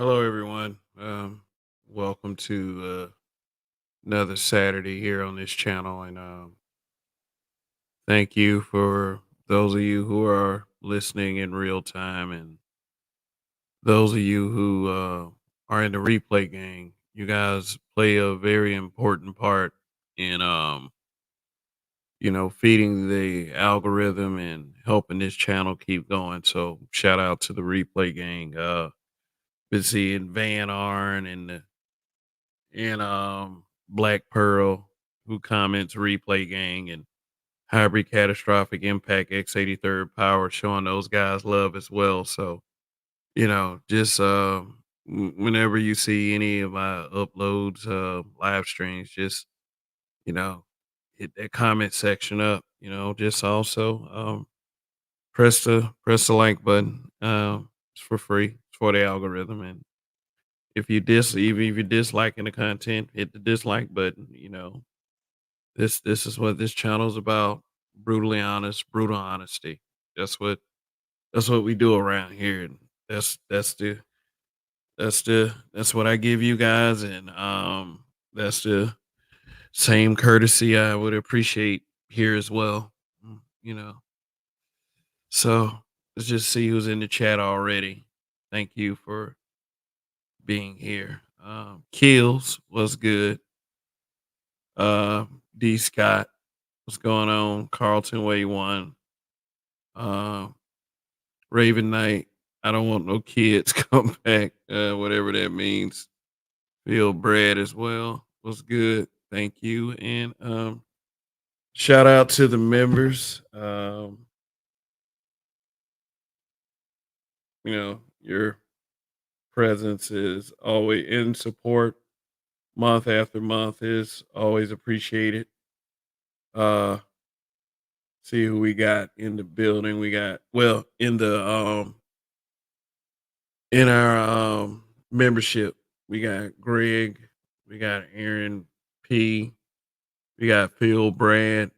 Hello, everyone. Welcome to another Saturday here on this channel, and thank you for those of you who are listening in real time, and those of you who are in the replay gang. You guys play a very important part in, feeding the algorithm and helping this channel keep going. So, shout out to the replay gang. Been seeing Van Arn and Black Pearl, who comments replay gang, and hybrid catastrophic impact X83rd power, showing those guys love as well. So, just whenever you see any of my uploads, live streams, just, you know, hit that comment section up, just also press the like button. It's for free. It's for the algorithm. And even if you're disliking the content, hit the dislike button. This is what this channel is about. Brutally honest, brutal honesty. That's what that's what we do around here. And that's what I give you guys. And that's the same courtesy I would appreciate here as well. Mm, You know. So let's just see who's in the chat already. Thank you for being here. Kills was good. D Scott, what's going on? Carlton Way one. Uh, Raven Knight, I don't want no kids come back. Whatever that means. Phil Brad as well. Was good. Thank you. And shout out to the members. Your presence is always in support month after month is always appreciated. Uh see who we got in the building. We got in our membership, we got Greg, we got Aaron P, we got Phil Brad,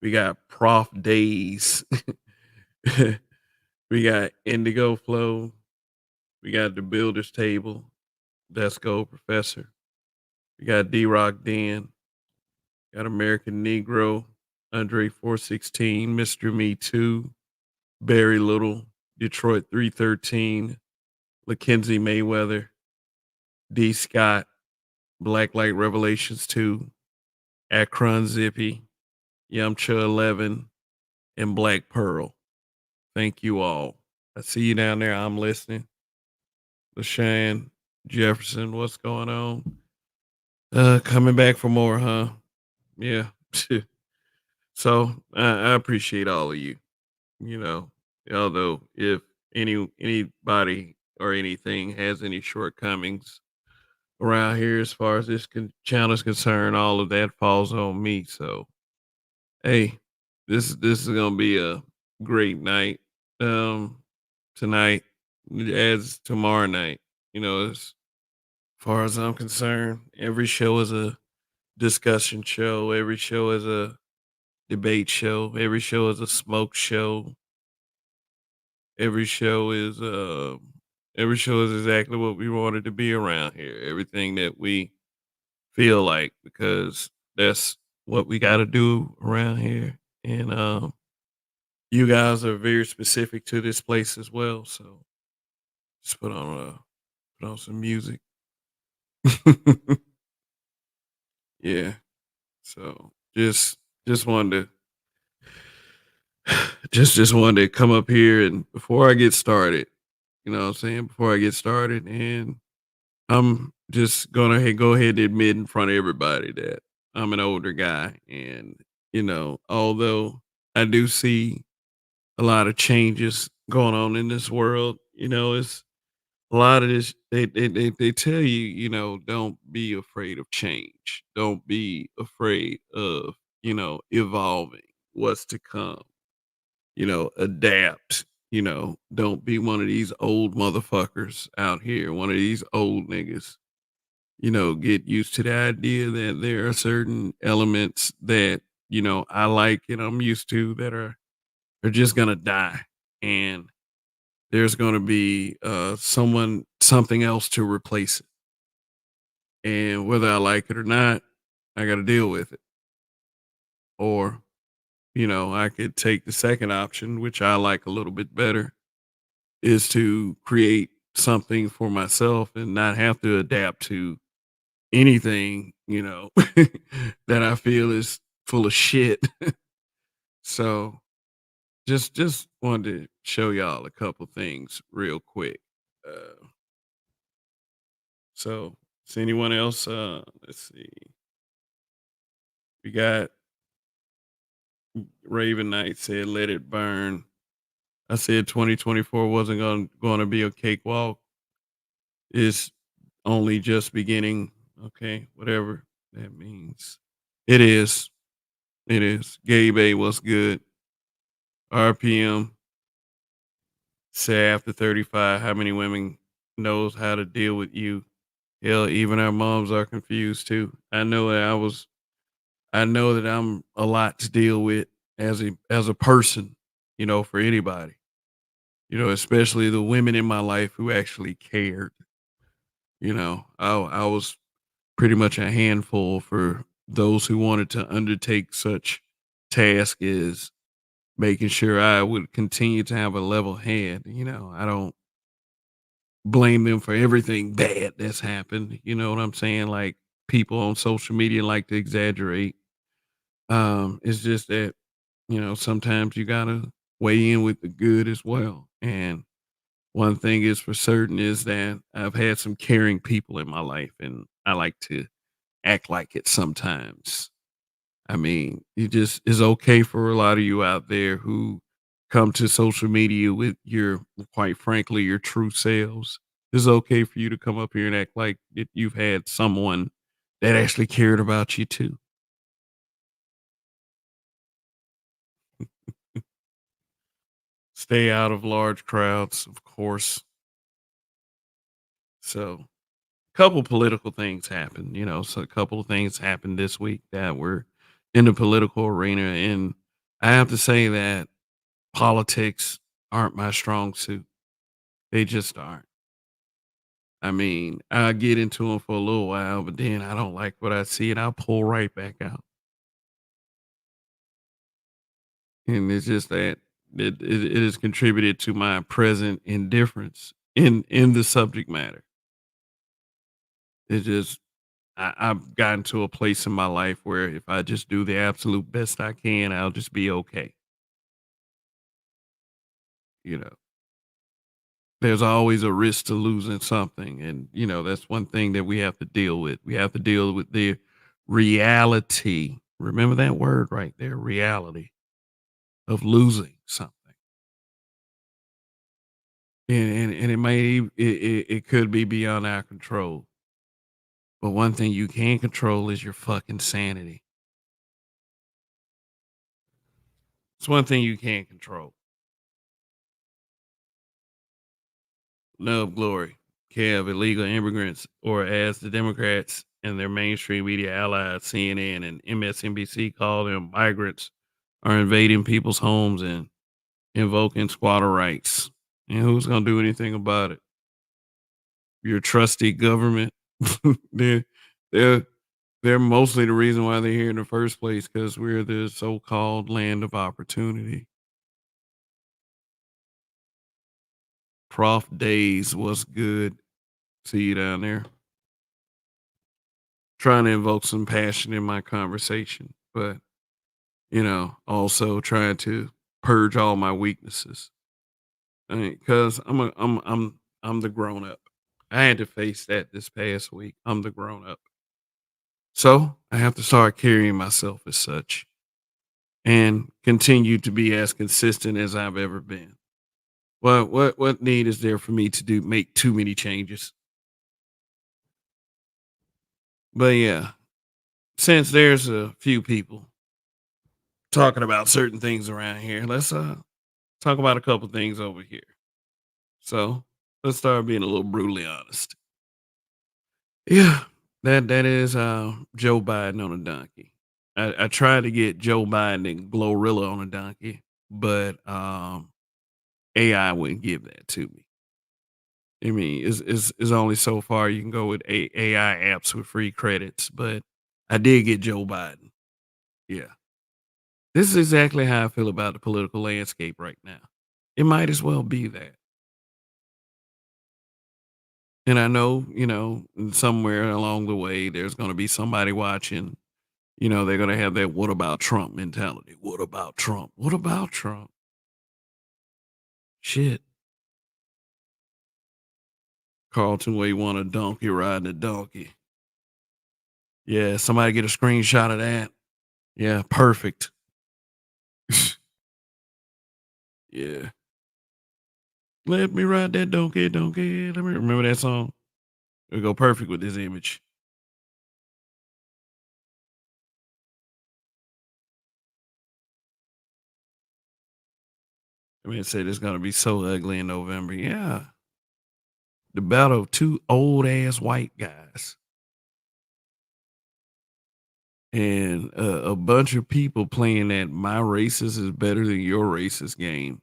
we got Prof Days, we got Indigo Flow, we got the Builders Table, Let's Go Professor, we got D Rock Den, got American Negro, Andre 416, Mr. Me Too, Barry Little, Detroit 313, Mackenzie Mayweather, D Scott, Black Light Revelations 2, Akron Zippy, Yamcha 11, and Black Pearl. Thank you all. I see you down there. I'm listening. LaShawn Jefferson, what's going on? Coming back for more, huh? Yeah. So I appreciate all of you. You know, although if anybody or anything has any shortcomings around here as far as this channel is concerned, all of that falls on me. So hey, this is gonna be a great night tonight as tomorrow night. As far as I'm concerned, every show is a discussion show, every show is a debate show, every show is a smoke show, every show is every show is exactly what we wanted to be around here. Everything that we feel like, because that's what we got to do around here. And you guys are very specific to this place as well. So just put on some music. Yeah. So just wanted just wanted to come up here, and before I get started, what I'm saying? Before I get started, and I'm just gonna go ahead and admit in front of everybody that I'm an older guy, and although I do see a lot of changes going on in this world, it's a lot of this. They tell you, don't be afraid of change. Don't be afraid of evolving. What's to come? Adapt. Don't be one of these old motherfuckers out here. One of these old niggas. Get used to the idea that there are certain elements that, I like and I'm used to that are just gonna die. And there's gonna be, something else to replace it, and whether I like it or not, I gotta deal with it. Or, I could take the second option, which I like a little bit better, is to create something for myself and not have to adapt to anything, that I feel is full of shit. So, just wanted to show y'all a couple things real quick. Uh, so, is anyone else? Let's see. We got Raven Knight said, "Let it burn." I said 2024 wasn't going to be a cakewalk. It's only just beginning. Okay, whatever that means. It is. It is. Gabe A was good. RPM say after 35, how many women knows how to deal with you? Hell, even our moms are confused too. I know that I'm a lot to deal with as a person, for anybody. Especially the women in my life who actually cared. I was pretty much a handful for those who wanted to undertake such task as making sure I would continue to have a level head. I don't blame them for everything bad that's happened. You know what I'm saying? Like people on social media like to exaggerate. It's just that, sometimes you gotta weigh in with the good as well. And one thing is for certain is that I've had some caring people in my life and I like to act like it sometimes. I mean, it just is okay for a lot of you out there who come to social media with your, quite frankly, your true selves. It's okay for you to come up here and act like that you've had someone that actually cared about you too. Stay out of large crowds, of course. So, a couple political things happened, so a couple of things happened this week that were in the political arena. And I have to say that politics aren't my strong suit. They just aren't. I mean, I get into them for a little while, but then I don't like what I see and I'll pull right back out. And it's just that it has contributed to my present indifference in the subject matter. It just I've gotten to a place in my life where if I just do the absolute best I can, I'll just be okay. You know, there's always a risk to losing something. And, that's one thing that we have to deal with. We have to deal with the reality. Remember that word right there, reality of losing something. And it it could be beyond our control. But one thing you can control is your fucking sanity. It's one thing you can't control. Love, glory, care of illegal immigrants, or as the Democrats and their mainstream media allies, CNN and MSNBC, call them migrants, are invading people's homes and invoking squatter rights. And who's going to do anything about it? Your trusty government. they're, they're, they're mostly the reason why they're here in the first place because we're the so called land of opportunity. Prof Days was good. See you down there. Trying to invoke some passion in my conversation, but also trying to purge all my weaknesses. Because I'm the grown up. I had to face that this past week. I'm the grown up, so I have to start carrying myself as such and continue to be as consistent as I've ever been. What need is there for me to do make too many changes? But yeah, since there's a few people talking about certain things around here, let's talk about a couple things over here. So let's start being a little brutally honest. Yeah, that is Joe Biden on a donkey. I tried to get Joe Biden and Glorilla on a donkey, but AI wouldn't give that to me. I mean, it's only so far you can go with AI apps with free credits, but I did get Joe Biden. Yeah. This is exactly how I feel about the political landscape right now. It might as well be that. And I know, somewhere along the way, there's going to be somebody watching, they're going to have that what about Trump mentality. What about Trump? What about Trump? Shit. Carlton Way want a donkey riding a donkey. Yeah, somebody get a screenshot of that. Yeah, perfect. Yeah. Let me ride that donkey, donkey. Let me remember that song. It would go perfect with this image. I mean, it said it's gonna be so ugly in November. Yeah. The battle of two old ass white guys and a bunch of people playing that my racist is better than your racist game.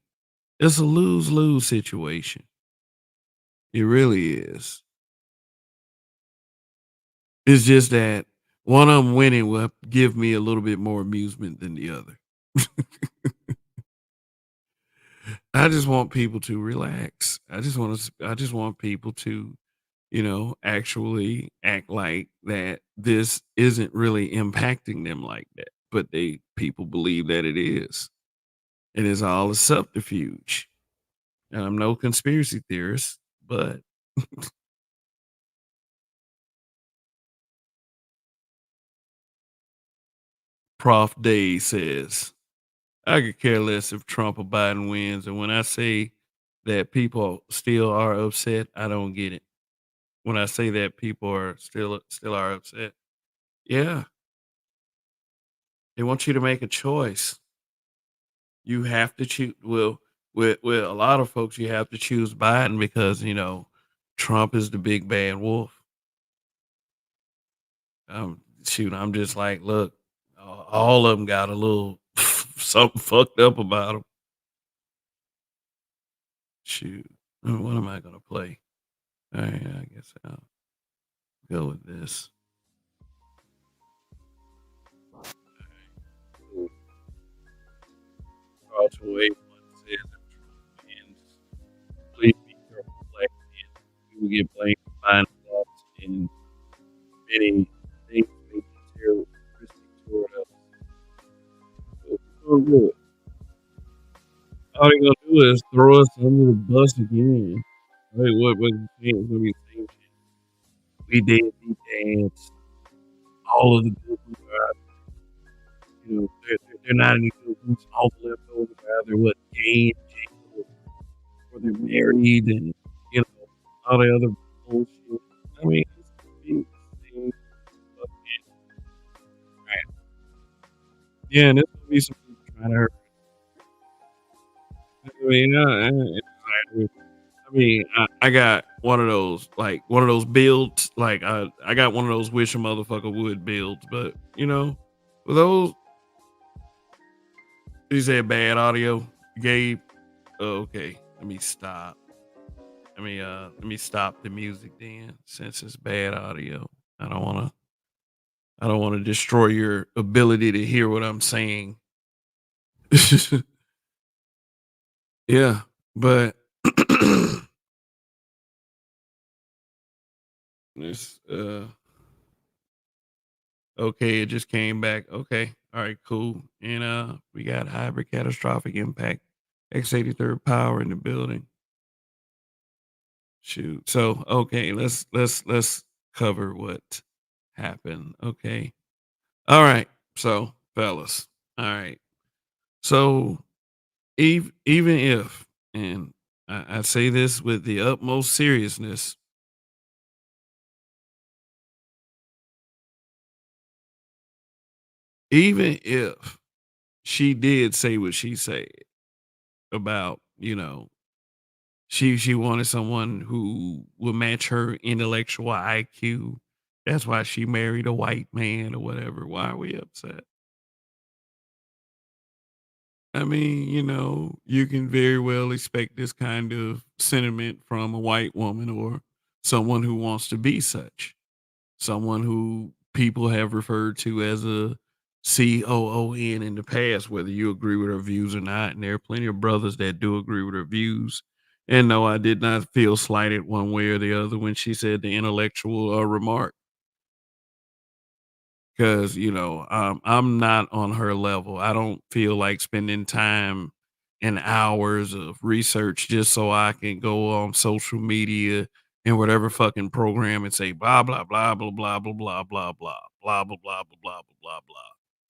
It's a lose lose situation. It really is. It's just that one of them winning will give me a little bit more amusement than the other. I just want people to relax. I just want people to, actually act like that this isn't really impacting them like that. But people believe that it is. And it's all a subterfuge. And I'm no conspiracy theorist, but Prof Day says, I could care less if Trump or Biden wins. And when I say that people still are upset, I don't get it. When I say that people are still are upset. Yeah. They want you to make a choice. You have to choose. Well, with a lot of folks, you have to choose Biden because Trump is the big bad wolf. Shoot, I'm just like, look, all of them got a little something fucked up about them. Shoot, what am I gonna play? All right, I guess I'll go with this. Carlton Wade once said, if Trump wins, please be careful, black men. You will get blamed for buying lots and many things may be terroristic toward us. Oh, good. All they gonna do is throw us under the bus again. Wait, what you saying? It's gonna be the same shit. We did the dance. All of the good ones are out. They're not any good ones. All the leftovers are either what gay and jail or they're married and you know all the other bullshit. I mean, it's gonna be the same fucking crap. Yeah, and there's gonna be some people trying to hurt. I mean, I got one of those, like one of those builds. Like I got one of those wish a motherfucker would builds, but with those, you said bad audio, Gabe. Oh, okay, let me stop. Let me stop the music then, since it's bad audio. I don't wanna, I don't wanna destroy your ability to hear what I'm saying. Yeah, but this okay, it just came back. Okay. All right, cool. And we got hybrid catastrophic impact. X83rd power in the building. Shoot. So okay, let's cover what happened. Okay. All right. So fellas. All right. So even if, and I say this with the utmost seriousness, even if she did say what she said about, she wanted someone who would match her intellectual IQ. That's why she married a white man or whatever. Why are we upset? I mean, you can very well expect this kind of sentiment from a white woman or someone who wants to be such. Someone who people have referred to as a COON in the past, whether you agree with her views or not. And there are plenty of brothers that do agree with her views. And no, I did not feel slighted one way or the other when she said the intellectual remark. Because, I'm not on her level. I don't feel like spending time and hours of research just so I can go on social media and whatever fucking program and say blah blah blah blah blah blah blah blah blah blah blah blah blah blah blah blah.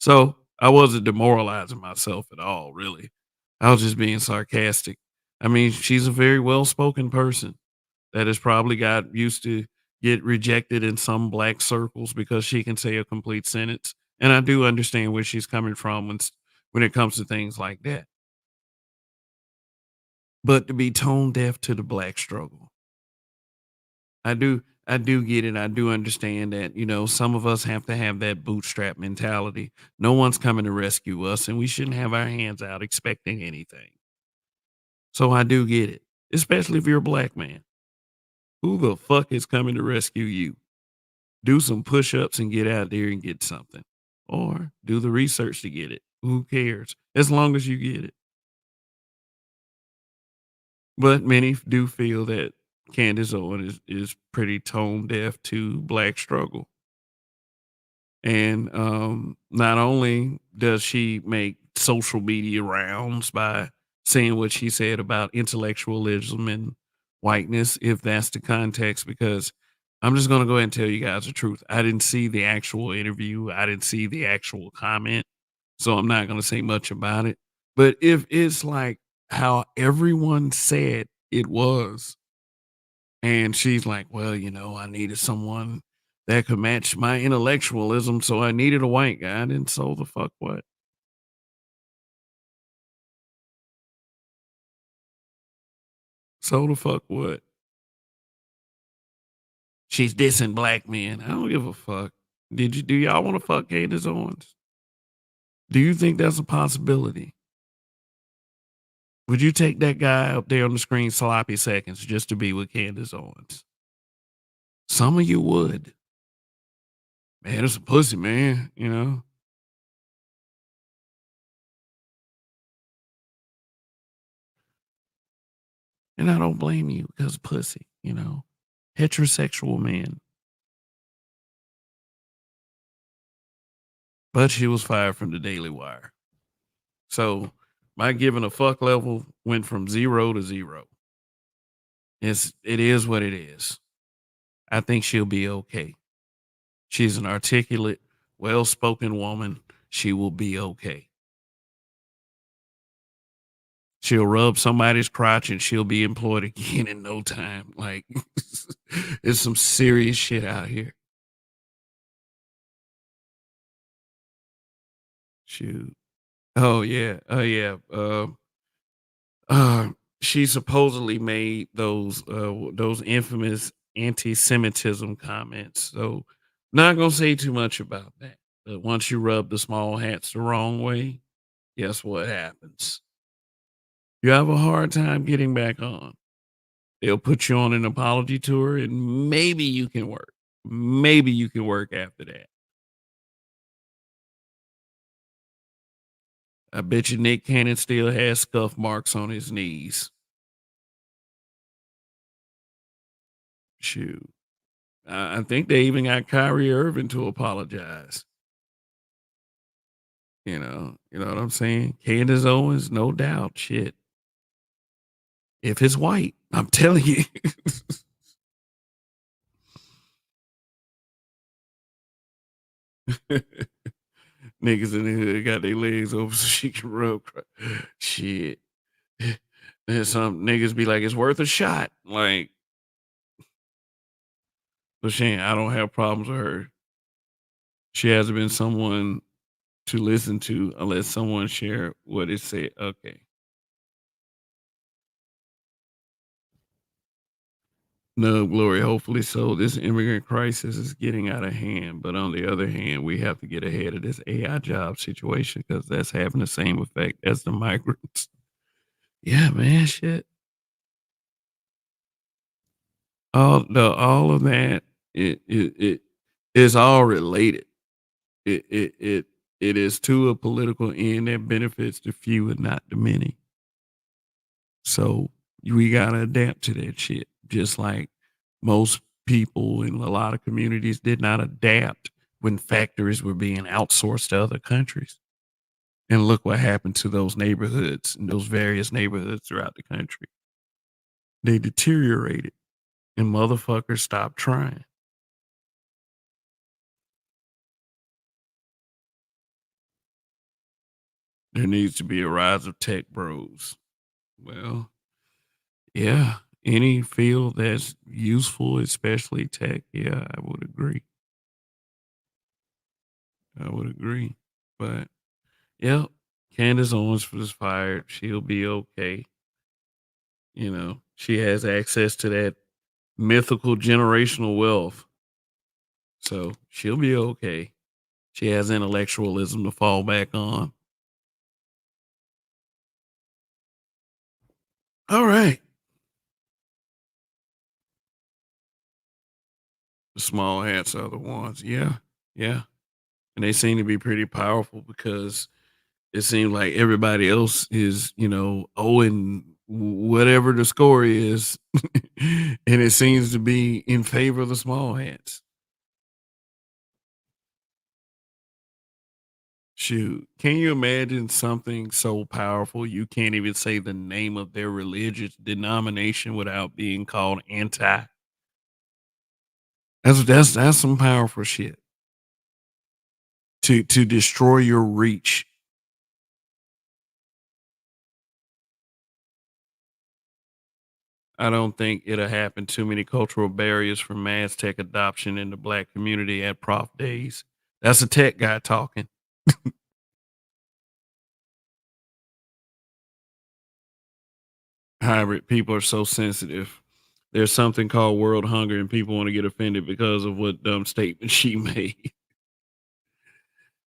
So I wasn't demoralizing myself at all, really. I was just being sarcastic. I mean, she's a very well spoken person that has probably got used to get rejected in some black circles because she can say a complete sentence. And I do understand where she's coming from when it comes to things like that. But to be tone deaf to the black struggle, I do get it. I do understand that, some of us have to have that bootstrap mentality. No one's coming to rescue us, and we shouldn't have our hands out expecting anything. So I do get it, especially if you're a black man. Who the fuck is coming to rescue you? Do some push-ups and get out there and get something, or do the research to get it. Who cares? As long as you get it. But many do feel that Candace Owens is pretty tone deaf to black struggle. And not only does she make social media rounds by saying what she said about intellectualism and whiteness, if that's the context, because I'm just going to go ahead and tell you guys the truth. I didn't see the actual interview, I didn't see the actual comment. So I'm not going to say much about it. But if it's like how everyone said it was, and she's like, "Well, I needed someone that could match my intellectualism, so I needed a white guy." And so the fuck what? So the fuck what? She's dissing black men. I don't give a fuck. Do y'all want to fuck Candace Owens? Do you think that's a possibility? Would you take that guy up there on the screen sloppy seconds just to be with Candace Owens? Some of you would. Man, it's a pussy, man. And I don't blame you because pussy. Heterosexual man. But she was fired from the Daily Wire. So my giving a fuck level went from 0 to 0. It is what it is. I think she'll be okay. She's an articulate, well-spoken woman. She will be okay. She'll rub somebody's crotch and she'll be employed again in no time. Like it's some serious shit out here. Shoot. Oh yeah. Oh yeah. Uh, she supposedly made those infamous anti-Semitism comments. So not gonna say too much about that. But once you rub the small hats the wrong way, guess what happens? You have a hard time getting back on. They'll put you on an apology tour, and maybe you can work. Maybe you can work after that. I bet you Nick Cannon still has scuff marks on his knees. Shoot. I think they even got Kyrie Irving to apologize. You know what I'm saying? Candace Owens, no doubt. Shit. If it's white, I'm telling you. Niggas in the hood got their legs over so she can rub. Shit. Then some niggas be like, it's worth a shot. Like, but I don't have problems with her. She hasn't been someone to listen to unless someone share what it said. Okay. No, Glory, hopefully so. This immigrant crisis is getting out of hand, but on the other hand, we have to get ahead of this AI job situation because that's having the same effect as the migrants. Yeah, man, shit. All of that, it is all related. It it it it is to a political end that benefits the few and not the many. So we gotta adapt to that shit. Just like most people in a lot of communities did not adapt when factories were being outsourced to other countries. And look what happened to those neighborhoods and those various neighborhoods throughout the country. They deteriorated and motherfuckers stopped trying. There needs to be a rise of tech bros. Well, yeah, any field that's useful, especially tech, yeah, I would agree. I would agree. But yep, Candace Owens was fired. She'll be okay. You know, she has access to that mythical generational wealth. So she'll be okay. She has intellectualism to fall back on. All right. The small hats are the ones. Yeah. Yeah. And they seem to be pretty powerful because it seems like everybody else is, owing whatever the score is. And it seems to be in favor of the small hats. Shoot, can you imagine something so powerful you can't even say the name of their religious denomination without being called anti? That's some powerful shit to destroy your reach. I don't think it'll happen. Too many cultural barriers for mass tech adoption in the black community at Prof Days. That's a tech guy talking. Hybrid people are so sensitive. There's something called world hunger, and people want to get offended because of what dumb statement she made.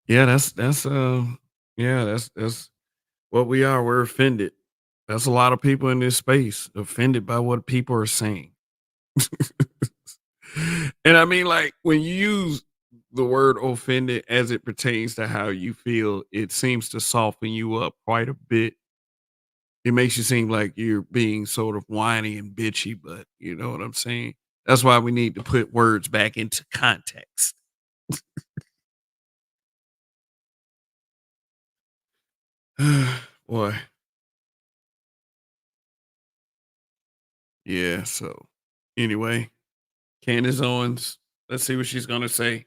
Yeah, that's what we are. We're offended. That's a lot of people in this space offended by what people are saying. And I mean, like when you use the word offended as it pertains to how you feel, it seems to soften you up quite a bit. It makes you seem like you're being sort of whiny and bitchy, but you know what I'm saying? That's why we need to put words back into context. Boy, yeah. So, anyway, Candace Owens, let's see what she's gonna say.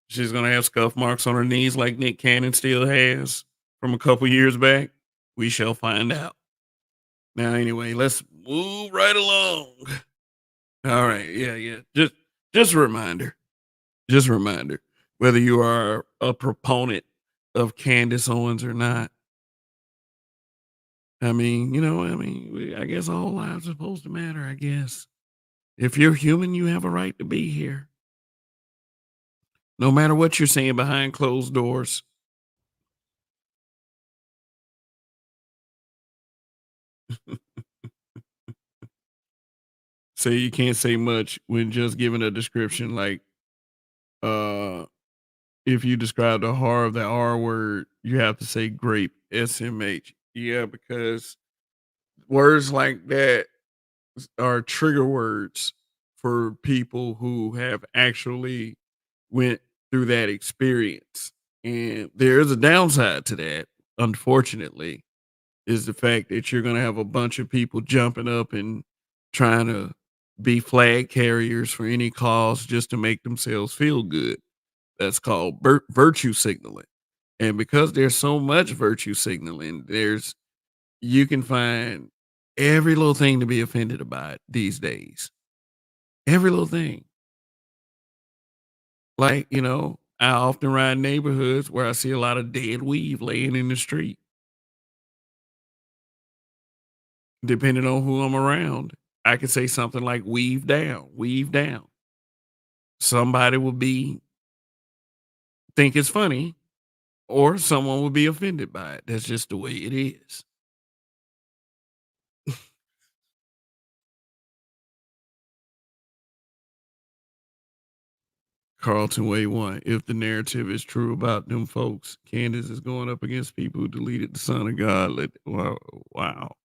She's gonna have scuff marks on her knees like Nick Cannon still has from a couple years back. We shall find out. Now, anyway, let's move right along. All right, yeah, yeah. Just a reminder. Just a reminder. Whether you are a proponent of Candace Owens or not, I guess all lives are supposed to matter. I guess if you're human, you have a right to be here, no matter what you're saying behind closed doors. So you can't say much when just giving a description like, uh, if you describe the horror of the R word, you have to say grape, SMH. Yeah, because words like that are trigger words for people who have actually went through that experience. And there is a downside to that, unfortunately, is the fact that you're going to have a bunch of people jumping up and trying to be flag carriers for any cause just to make themselves feel good. That's called virtue signaling. And because there's so much virtue signaling, you can find every little thing to be offended about these days. Every little thing. Like, I often ride neighborhoods where I see a lot of dead weave laying in the street, depending on who I'm around. I could say something like weave down, weave down. Somebody will be think it's funny, or someone will be offended by it. That's just the way it is. Carlton Way one. If the narrative is true about them folks, Candace is going up against people who deleted the Son of God. Wow, wow.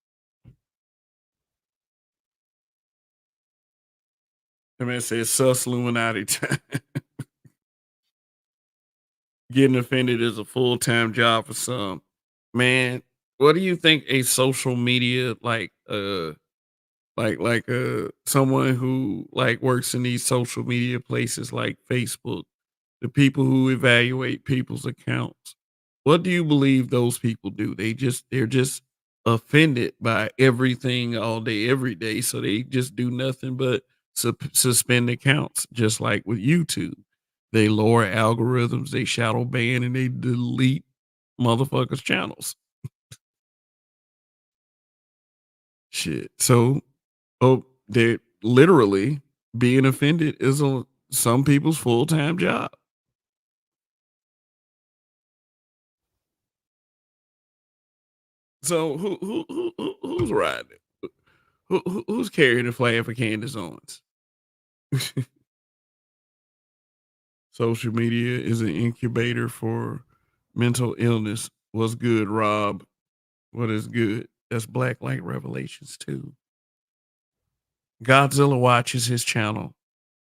The man says sus Illuminati time. Getting offended is a full time job for some. Man, what do you think a social media someone who like works in these social media places like Facebook, the people who evaluate people's accounts, what do you believe those people do? They're just offended by everything all day every day, so they just do nothing but suspend accounts, just like with YouTube. They lower algorithms, they shadow ban, and they delete motherfuckers channels. Shit. So, they literally being offended is some people's full-time job. So who's riding it? Who's carrying the flag for Candace Owens? Social media is an incubator for mental illness. What's good, Rob? What is good? That's Black Light Revelations too. Godzilla watches his channel,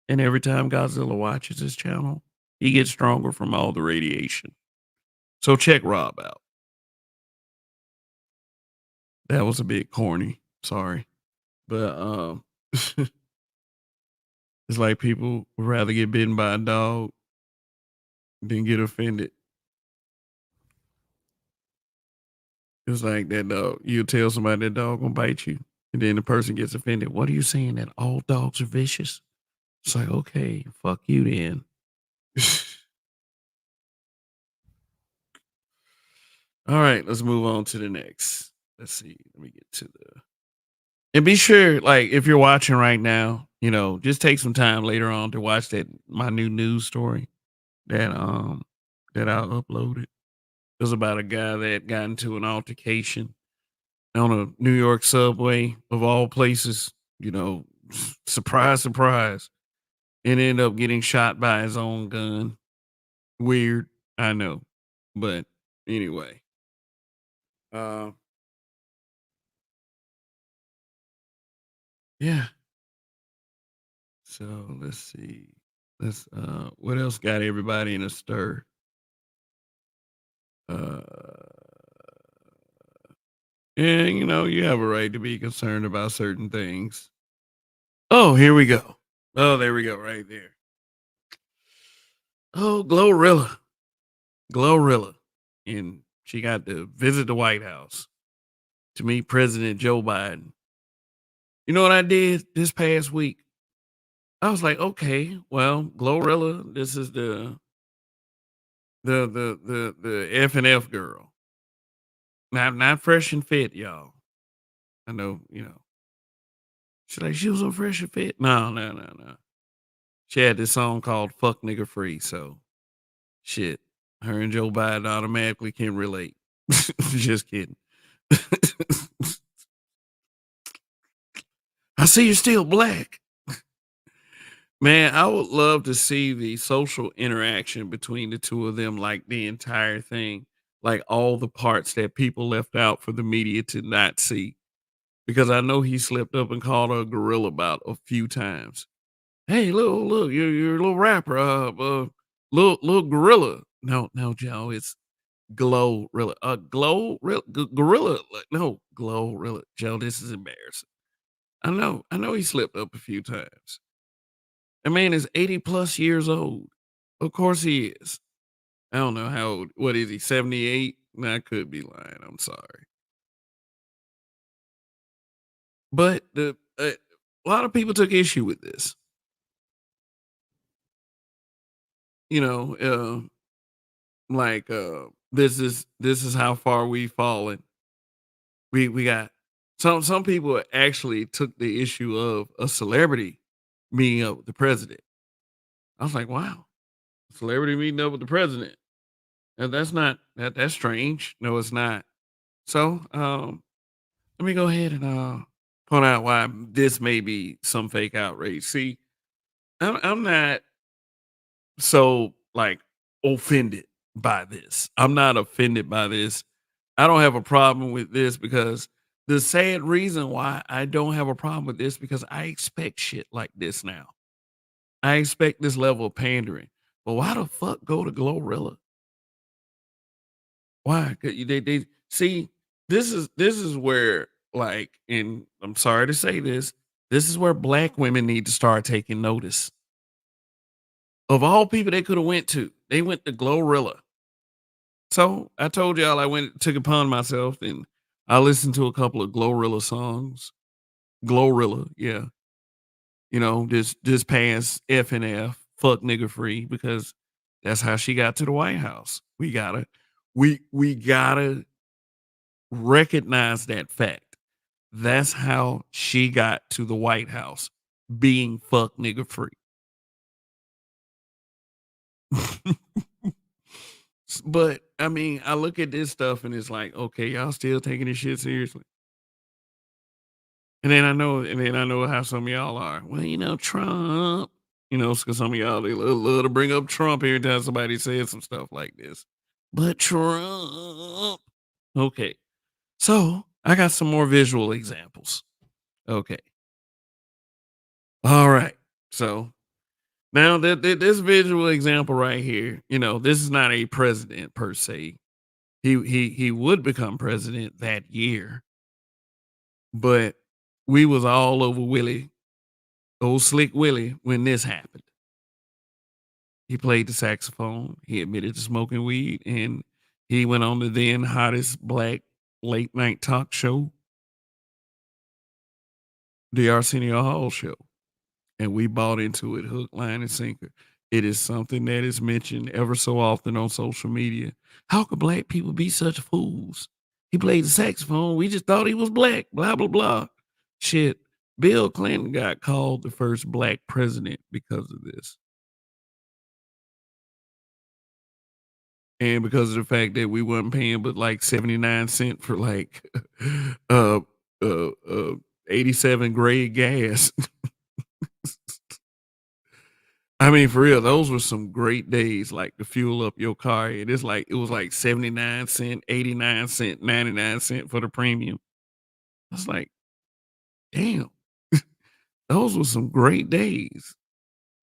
and every time Godzilla watches his channel, he gets stronger from all the radiation. So check Rob out. That was a bit corny. Sorry. But it's like people would rather get bitten by a dog than get offended. It's like that dog. You tell somebody that dog gonna bite you, and then the person gets offended. What are you saying? That all dogs are vicious? It's like, okay, fuck you then. All right, let's move on to the next. Let's see. Let me get to the and be sure, like, if you're watching right now, just take some time later on to watch that my new news story that that I uploaded. It was about a guy that got into an altercation on a New York subway of all places, you know, surprise, surprise, and ended up getting shot by his own gun. Weird, I know. But anyway, uh, yeah. So let's see. Let's what else got everybody in a stir? Uh yeah, you have a right to be concerned about certain things. Oh, here we go. Oh, there we go, right there. Oh, Glorilla. Glorilla. And she got to visit the White House to meet President Joe Biden. You know what I did this past week? I was like, okay, well, Glorilla, this is the F and F girl. Not fresh and fit, y'all. I know, She's like, she was on Fresh and Fit. No, no, no, no. She had this song called Fuck Nigga Free. So shit. Her and Joe Biden automatically can relate. Just kidding. I see you're still black. Man, I would love to see the social interaction between the two of them, like the entire thing, like all the parts that people left out for the media to not see. Because I know he slipped up and called her a gorilla about a few times. Hey, look, you're a little rapper, little gorilla. No, no, Joe, it's Glorilla, gorilla. No, Glorilla, Joe. This is embarrassing. I know he slipped up a few times. The man is 80 plus years old. Of course he is. I don't know how old. What is he? 78? Nah, I could be lying. I'm sorry, but a lot of people took issue with this. You know, this is how far we've fallen. We got Some people actually took the issue of a celebrity meeting up with the president. I was like, wow, celebrity meeting up with the president. And that's strange. No, it's not. So let me go ahead and point out why this may be some fake outrage. See, I'm not so like offended by this. I'm not offended by this. I don't have a problem with this because the sad reason why I don't have a problem with this because I expect shit like this now. I expect this level of pandering. But why the fuck go to Glorilla? Why? 'Cause they see this is where like, and I'm sorry to say this is where black women need to start taking notice. Of all people they could have went to, they went to Glorilla. So I told y'all I went took it upon myself and I listened to a couple of Glorilla songs. Glorilla, yeah. You know, this past F and F, fuck nigga free, because that's how she got to the White House. We gotta recognize that fact. That's how she got to the White House, being fuck nigga free. But I mean, I look at this stuff and it's like, okay, y'all still taking this shit seriously. And then I know how some of y'all are. Well, Trump. Because some of y'all they love to bring up Trump every time somebody says some stuff like this. But Trump. Okay. So I got some more visual examples. Okay. All right. So now this visual example right here, this is not a president per se. He would become president that year, but we was all over Willie, old slick Willie, when this happened. He played the saxophone. He admitted to smoking weed, and he went on the then hottest black late night talk show, the Arsenio Hall Show, and we bought into it hook, line, and sinker. It is something that is mentioned ever so often on social media. How could black people be such fools? He played the saxophone. We just thought he was black. Blah blah blah. Shit. Bill Clinton got called the first black president because of this. And because of the fact that we wasn't paying but like 79 cents for like uh uh uh 87 grade gas. I mean, for real, those were some great days, like to fuel up your car. And it was like 79 cent, 89 cent, 99 cent for the premium. I was like, damn, those were some great days.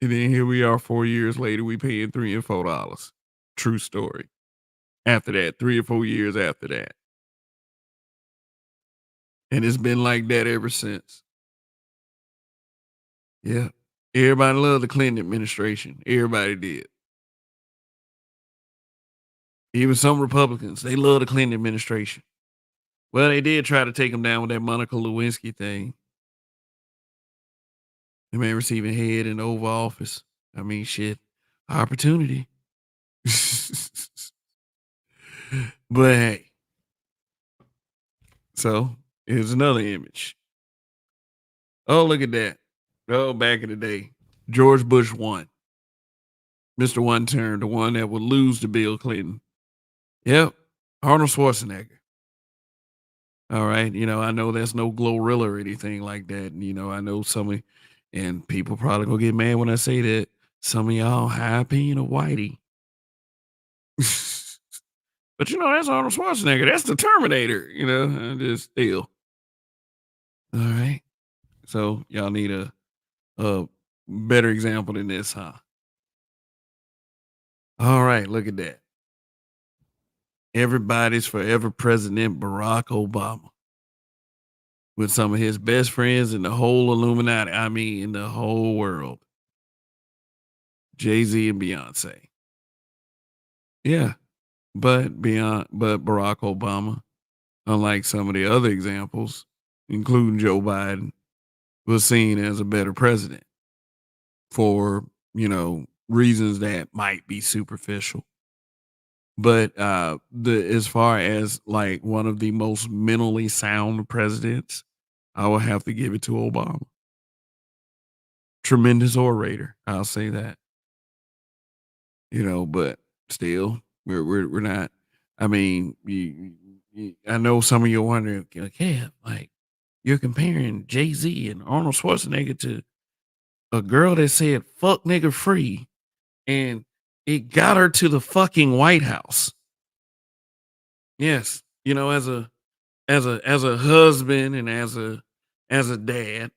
And then here we are 4 years later, we paying $3 and $4. True story. After that, 3 or 4 years after that. And it's been like that ever since. Yeah. Everybody loved the Clinton administration. Everybody did. Even some Republicans, they love the Clinton administration. Well, they did try to take him down with that Monica Lewinsky thing. The man receiving head in the Oval Office. I mean, shit, opportunity. But hey, so here's another image. Oh, look at that. Oh, back in the day, George Bush won. Mr. One Term, the one that would lose to Bill Clinton. Yep. Arnold Schwarzenegger. All right. I know that's no Glorilla or anything like that. And, I know and people probably gonna get mad when I say that. Some of y'all high opinion of Whitey. But that's Arnold Schwarzenegger. That's the Terminator, just still. All right. So y'all need a better example than this, huh? All right, look at that. Everybody's forever president Barack Obama with some of his best friends in the whole Illuminati. I mean, in the whole world. Jay-Z and Beyonce. Yeah. But Barack Obama, unlike some of the other examples, including Joe Biden, was seen as a better president for, reasons that might be superficial. But as far as like one of the most mentally sound presidents, I will have to give it to Obama. Tremendous orator, I'll say that. But still, we're not. I mean, I know some of you are wondering, like, yeah, like you're comparing Jay Z and Arnold Schwarzenegger to a girl that said "fuck nigga free," and it got her to the fucking White House. Yes, as a husband and as a dad,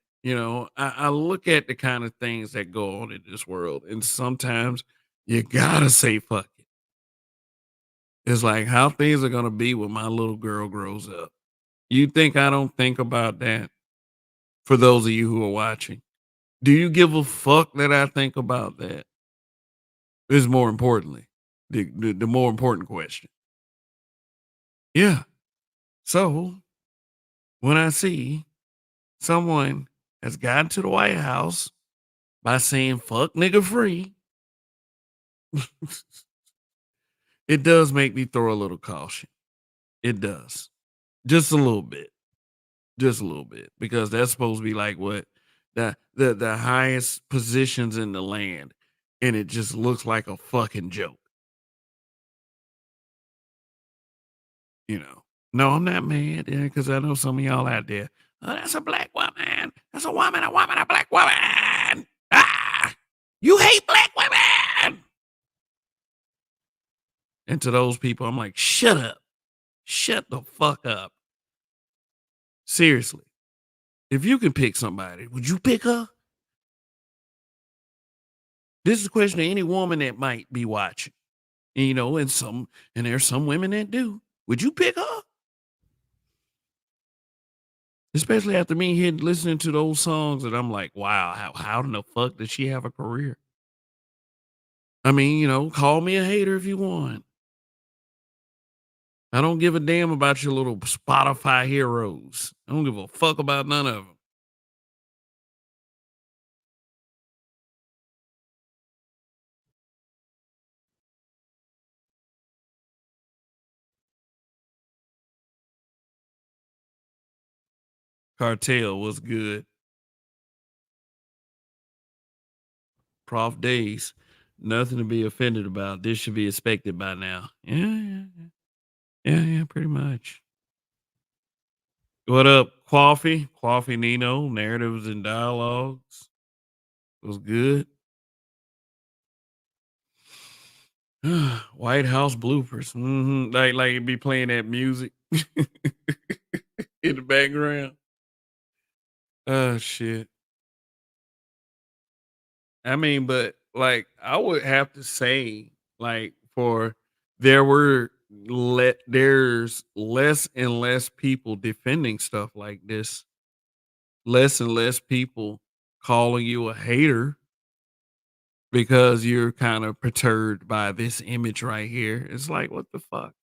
I look at the kind of things that go on in this world, and sometimes you gotta say fuck it. It's like how things are gonna be when my little girl grows up. You think I don't think about that? For those of you who are watching, do you give a fuck that I think about that? Is more importantly the more important question. Yeah. So when I see someone has gotten to the White House by saying "fuck nigga free," it does make me throw a little caution. It does, just a little bit, because that's supposed to be like what the highest positions in the land, and it just looks like a fucking joke. You know. No, I'm not mad, because I know some of y'all out there. Oh, that's a black woman. That's a woman, a black woman. Ah, you hate black women. And to those people, I'm like, shut up. Shut the fuck up. Seriously. If you can pick somebody, would you pick her? This is a question to any woman that might be watching. And there's some women that do. Would you pick her? Especially after me listening to those songs, and I'm like, wow, how in the fuck did she have a career? I mean, call me a hater if you want. I don't give a damn about your little Spotify heroes. I don't give a fuck about none of them. Cartel was good. Prof Days, nothing to be offended about. This should be expected by now. Yeah, yeah, yeah. Yeah, yeah, pretty much. What up, Coffee? Coffee Nino, narratives and dialogues. Was good. White House bloopers. Like it be playing that music in the background. Oh shit. I mean, but like I would have to say, like, for there's less and less people defending stuff like this. Less and less people calling you a hater because you're kind of perturbed by this image right here. It's like, what the fuck?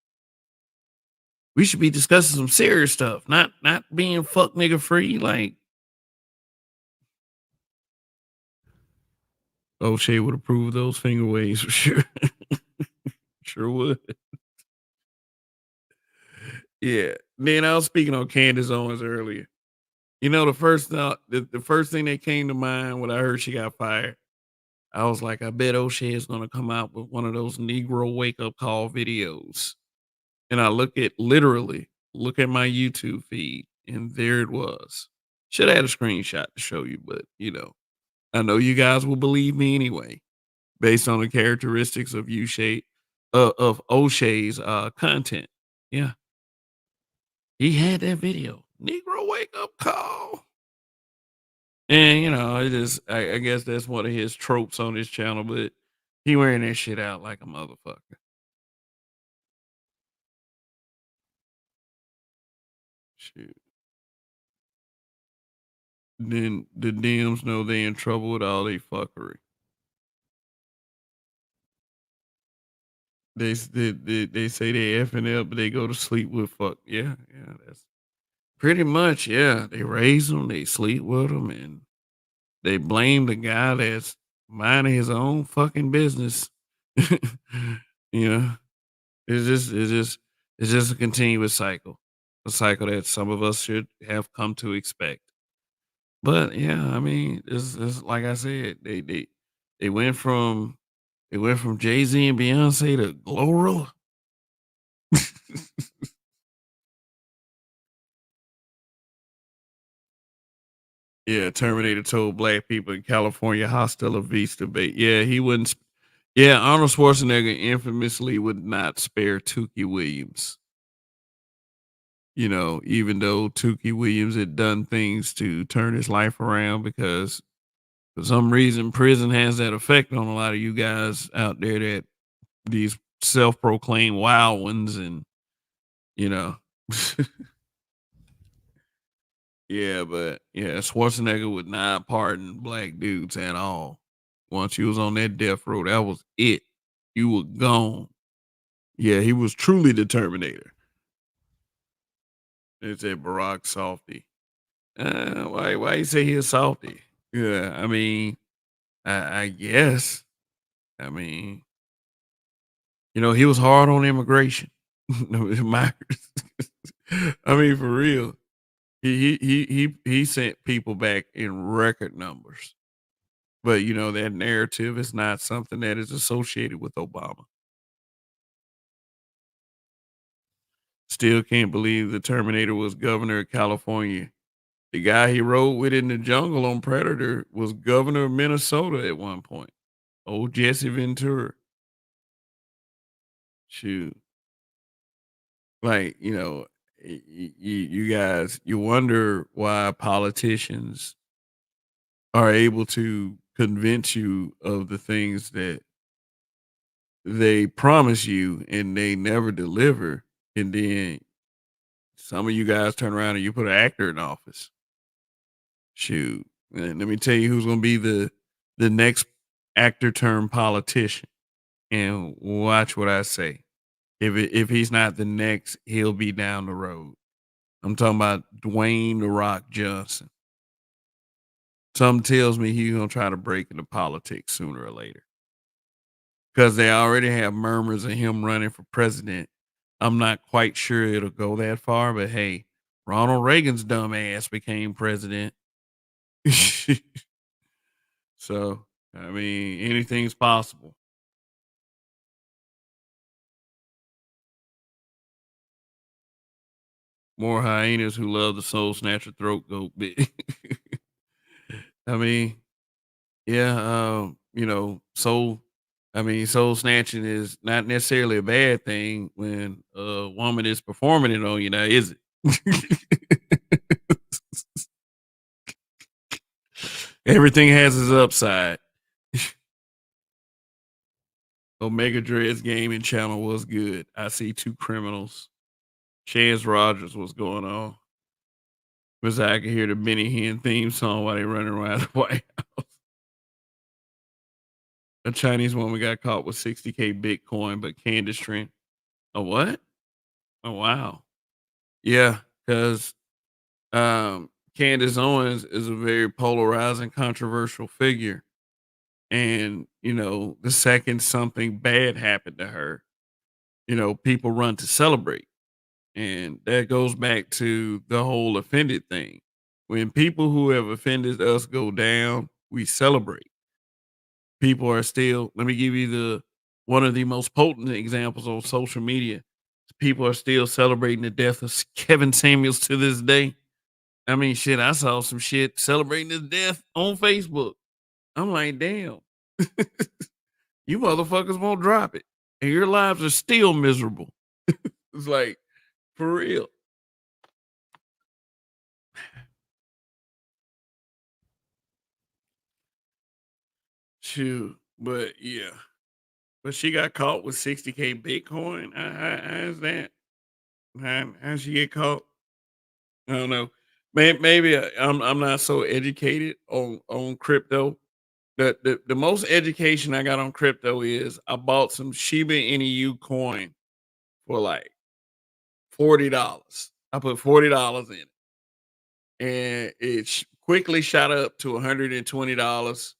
We should be discussing some serious stuff, not being fuck nigga free. Like, O'Shea would approve those finger waves for sure. Sure would. Yeah. Then I was speaking on Candace Owens earlier. The first thing that came to mind when I heard she got fired, I was like, I bet O'Shea is gonna come out with one of those Negro wake up call videos. And I look at my YouTube feed, and there it was. Should have had a screenshot to show you, but I know you guys will believe me anyway, based on the characteristics of of O'Shea's content. Yeah, he had that video. Negro wake up call. And I guess that's one of his tropes on his channel, but he wearing that shit out like a motherfucker. Shoot. Then the Dems know they in trouble with all they fuckery. They say they effing up, but they go to sleep with fuck. Yeah, yeah, that's pretty much, yeah. They raise them, they sleep with them, and they blame the guy that's minding his own fucking business. you know, it's just a continuous cycle, a cycle that some of us should have come to expect. But yeah, I mean, it's like I said, they went from Jay Z and Beyonce to Glorilla. Yeah, Terminator told black people in California, "Hasta la vista, babe." Yeah, he wouldn't. Yeah, Arnold Schwarzenegger infamously would not spare Tukey Williams. You know, even though Tukey Williams had done things to turn his life around, because for some reason prison has that effect on a lot of you guys out there, that these self-proclaimed wild ones, and you know. Yeah, but yeah, Schwarzenegger would not pardon black dudes at all. Once you was on that death row, that was it. You were gone. Yeah, he was truly the Terminator. They said Barack softy. Why you say he a softy? Yeah, I mean, I guess. I mean, he was hard on immigration. No, it matters. I mean, for real. He sent people back in record numbers. But that narrative is not something that is associated with Obama. Still can't believe the Terminator was governor of California. The guy he rode with in the jungle on Predator was governor of Minnesota at one point. Old Jesse Ventura. Shoot. Like, you guys, you wonder why politicians are able to convince you of the things that they promise you and they never deliver. And then some of you guys turn around and you put an actor in office. Shoot. And let me tell you who's gonna be the next actor turned politician. And watch what I say. If he's not the next, he'll be down the road. I'm talking about Dwayne the Rock Johnson. Something tells me he's gonna try to break into politics sooner or later. Because they already have murmurs of him running for president. I'm not quite sure it'll go that far, but hey, Ronald Reagan's dumb ass became president. So, I mean, anything's possible. More hyenas who love the soul snatcher throat goat bit. I mean, yeah, soul. I mean, soul snatching is not necessarily a bad thing when a woman is performing it on you. Now, is it? Everything has its upside. Omega Dread's gaming channel was good. I see two criminals. Chance Rogers, what's going on? Because I can hear the Benny Hinn theme song while they running around the White House. A Chinese woman got caught with 60K Bitcoin, but Candace Trent. A what? Oh wow. Yeah, because Candace Owens is a very polarizing, controversial figure. And, the second something bad happened to her, people run to celebrate. And that goes back to the whole offended thing. When people who have offended us go down, we celebrate. People are still, let me give you the one of the most potent examples on social media. People are still celebrating the death of Kevin Samuels to this day. I mean, shit, I saw some shit celebrating his death on Facebook. I'm like, damn, you motherfuckers won't drop it. And your lives are still miserable. It's like, for real. Shoot. But yeah. But she got caught with 60K Bitcoin. How's that? How she get caught? I don't know. Maybe I'm not so educated on crypto. The most education I got on crypto is I bought some Shiba Inu coin for like $40. I put $40 in it, and it quickly shot up to $120.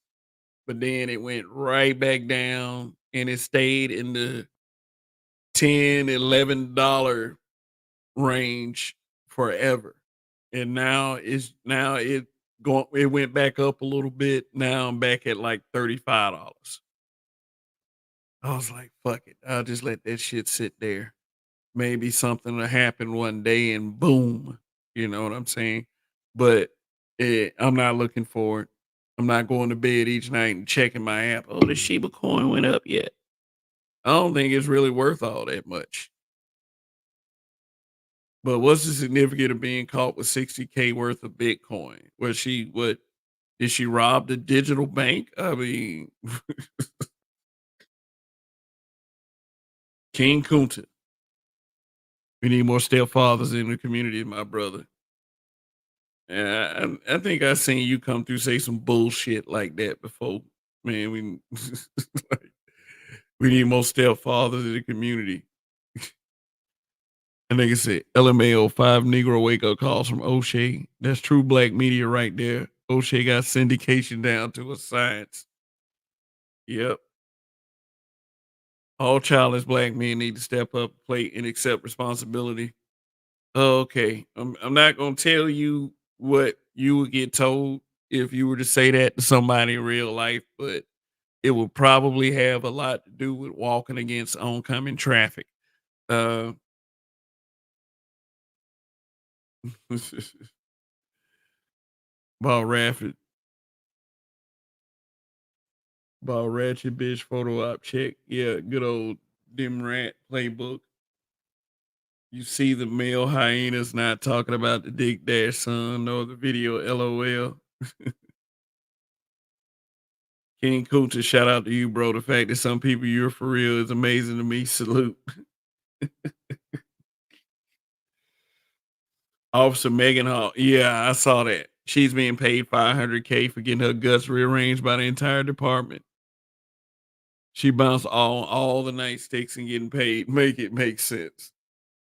But then it went right back down, and it stayed in the 10, $11 range forever. And now Going it went back up a little bit. Now I'm back at like $35. I was like, fuck it. I'll just let that shit sit there. Maybe something will happen one day and boom. You know what I'm saying? But I'm not looking for it. I'm not going to bed each night and checking my app. Oh, the Shiba coin went up yet. I don't think it's really worth all that much. But what's the significance of being caught with 60K worth of Bitcoin? Was she what did she rob the digital bank? I mean, King Kunta. We need more stepfathers in the community, my brother. And I think I seen you come through say some bullshit like that before. Man, we like, we need more stepfathers in the community. I think it said LMAO 5 Negro wake up calls from O'Shea. That's true black media right there. O'Shea got syndication down to a science. Yep. All childless black men need to step up, play, and accept responsibility. Oh, okay. I'm not gonna tell you what you would get told if you were to say that to somebody in real life, but it would probably have a lot to do with walking against oncoming traffic. Uh, ball rapid, ball ratchet bitch photo op check. Yeah, good old dim rat playbook. You see the male hyenas not talking about the dick dash son nor the video LOL. King Kunta, shout out to you, bro. The fact that some people you're for real is amazing to me. Salute. Officer Megan Hall. Yeah, I saw that. She's being paid 500K for getting her guts rearranged by the entire department. She bounced all the nightsticks and getting paid. Make it make sense.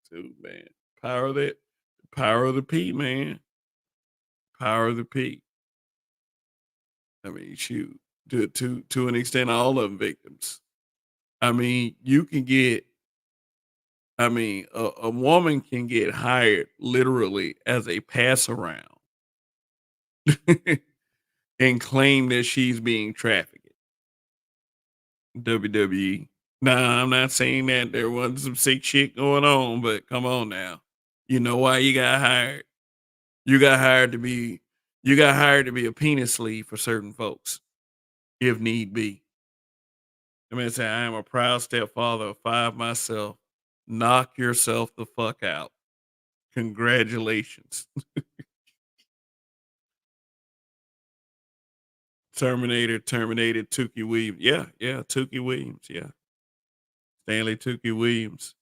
Too, man. Power of that. Power of the P, man. Power of the P. I mean, shoot. To an extent, all of them victims. I mean, you can get I mean, a woman can get hired literally as a pass around and claim that she's being trafficked. WWE. Nah, I'm not saying that there wasn't some sick shit going on, but come on now. You know why you got hired? You got hired to be you got hired to be a penis sleeve for certain folks, if need be. I mean, say I am a proud stepfather of 5 myself. Knock yourself the fuck out. Congratulations. Terminated Tukey Williams. Yeah, yeah, Tukey Williams. Yeah, Stanley Tukey Williams.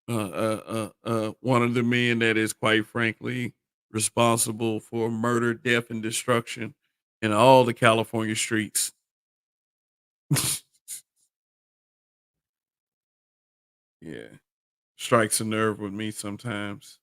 One of the men that is quite frankly responsible for murder, death, and destruction in all the California streets. Yeah, strikes a nerve with me sometimes.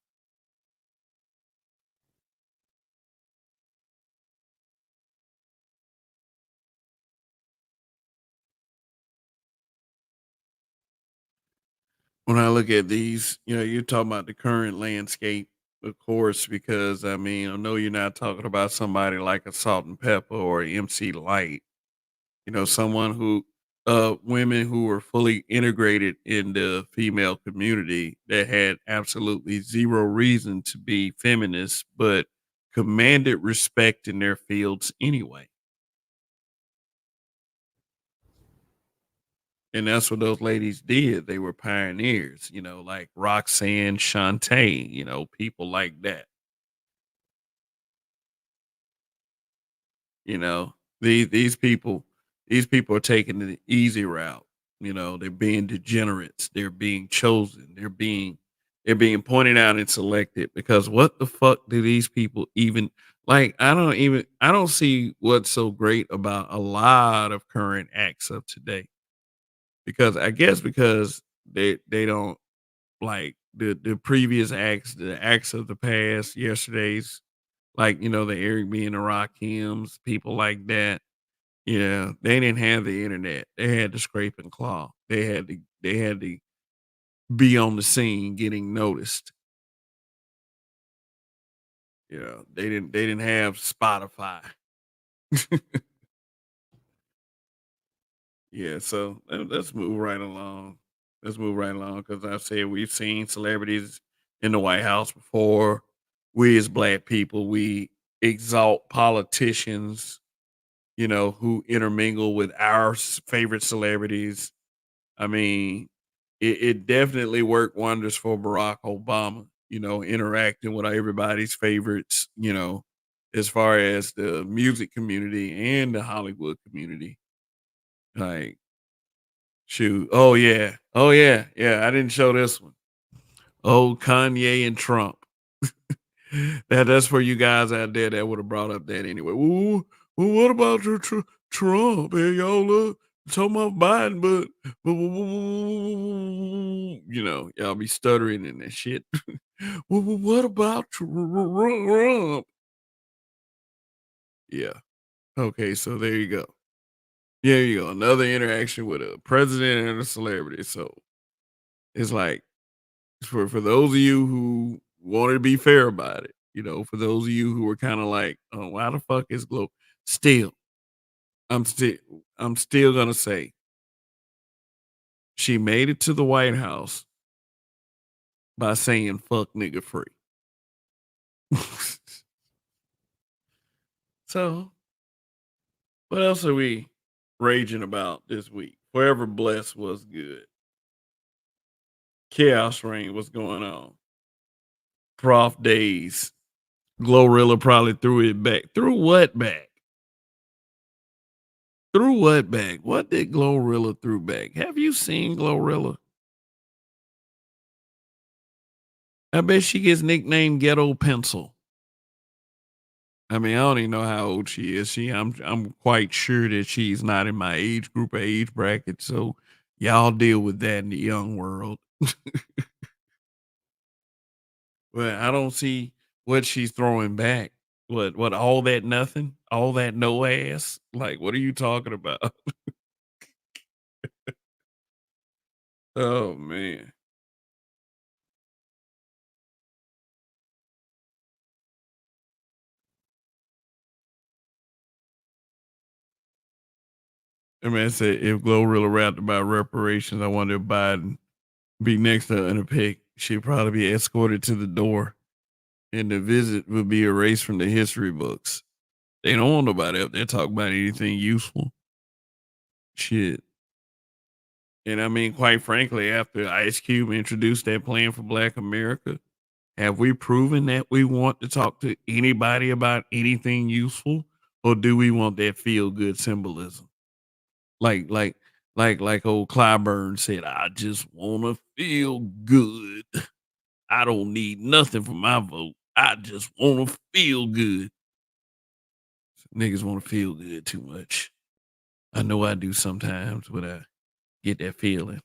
When I look at these, you're talking about the current landscape, of course, because I mean, I know you're not talking about somebody like a Salt and Pepper or MC Light. Someone who women who were fully integrated in the female community that had absolutely zero reason to be feminists, but commanded respect in their fields anyway. And that's what those ladies did. They were pioneers, like Roxanne Shante, people like that. You know, these people are taking the easy route. They're being degenerates. They're being chosen. They're being pointed out and selected because what the fuck do these people even like? I don't see what's so great about a lot of current acts of today because I guess because they don't like the previous acts, the acts of the past, yesterday's like the Eric B and the Rakims, people like that. Yeah, they didn't have the internet. They had to scrape and claw. They had to be on the scene getting noticed. Yeah, they didn't have Spotify. Yeah, so let's move right along. Let's move right along because I said we've seen celebrities in the White House before. We as black people, we exalt politicians, who intermingle with our favorite celebrities. I mean, it definitely worked wonders for Barack Obama, interacting with everybody's favorites, as far as the music community and the Hollywood community. Like, shoot. Oh yeah. Oh yeah. Yeah. I didn't show this one. Oh, Kanye and Trump. That's for you guys out there that would have brought up that anyway. Well, what about your Trump? Hey, y'all talking about Biden, but y'all be stuttering and that shit. Well, what about Trump? Yeah. Okay, so there you go. Yeah, you go. Another interaction with a president and a celebrity. So it's like for those of you who wanted to be fair about it, for those of you who were kind of like, oh, why the fuck is Glow? Still, I'm still, I'm still gonna say she made it to the White House by saying "fuck nigga free." So, what else are we raging about this week? Forever Blessed was good. Chaos Reign, what's going on? Prof Days. Glorilla probably threw it back. Threw what back? Threw what back? What did Glorilla threw back? Have you seen Glorilla? I bet she gets nicknamed Ghetto Pencil. I mean, I don't even know how old she is. I'm quite sure that she's not in my age group or age bracket. So y'all deal with that in the young world. But I don't see what she's throwing back. What all that nothing? All that no ass? Like, what are you talking about? Oh man. I mean, I said if Glorilla rapped about reparations, I wonder if Biden be next to her in a pic. She'd probably be escorted to the door, and the visit would be erased from the history books. They don't want nobody up there talking about anything useful. Shit. And I mean, quite frankly, after Ice Cube introduced that plan for Black America, have we proven that we want to talk to anybody about anything useful, or do we want that feel good symbolism? Like, like, like old Clyburn said, I just want to feel good. I don't need nothing for my vote. I just want to feel good. Niggas want to feel good too much. I know I do sometimes when I get that feeling.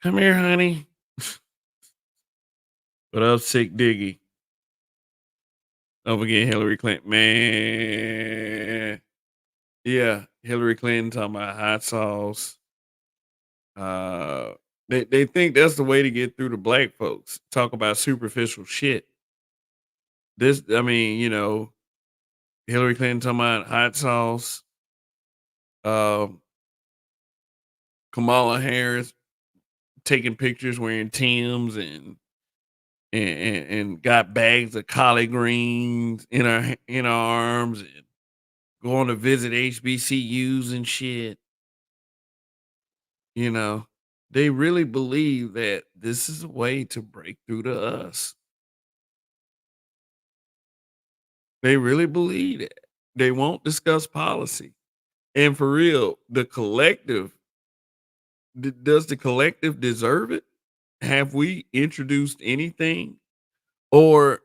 Come here, honey. What up, Sick Diggy? Don't forget Hillary Clinton. Man. Yeah, Hillary Clinton talking about hot sauce. Uh they think that's the way to get through to black folks. Talk about superficial shit. This I mean, Hillary Clinton talking about hot sauce. Um Kamala Harris taking pictures wearing Tim's and got bags of collard greens in her arms and going to visit HBCUs and shit. You know, they really believe that this is a way to break through to us. They really believe that. They won't discuss policy. And for real, the collective, does the collective deserve it? Have we introduced anything? Or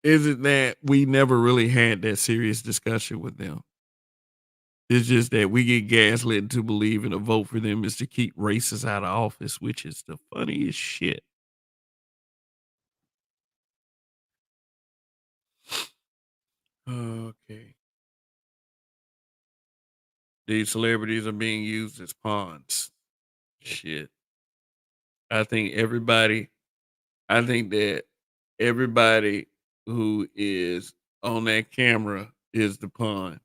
is it that we never really had that serious discussion with them? It's just that we get gaslit into believing a vote for them is to keep racists out of office, which is the funniest shit. Okay. These celebrities are being used as pawns. Shit. I think everybody, I think that Everybody who is on that camera is the pawn.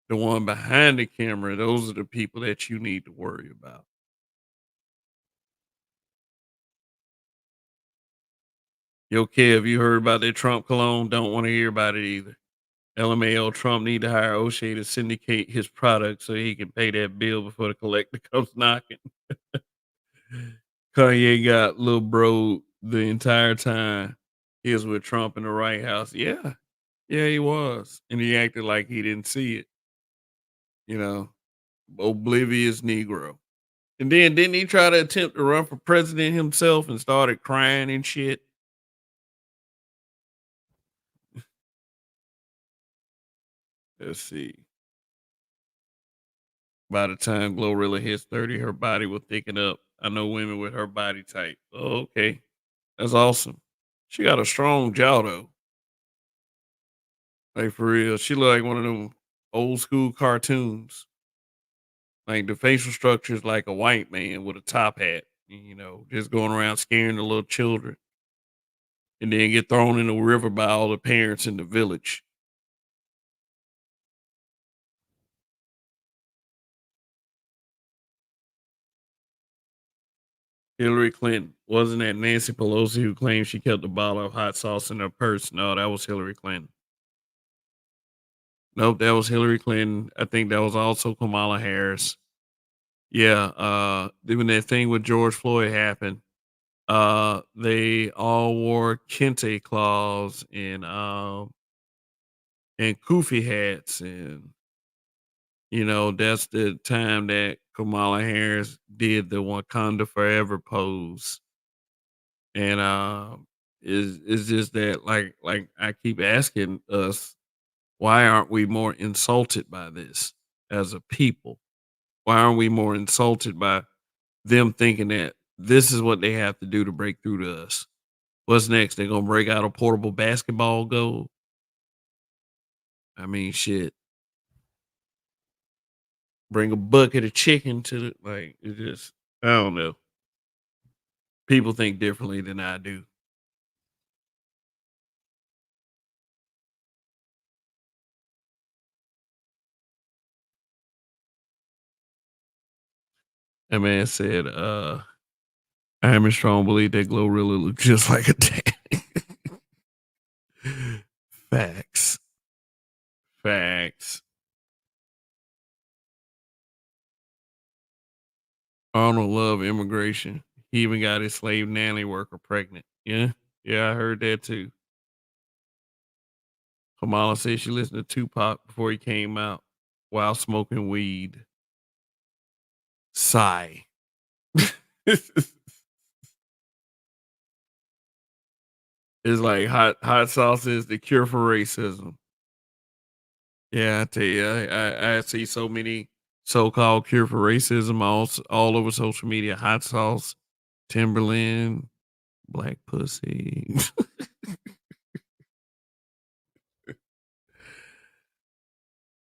The one behind the camera, those are the people that you need to worry about. Yo, Kev, you heard about that Trump cologne? Don't want to hear about it either. LMAO Trump need to hire O'Shea to syndicate his product so he can pay that bill before the collector comes knocking. Kanye got little bro the entire time he was with Trump in the White House. Yeah. Yeah, he was. And he acted like he didn't see it, you know. Oblivious Negro. And then didn't he try to attempt to run for president himself and started crying and shit? Let's see. By the time Glorilla hits 30, her body will thicken up. I know women with her body type. Oh, okay. That's awesome. She got a strong jaw though. Like for real. She look like one of them old school cartoons. Like the facial structure is like a white man with a top hat, just going around scaring the little children and then get thrown in the river by all the parents in the village. Hillary Clinton. Wasn't that Nancy Pelosi who claimed she kept a bottle of hot sauce in her purse? No, that was Hillary Clinton. Nope, that was Hillary Clinton. I think that was also Kamala Harris. Yeah, when that thing with George Floyd happened, they all wore kente cloths and kufi hats, and that's the time that Kamala Harris did the Wakanda Forever pose. And is just that like I keep asking us, why aren't we more insulted by this as a people? Why aren't we more insulted by them thinking that this is what they have to do to break through to us? What's next? They're gonna break out a portable basketball goal. I mean, shit. Bring a bucket of chicken to the like. It just, I don't know. People think differently than I do. That man said, "I am a strong belief that Glorilla look just like a dad." Facts, facts. Arnold love immigration. He even got his slave nanny worker pregnant. Yeah, yeah, I heard that too. Kamala said she listened to Tupac before he came out while smoking weed. Sigh. It's like hot sauce is the cure for racism. Yeah, I tell you, I see so many so-called cure for racism all over social media. Hot sauce, Timberland, black pussy.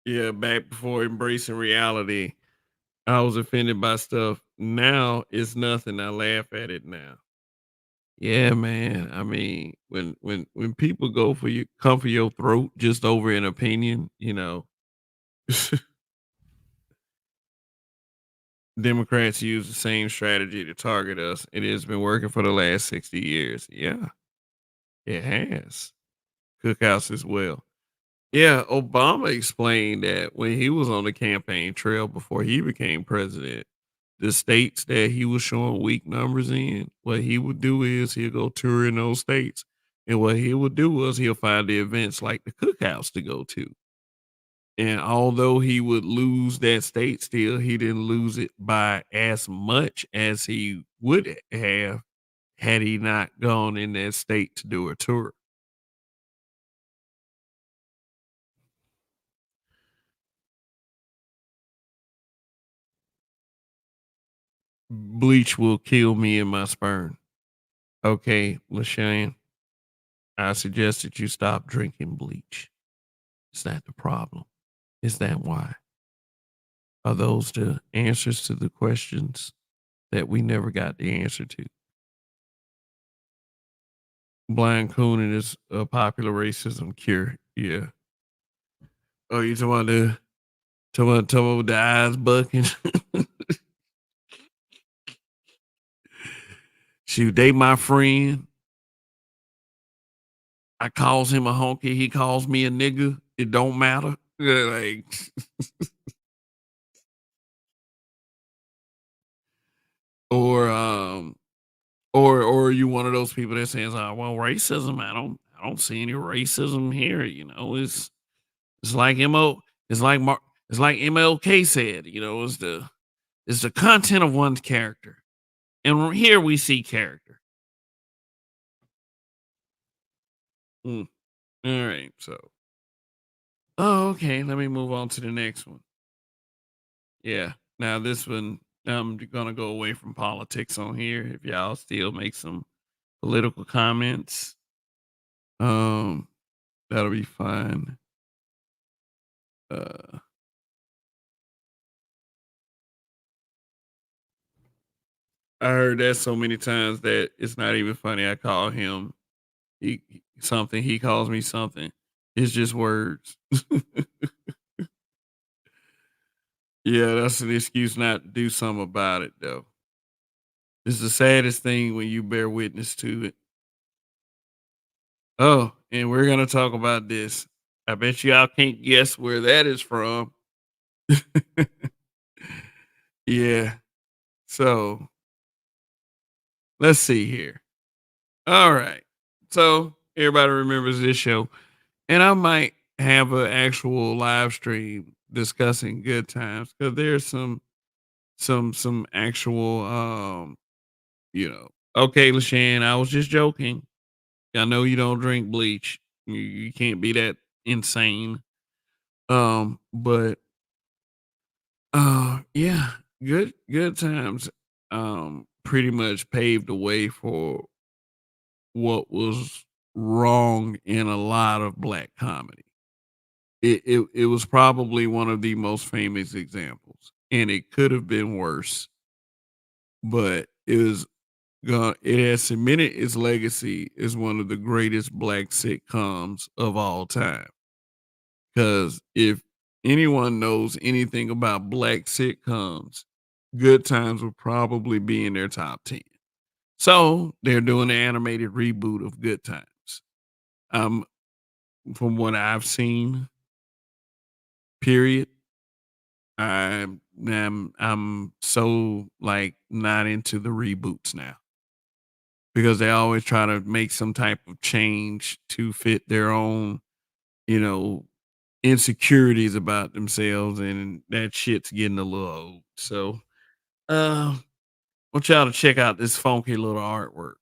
Yeah, back before embracing reality, I was offended by stuff. Now it's nothing. I laugh at it now. Yeah, man. I mean, when people come for your throat just over an opinion, Democrats use the same strategy to target us. It has been working for the last 60 years. Yeah, it has. Cookhouse as well. Yeah, Obama explained that when he was on the campaign trail before he became president, the states that he was showing weak numbers in, what he would do is he'll go tour in those states. And what he would do was he'll find the events like the cookhouse to go to. And although he would lose that state still, he didn't lose it by as much as he would have had he not gone in that state to do a tour. Bleach will kill me in my sperm. Okay, LaShawn, I suggest that you stop drinking bleach. Is that the problem? Is that why? Are those the answers to the questions that we never got the answer to? Blind cooning is a popular racism cure. Yeah. Oh, you talking about the eyes bucking? Shoot, they my friend. I calls him a honky. He calls me a nigga. It don't matter. Yeah, like, or or you one of those people that says, "Oh, well, racism. I don't see any racism here." It's like mo. It's like It's like MLK said. It's the content of one's character, and here we see character. Mm, all right, so okay, let me move on to the next one. Yeah, now this one, I'm gonna go away from politics on here. If y'all still make some political comments, um, that'll be fine. Uh, I heard that so many times that it's not even funny. I call him something. He calls me something. It's just words. Yeah, that's an excuse not to do something about it, though. It's the saddest thing when you bear witness to it. Oh, and we're gonna talk about this. I bet y'all can't guess where that is from. Yeah. So let's see here. All right. So everybody remembers this show, and I might have an actual live stream discussing good times because there's some actual okay, LaShawn, I was just joking. I know you don't drink bleach. You can't be that insane. But yeah, good times pretty much paved the way for what was wrong in a lot of black comedy. It was probably one of the most famous examples, and it could have been worse, but it has cemented its legacy as one of the greatest black sitcoms of all time. Because if anyone knows anything about black sitcoms, Good Times would probably be in their top 10. So they're doing an animated reboot of Good Times. Um, from what I've seen, period, I'm so like not into the reboots now because they always try to make some type of change to fit their own, you know, insecurities about themselves, and that shit's getting a little old. So, uh, want y'all to check out this funky little artwork.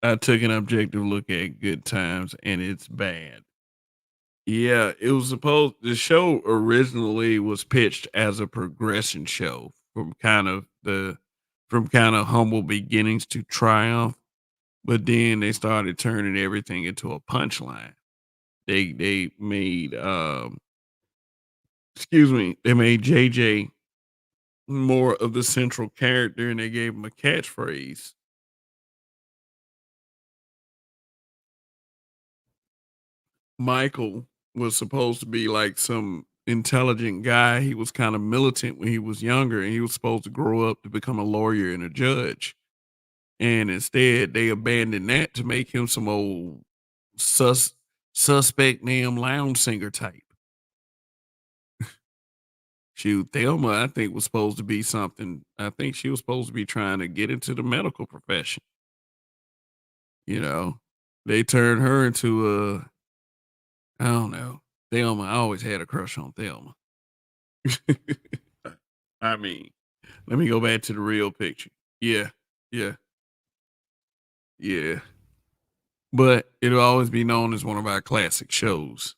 I took an objective look at Good Times, and it's bad. Yeah, it was supposed the show originally was pitched as a progression show from kind of humble beginnings to triumph, but then they started turning everything into a punchline. They made they made JJ more of the central character, and they gave him a catchphrase. Michael was supposed to be like some intelligent guy. He was kind of militant when he was younger, and he was supposed to grow up to become a lawyer and a judge. And instead, they abandoned that to make him some old sus suspect name lounge singer type. Shoot, Thelma, I think was supposed to be something. I think she was supposed to be trying to get into the medical profession. You know, they turned her into I don't know. Thelma, I always had a crush on Thelma. I mean, let me go back to the real picture. Yeah, yeah, yeah. But it'll always be known as one of our classic shows.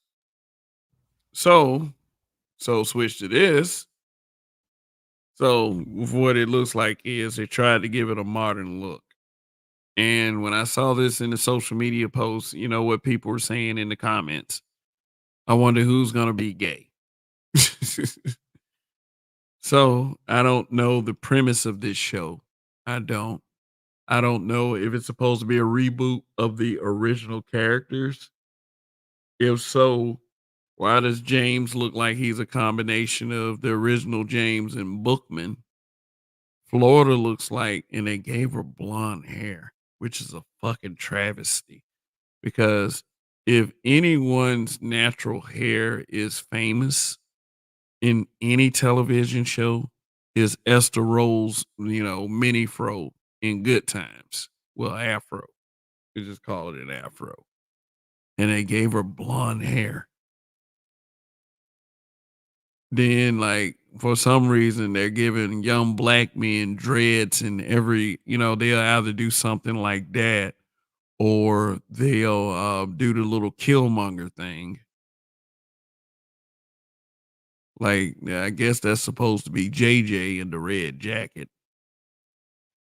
So, switch to this. So, what it looks like is they tried to give it a modern look. And when I saw this in the social media posts, you know what people were saying in the comments. I wonder who's gonna be gay. So I don't know the premise of this show. I don't. I don't know if it's supposed to be a reboot of the original characters. If so, why does James look like he's a combination of the original James and Bookman? Florida looks like, and they gave her blonde hair, which is a fucking travesty. Because if anyone's natural hair is famous in any television show, is Esther Roll's, mini fro in Good Times. Well, afro. We just call it an afro. And they gave her blonde hair. Then, like, for some reason, they're giving young black men dreads and they'll either do something like that or they'll do the little Killmonger thing. Like, I guess that's supposed to be JJ in the red jacket.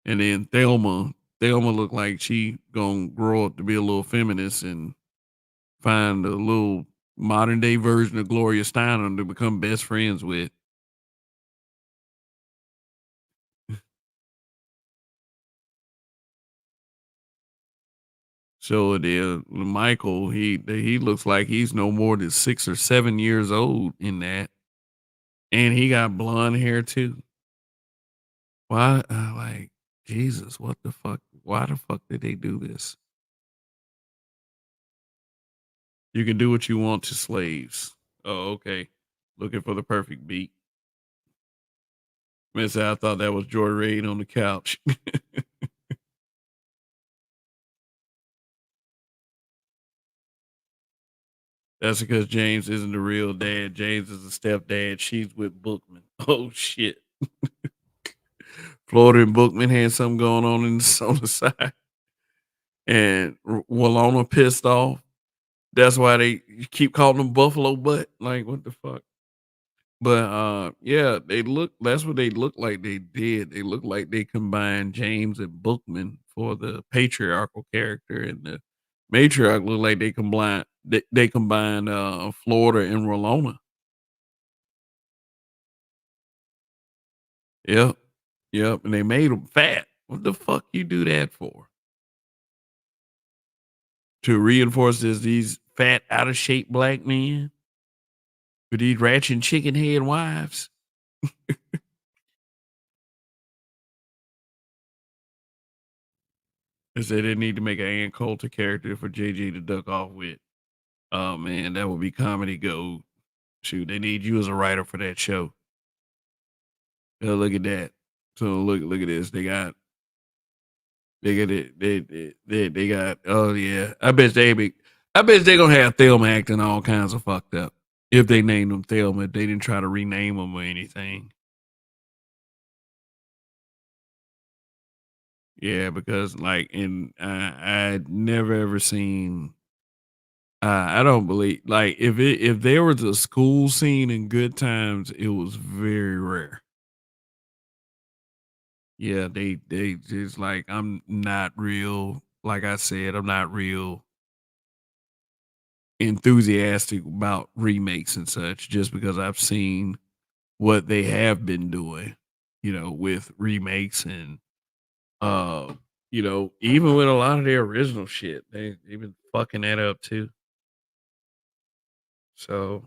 And then Thelma looked like she gonna grow up to be a little feminist and find a little modern day version of Gloria Steinem to become best friends with. So then Michael, he looks like he's no more than 6 or 7 years old in that, and he got blonde hair too. Why? Like Jesus, what the fuck? Why the fuck did they do this? You can do what you want to slaves. Oh, okay. Looking for the perfect beat. Miss, I thought that was Joy Raid on the couch. That's because James isn't the real dad. James is a stepdad. She's with Bookman. Oh shit. Florida and Bookman had something going on on the side. And Walona pissed off. That's why they keep calling them Buffalo Butt. Like, what the fuck? But yeah, that's what they look like they did. They look like they combined James and Bookman for the patriarchal character, and the matriarch look like they combined Florida and Rolona. Yep. Yep. And they made them fat. What the fuck you do that for? To reinforce these fat, out of shape black men with these ratchet chicken head wives. They said they need to make an Ann Coulter character for JJ to duck off with. Oh man, that would be comedy gold. Shoot, they need you as a writer for that show. Look at that. So look at this. They got it. They got. Oh yeah, I bet they gonna have Thelma acting all kinds of fucked up if they named them Thelma. If they didn't try to rename them or anything. Yeah, because like I'd never ever seen. I don't believe like if there was a school scene in Good Times, it was very rare. Yeah, they just like I'm not real. Like I said, I'm not real enthusiastic about remakes and such, just because I've seen what they have been doing, with remakes and even with a lot of their original shit, they've been fucking that up too. So,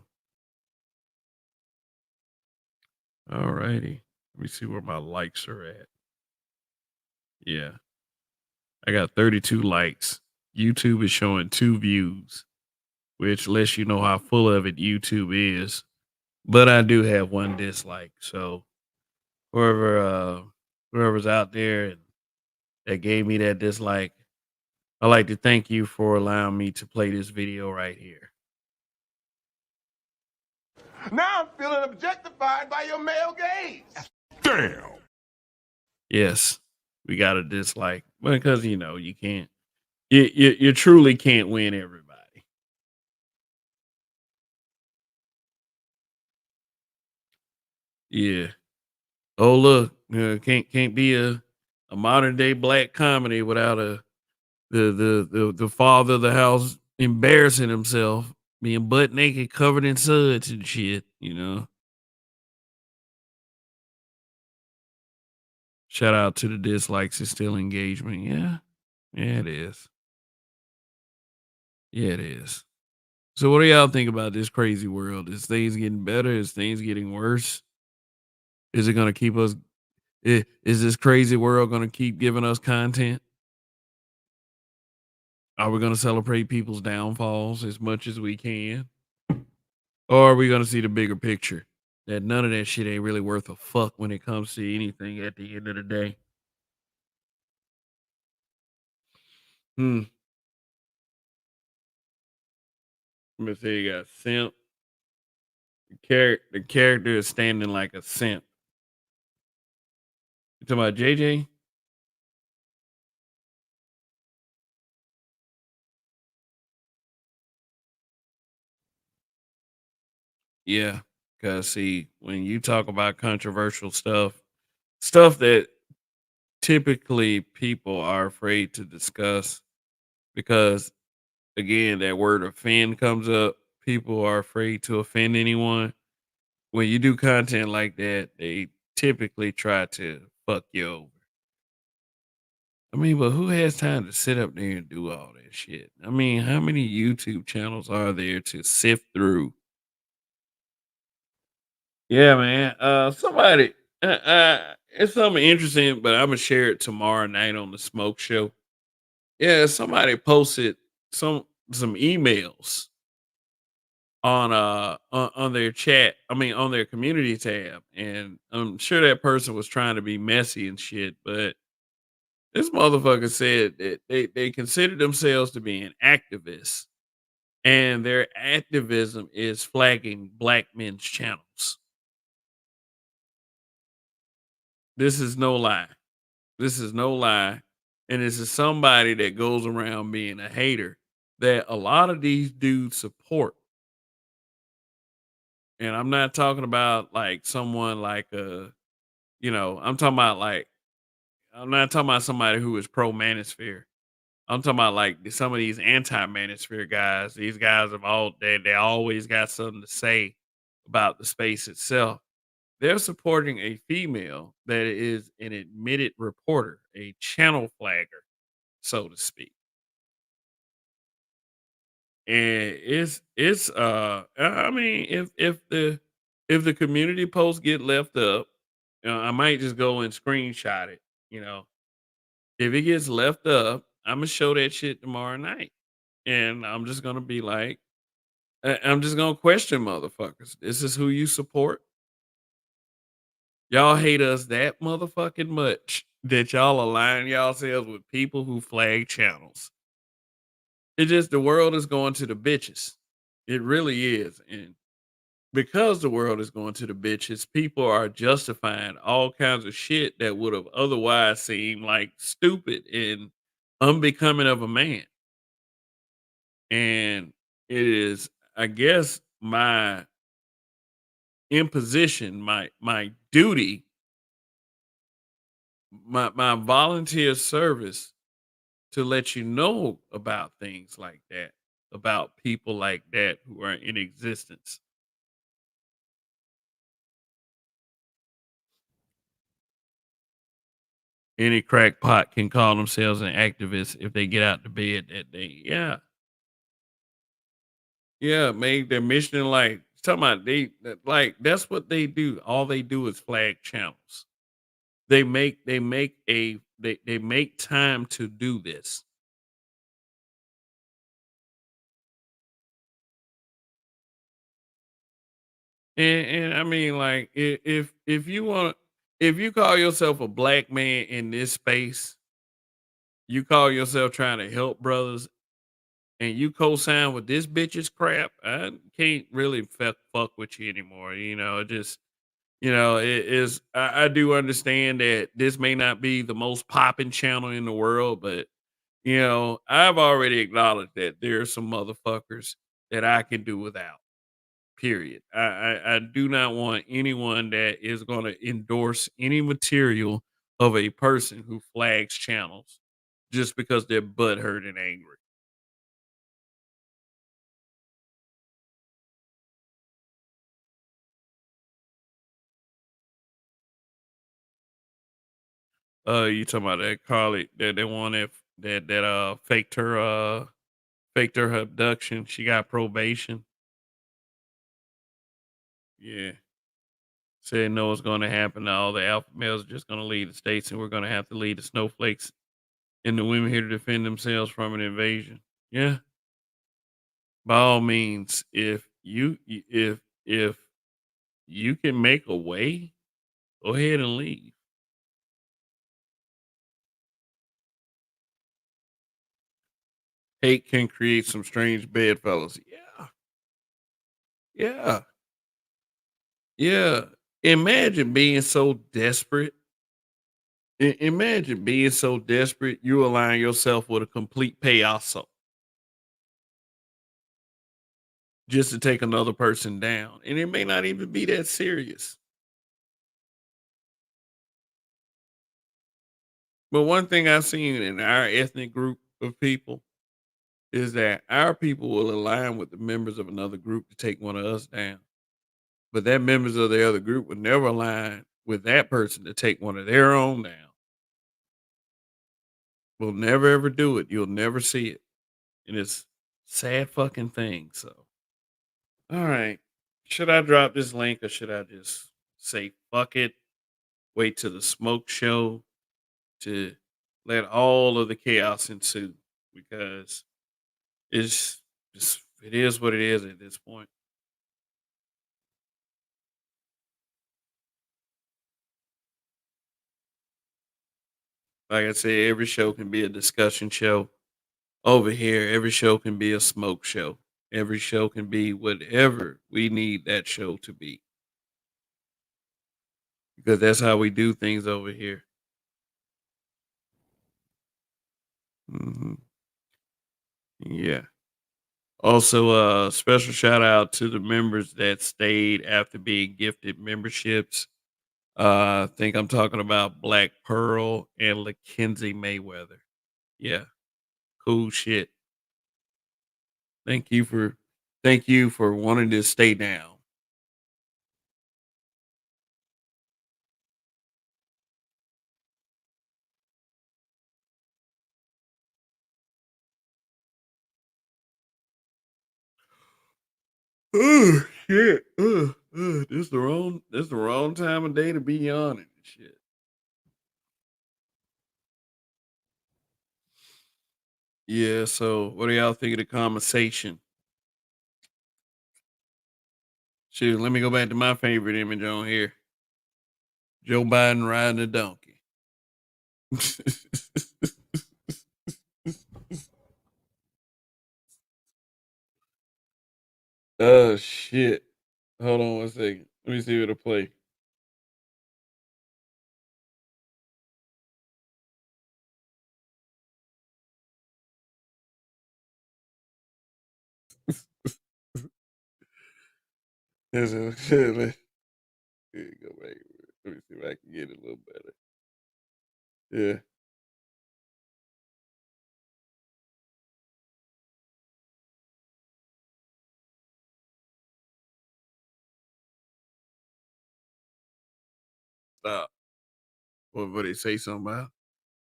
all righty. Let me see where my likes are at. Yeah, I got 32 likes. YouTube is showing 2 views, which lets you know how full of it YouTube is. But I do have 1 dislike. So whoever whoever's out there that gave me that dislike, I'd like to thank you for allowing me to play this video right here. Now I'm feeling objectified by your male gaze. Damn. Yes, we got a dislike because you can't, you truly can't win everybody. Yeah. Oh look, can't be a modern day black comedy without the father of the house embarrassing himself, being butt naked, covered in suds and shit. you know. Shout out to the dislikes, it's still engagement. Yeah. Yeah, it is. Yeah, it is. So what do y'all think about this crazy world? Is things getting better? Is things getting worse? Is it gonna keep us is this crazy world gonna keep giving us content? Are we gonna celebrate people's downfalls as much as we can? Or are we gonna see the bigger picture? That none of that shit ain't really worth a fuck when it comes to anything at the end of the day. Hmm. Let me say you got simp. The character is standing like a simp. You talking about JJ? Yeah. Cause see, when you talk about controversial stuff that typically people are afraid to discuss because again, that word offend comes up. People are afraid to offend anyone. When you do content like that, they typically try to fuck you over. I mean, but who has time to sit up there and do all that shit? I mean, how many YouTube channels are there to sift through? Yeah, man. It's something interesting, but I'm gonna share it tomorrow night on the Smoke Show. Yeah, somebody posted some some emails on their chat. I mean, on their community tab, and I'm sure that person was trying to be messy and shit, but this motherfucker said that they consider themselves to be an activist, and their activism is flagging black men's channels. This is no lie. This is no lie. And this is somebody that goes around being a hater that a lot of these dudes support. And I'm not talking about like someone like I'm talking about like I'm not talking about somebody who is pro manosphere. I'm talking about like some of these anti manosphere guys. These guys have they always got something to say about the space itself. They're supporting a female that is an admitted reporter, a channel flagger, so to speak. And I mean, if the community posts get left up, I might just go and screenshot it. You know, if it gets left up, I'm gonna show that shit tomorrow night, and I'm just gonna be like, I'm just gonna question motherfuckers. This is who you support. Y'all hate us that motherfucking much that y'all align yourselves with people who flag channels. It's just the world is going to the bitches. It really is, and because the world is going to the bitches, people are justifying all kinds of shit that would have otherwise seemed like stupid and unbecoming of a man. And it is, I guess, my imposition, my duty, my volunteer service to let you know about things like that, about people like that who are in existence. Any crackpot can call themselves an activist if they get out to bed that day. Yeah. Yeah, make their mission in life. Talking about like that's what they do. All they do is flag channels. They make time to do this. And I mean like if you want if you call yourself a black man in this space, you call yourself trying to help brothers and you co-sign with this bitch's crap, I can't really fuck with you anymore. Just it is. I do understand that this may not be the most popping channel in the world, but I've already acknowledged that there are some motherfuckers that I can do without. Period. I do not want anyone that is going to endorse any material of a person who flags channels just because they're butthurt and angry. You talking about that Carly, that one that faked her abduction. She got probation. Yeah. Said no, it's gonna happen. All the alpha males are just gonna leave the states, and we're gonna have to leave the snowflakes and the women here to defend themselves from an invasion. Yeah. By all means, if you can make a way, go ahead and leave. Hate can create some strange bedfellows. Yeah. Yeah. Yeah. Imagine being so desperate. Imagine being so desperate you align yourself with a complete payaso just to take another person down. And it may not even be that serious. But one thing I've seen in our ethnic group of people is that our people will align with the members of another group to take one of us down. But that members of the other group would never align with that person to take one of their own down. We'll never ever do it. You'll never see it. And it's sad fucking thing. So all right. Should I drop this link or should I just say fuck it? Wait till the smoke show to let all of the chaos ensue because it's just it is what it is at this point. Like I said, every show can be a discussion show. Over here, every show can be a smoke show. Every show can be whatever we need that show to be because that's how we do things over here. Hmm. Yeah. Also, special shout out to the members that stayed after being gifted memberships. I think I'm talking about Black Pearl and Mackenzie Mayweather. Yeah, cool shit. Thank you for thank you for wanting to stay down. Oh shit. This the wrong time of day to be yawning and shit. Yeah, so what do y'all think of the conversation? Shoot, let me go back to my favorite image on here. Joe Biden riding a donkey. Oh shit. Hold on one second. Let me see what it'll play. There's a let me go back. Let me see if I can get it a little better. Yeah. Stop. What they say something about?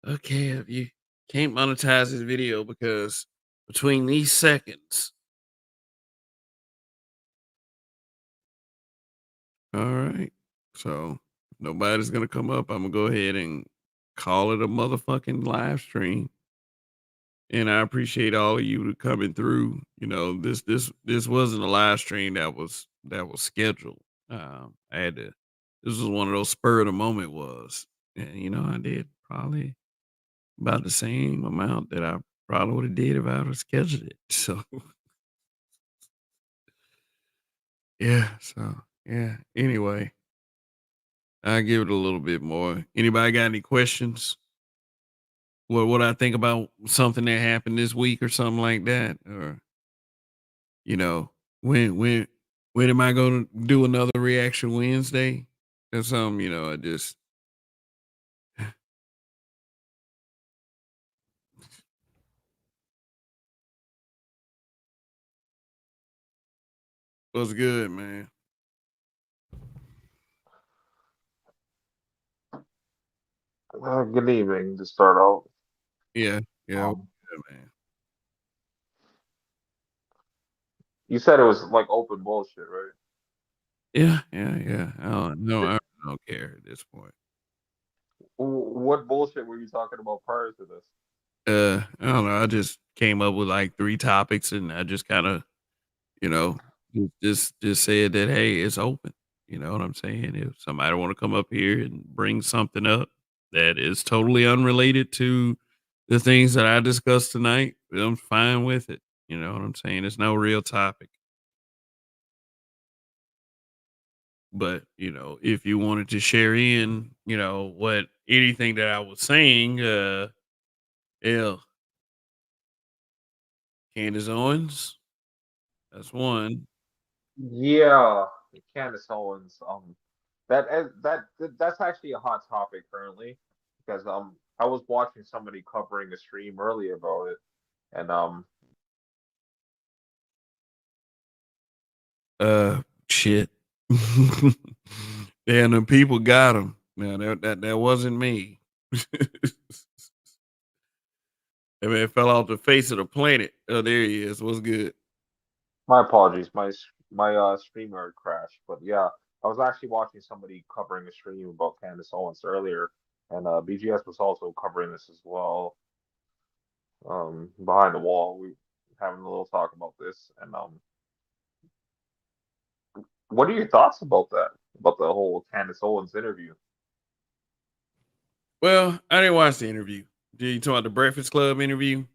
Okay, if you can't monetize this video because between these seconds. All right. So nobody's gonna come up. I'm gonna go ahead and call it a motherfucking live stream. And I appreciate all of you coming through. You know, this wasn't a live stream that was scheduled. I had to. This was one of those spur of the moment was, and I did probably about the same amount that I probably would have did if I would have scheduled it. So yeah, so yeah. Anyway, I give it a little bit more. Anybody got any questions? What I think about something that happened this week or something like that, or you know, when when when am I going to do another reaction Wednesday or something? I just was good, man. Good evening to start out. Yeah, yeah, Um, man. you said it was like open bullshit, right? Yeah, yeah, yeah. I don't no, Did, I don't care at this point. what bullshit were you talking about prior to this? I don't know. I just came up with like 3 topics and I just kinda, you know, just said that, "Hey, it's open." You know what I'm saying? If somebody wanna come up here and bring something up that is totally unrelated to the things that I discussed tonight, I'm fine with it. You know what I'm saying? It's no real topic. But, if you wanted to share in, what anything that I was saying, yeah, Candace Owens, that's one. Yeah, Candace Owens. That's actually a hot topic currently because I was watching somebody covering a stream earlier about it, and Shit. And the people got him. Now that wasn't me. I mean, it fell off the face of the planet. Oh, there he is. What's good? my apologies, my streamer crashed, but yeah, I was actually watching somebody covering a stream about Candace Owens earlier, and BGS was also covering this as well. Behind the wall, we having a little talk about this, and what are your thoughts about that? About the whole Candace Owens interview? Well, I didn't watch the interview. Did you talk about the Breakfast Club interview?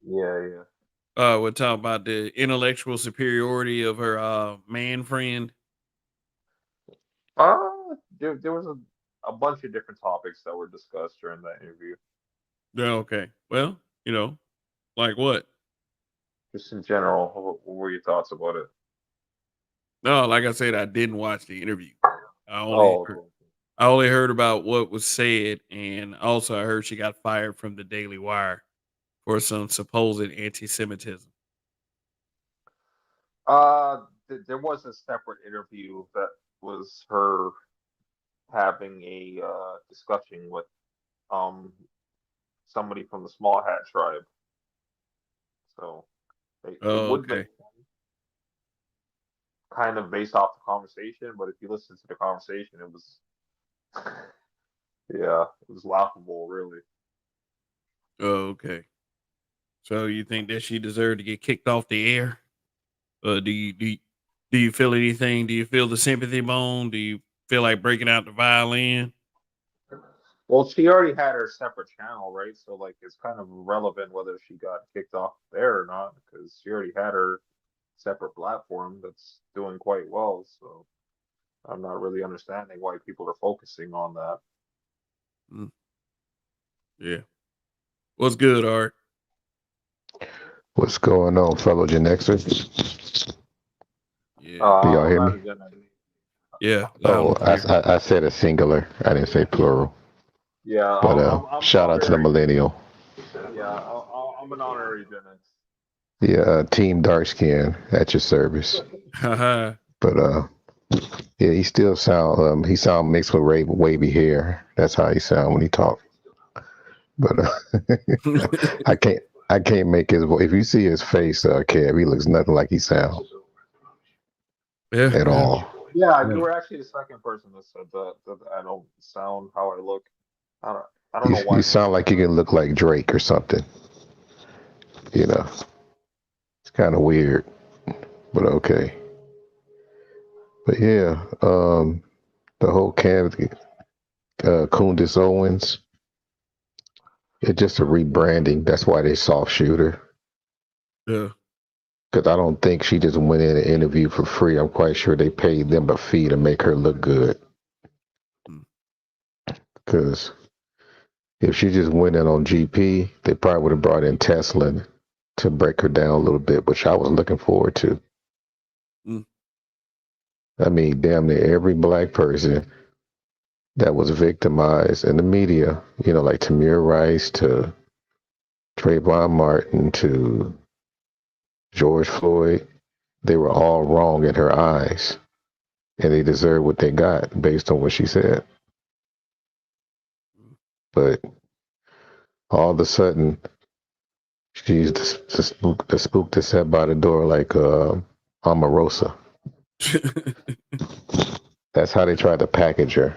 Yeah, yeah. We're talking about the intellectual superiority of her man friend. There was a bunch of different topics that were discussed during that interview. Yeah, okay. Well, like what? Just in general, what were your thoughts about it? No, like I said, I didn't watch the interview. I only Oh, heard, okay. I only heard about what was said, and also I heard she got fired from the Daily Wire for some supposed anti-Semitism. There was a separate interview that was her having a discussion with um somebody from the Small Hat tribe. So it Oh, would make okay. kind of based off the conversation, but if you listen to the conversation, it was yeah, it was laughable, really. Oh, okay. So you think that she deserved to get kicked off the air? Do you feel anything? Do you feel the sympathy bone? Do you feel like breaking out the violin? Well, she already had her separate channel, right? So like it's kind of irrelevant whether she got kicked off there or not because she already had her separate platform that's doing quite well. So I'm not really understanding why people are focusing on that. Mm, yeah. What's good, Art? What's going on, fellow Gen Xers? Yeah. Can y'all I'm hear not me? a Gen. Yeah. Loud Oh, and clear. I said a singular. I didn't say plural. Yeah, But I'm an shout out to the honorary. millennial. Yeah, I'm an honorary Gen X. Yeah, Team Dark Skin at your service. Haha. But yeah, he still sound he sound mixed with wavy hair. That's how he sound when he talk. But I can't I can't make his voice. If you see his face, Kev, he looks nothing like he sound Yeah. at Yeah. all. Yeah, you Yeah. were actually the second person that said that I don't sound how I look. I don't I don't You know why you people sound like you can look like Drake or something. You know, it's kind of weird, but okay. But yeah, the whole Candace Owens, it's just a rebranding. That's why they soft shooter. Yeah. Because I don't think she just went in and interviewed for free. I'm quite sure they paid them a fee to make her look good. Mm. Because if she just went in on GP, they probably would have brought in Tesla to break her down a little bit, which I was looking forward to. Mm. I mean, damn near every black person that was victimized in the media, like Tamir Rice to Trayvon Martin to George Floyd, they were all wrong in her eyes, and they deserve what they got based on what she said. but all of a sudden she's the spook that sat by the door like Omarosa. That's how they tried to package her.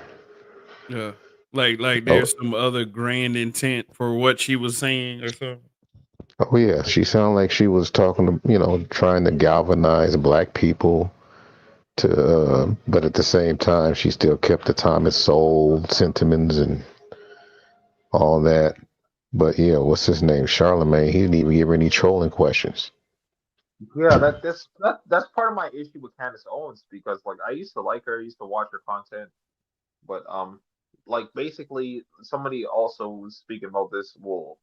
Yeah. Like Oh, there's some other grand intent for what she was saying or something. oh yeah, she sounded like she was talking to, trying to galvanize black people but at the same time, she still kept the Thomas Sowell sentiments and all that. But yeah, what's his name? Charlemagne. He didn't even give her any trolling questions. Yeah, that's part of my issue with Candace Owens because like I used to like her, I used to watch her content, but like basically somebody also was speaking about this. Well,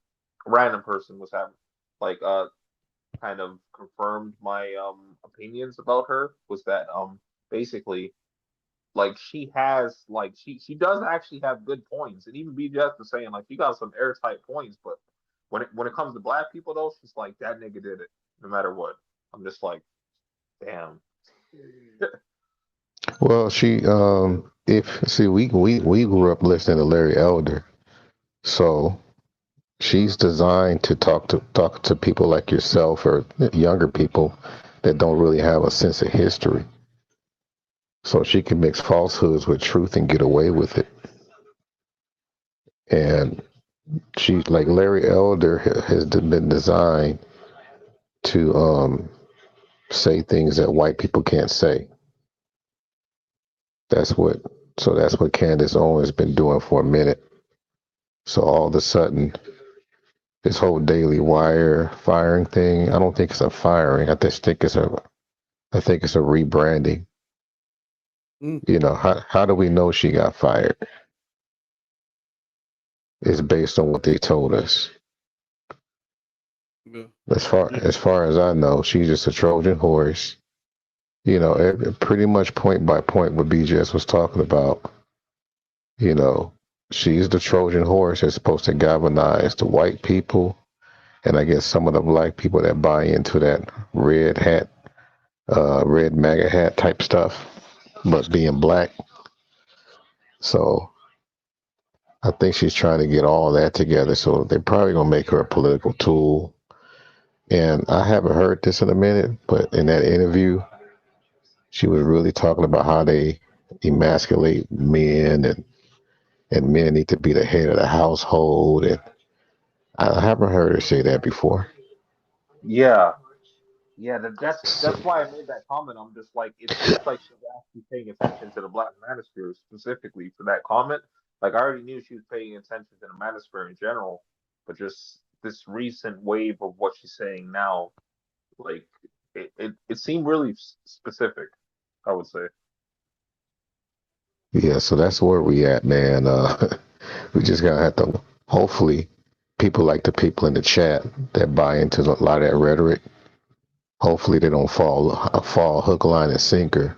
a random person was having like kind of confirmed my opinions about her was that basically like she has like she does actually have good points, and even BJS was saying like she got some airtight points, but when it comes to black people though, she's like that nigga did it no matter what. I'm just like, damn. Well, she if see we grew up listening to Larry Elder, so she's designed to talk to people like yourself or younger people that don't really have a sense of history. So she can mix falsehoods with truth and get away with it. And she, like Larry Elder, has been designed to say things that white people can't say. That's what. So that's what Candace Owens has been doing for a minute. So all of a sudden, this whole Daily Wire firing thing, I don't think it's a firing. I think it's a rebranding. Mm. How do we know she got fired? It's based on what they told us. Yeah. As far as I know, she's just a Trojan horse. Pretty much point by point what BJS was talking about. You know, she's the Trojan horse that's supposed to galvanize the white people, and I guess some of the black people that buy into that red MAGA hat type stuff, but being black. So I think she's trying to get all that together. So they're probably gonna make her a political tool. And I haven't heard this in a minute, but in that interview, she was really talking about how they emasculate men and men need to be the head of the household. And I haven't heard her say that before. Yeah, yeah. So, That's why I made that comment. I'm just like, it seems like she's actually paying attention to the Black Manosphere specifically for that comment. Like I already knew she was paying attention to the Manosphere in general, but just this recent wave of what she's saying now, like it seemed really specific. I would say. yeah, so that's where we at, man. We just gonna have to, hopefully, people like the people in the chat that buy into a lot of that rhetoric. Hopefully, they don't fall hook, line, and sinker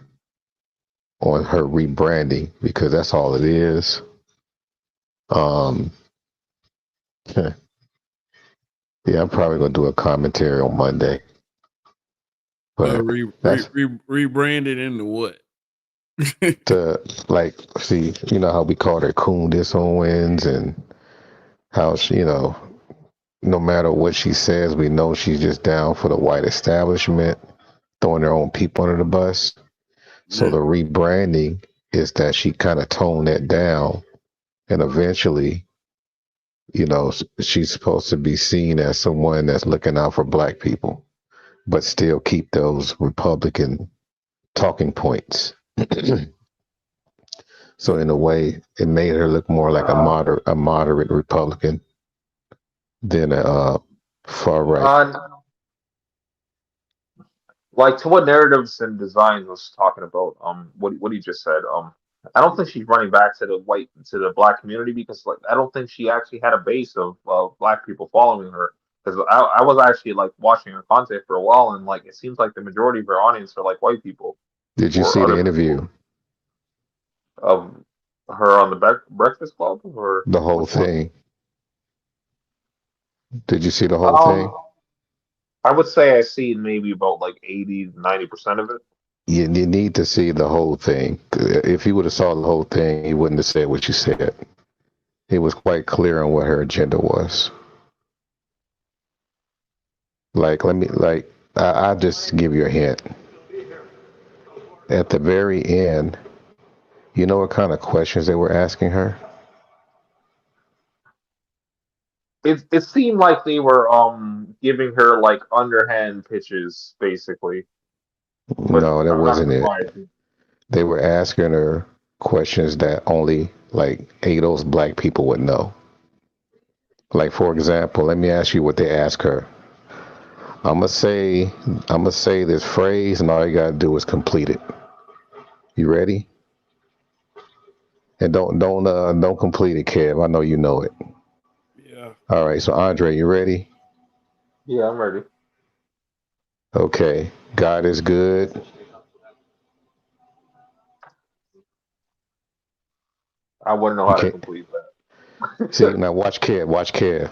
on her rebranding because that's all it is. Um, yeah, I'm probably gonna do a commentary on Monday, but that's Rebranded into what? to like see, how we call her Candace Owens and how she, no matter what she says, we know she's just down for the white establishment, throwing her own people under the bus. So Yeah. the rebranding is that she kind of toned that down, and eventually, she's supposed to be seen as someone that's looking out for black people, but still keep those Republican talking points. So in a way, it made her look more like a moderate Republican than a far right. Uh, like to what narratives and designs was talking about. What he just said. I don't think she's running back to the black community because like I don't think she actually had a base of black people following her. Because I was actually like watching her content for a while, and like it seems like the majority of her audience are like white people Did you or see the other people interview? of her on the Breakfast Club or The whole which one? thing. Did you see the whole thing? Um, I would say I see maybe about like 80 to 90% of it. You need to see the whole thing. If you would have saw the whole thing, you wouldn't have said what you said. it was quite clear on what her agenda was. Like, I'll just give you a hint. At the very end, you know what kind of questions they were asking her? It seemed like they were giving her like underhand pitches, basically. But No, that I'm not wasn't it. surprised. They were asking her questions that only like ADOS black people would know. Like, for example, let me ask you what they ask her. I'm gonna say this phrase, and all you gotta do is complete it. You ready? And don't complete it, Kev. I know you know it. Yeah. All right. So Andre, you ready? Yeah, I'm ready. Okay. God is good. I wouldn't know You how to can't complete see that. now. Watch Kev. Watch Kev.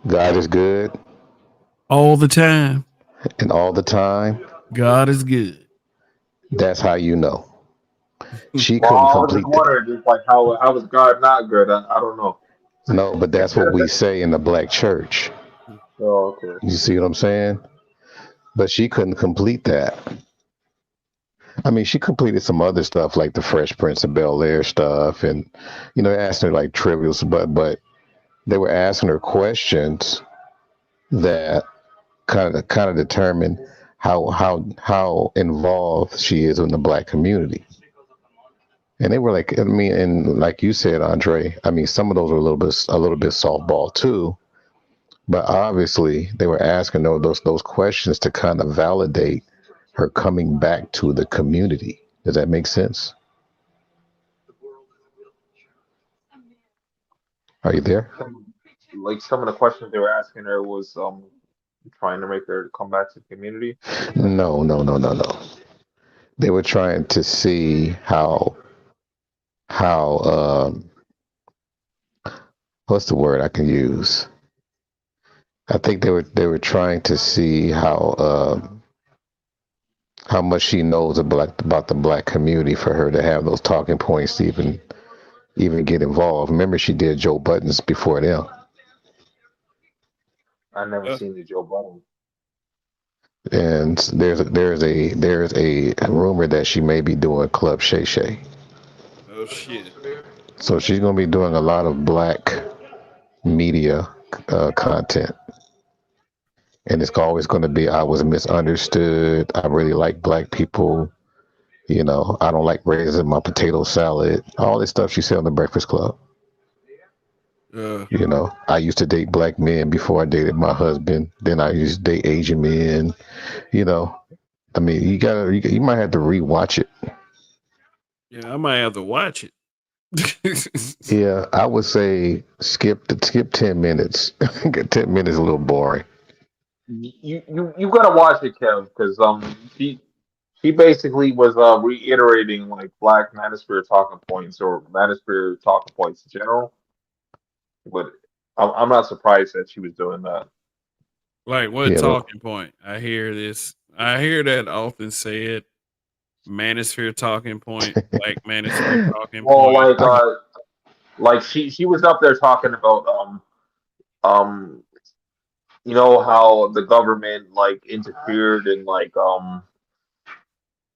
God is good, All the time. and all the time. God is good. That's how you know. She Well, couldn't I was just complete that. wondering, just like how was God not good? I don't know. No, but that's what we say in the black church. Oh, okay. You see what I'm saying? But she couldn't complete that. I mean, she completed some other stuff like the Fresh Prince of Bel Air stuff, and asking her like trivials, but they were asking her questions that kind of determine how involved she is in the black community. And they were like, I mean, and like you said, Andre, I mean, some of those were a little bit softball too. But obviously, they were asking those questions to kind of validate her coming back to the community. Does that make sense? Are you there? Some of the questions they were asking her was trying to make her come back to the community. No, no, no, no, no. They were trying to see how what's the word I can use? I think they were trying to see how much she knows about the black community for her to have those talking points to even get involved. Remember, she did Joe Buttons before them, I never Uh, seen the Joe Budden. and there's a rumor that she may be doing Club Shay Shay. oh shit. So she's gonna be doing a lot of black media content. And it's always going to be, I was misunderstood. I really like black people. I don't like raising my potato salad. All this stuff she said on the Breakfast Club. Uh, I used to date black men before I dated my husband. Then I used to date Asian men. You know, I mean, you might have to rewatch it. yeah, I might have to watch it. Yeah, I would say skip 10 minutes. 10 minutes a little boring. You gotta watch it, Kev, because she basically was reiterating like Black Manosphere talking points or Manosphere talking points in general. But I'm not surprised that she was doing that. Like what Yeah, talking point? I hear this. I hear that often said. Manosphere talking point, Black Manosphere talking Well, point. I like she was up there talking about um you know how the government like interfered in like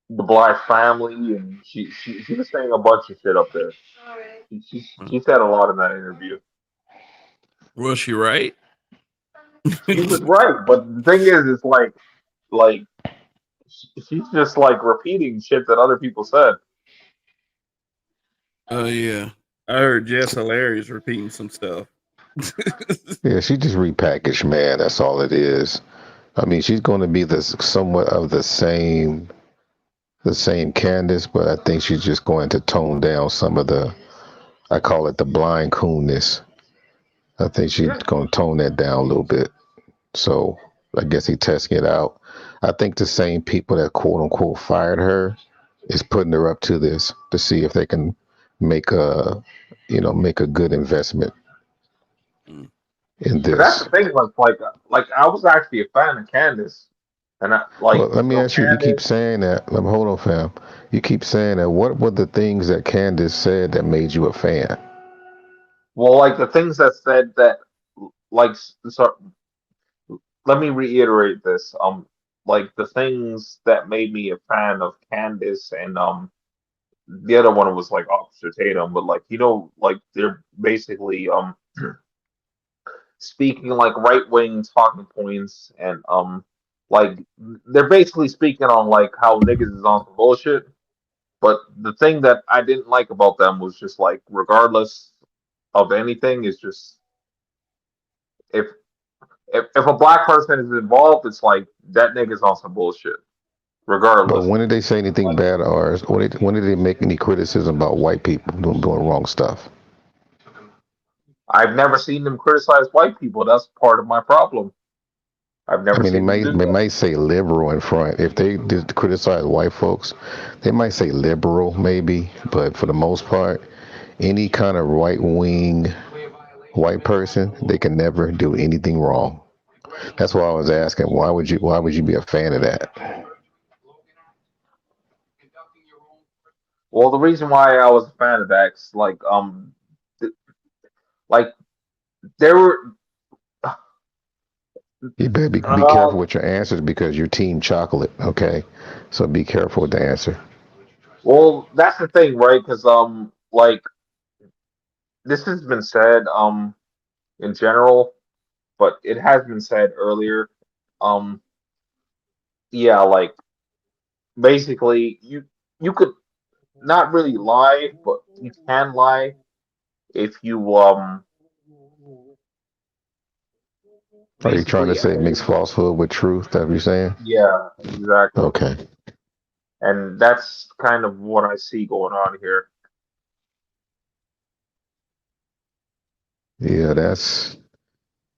the Black family, and she was saying a bunch of shit up there. She said a lot in that interview. Was she right? She was right, but the thing is, it's like she's just like repeating shit that other people said. Oh yeah, I heard Jess Hilarious repeating some stuff. Yeah, she just repackaged, man. That's all it is. I mean, she's going to be somewhat of the same Candace, but I think she's just going to tone down some of I call it the blind coolness. I think she's going to tone that down a little bit. So I guess he's testing it out. I think the same people that quote unquote fired her is putting her up to this to see if they can make a good investment Mm. in And that's this. the thing, like I was actually a fan of Candace, and I Well, let me ask you. You keep Candace. saying that. Hold on, fam. You keep saying that. What were the things that Candace said that made you a fan? Well, like the things that said that, like, so let me reiterate this. Like the things that made me a fan of Candace and the other one was like Officer Tatum, but like like they're basically speaking like right wing talking points and like they're basically speaking on like how niggas is on some bullshit. But the thing that I didn't like about them was just like regardless of anything, is just if if a black person is involved, it's like that nigga's on some bullshit, But regardless. when did they say anything Like bad of ours? When did they make any criticism about white people doing wrong stuff? I've never seen them criticize white people. That's part of my problem. I've I never mean, seen them do they that. might say liberal in front. If they did criticize white folks, they might say liberal maybe. But for the most part, any kind of right wing white person, they can never do anything wrong. That's why I was asking, why would you be a fan of that? Well, the reason why I was a fan of that is th- like there were. You better be careful with your answers because you're team chocolate, okay? So be careful with the answer. Well, that's the thing, right? Because like this has been said in general, but it has been said earlier. Um, yeah, like basically you could not really lie, but you can lie if you Are you trying to basically say mix falsehood with truth? That what you're saying? yeah, exactly. Okay. And that's kind of what I see going on here. Yeah,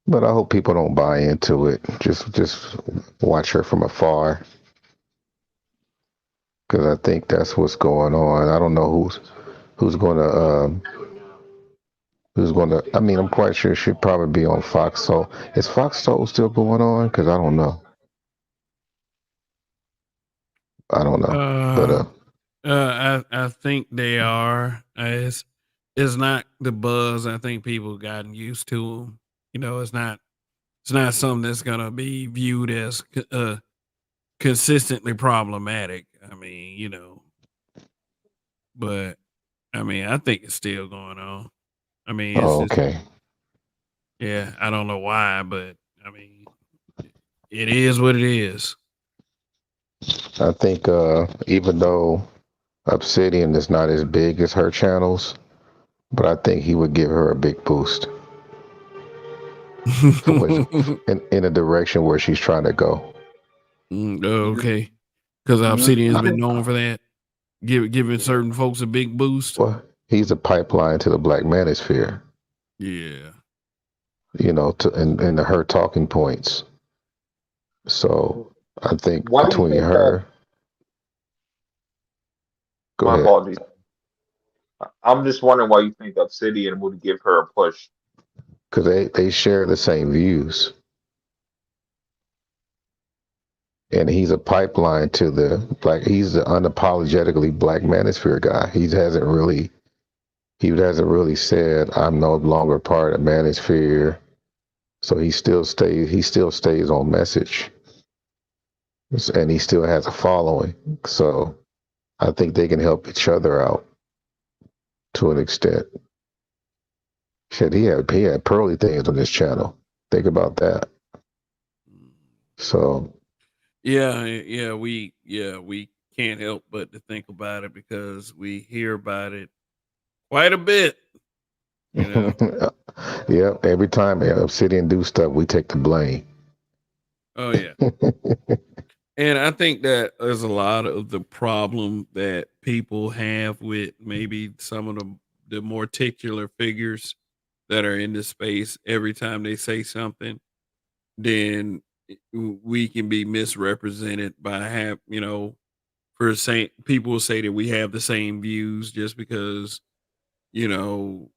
but I hope people don't buy into it. Just watch her from afar because I think that's what's going on. I don't know who's going to who's going to. I mean, I'm quite sure she'll probably be on Fox Soul. Is Fox Soul still going on? Because I don't know. I don't know. But Uh, I think they are. It's not the buzz. I think people gotten used to them. You know, it's not something that's gonna be viewed as consistently problematic. I mean, you know, but I mean, I think it's still going on. I mean, it's oh, just okay. yeah. I don't know why, but I mean, it is what it is. I think even though Obsidian is not as big as her channels, but I think he would give her a big boost for which in a direction where she's trying to go. Okay, because Obsidian's You been think known for that, giving certain folks a big boost. Well, he's a pipeline to the Black Manosphere, Yeah. to and her talking points. So I think why do you between think that her, go my ahead, apologies. I'm just wondering why you think Obsidian would give her a push. because they share the same views, and he's a pipeline to the black. He's the unapologetically Black Manosphere guy. He hasn't really said I'm no longer part of Manosphere. So he still stays on message, and he still has a following. So I think they can help each other out to an extent. Shit, he had pearly things on this channel. Think about that. So We can't help but to think about it because we hear about it quite a bit, you know. yeah, every time Obsidian do stuff, we take the blame. Oh yeah. And I think that there's a lot of the problem that people have with maybe some of the more titular figures that are in this space. Every time they say something, then we can be misrepresented by for saying people will say that we have the same views just because you know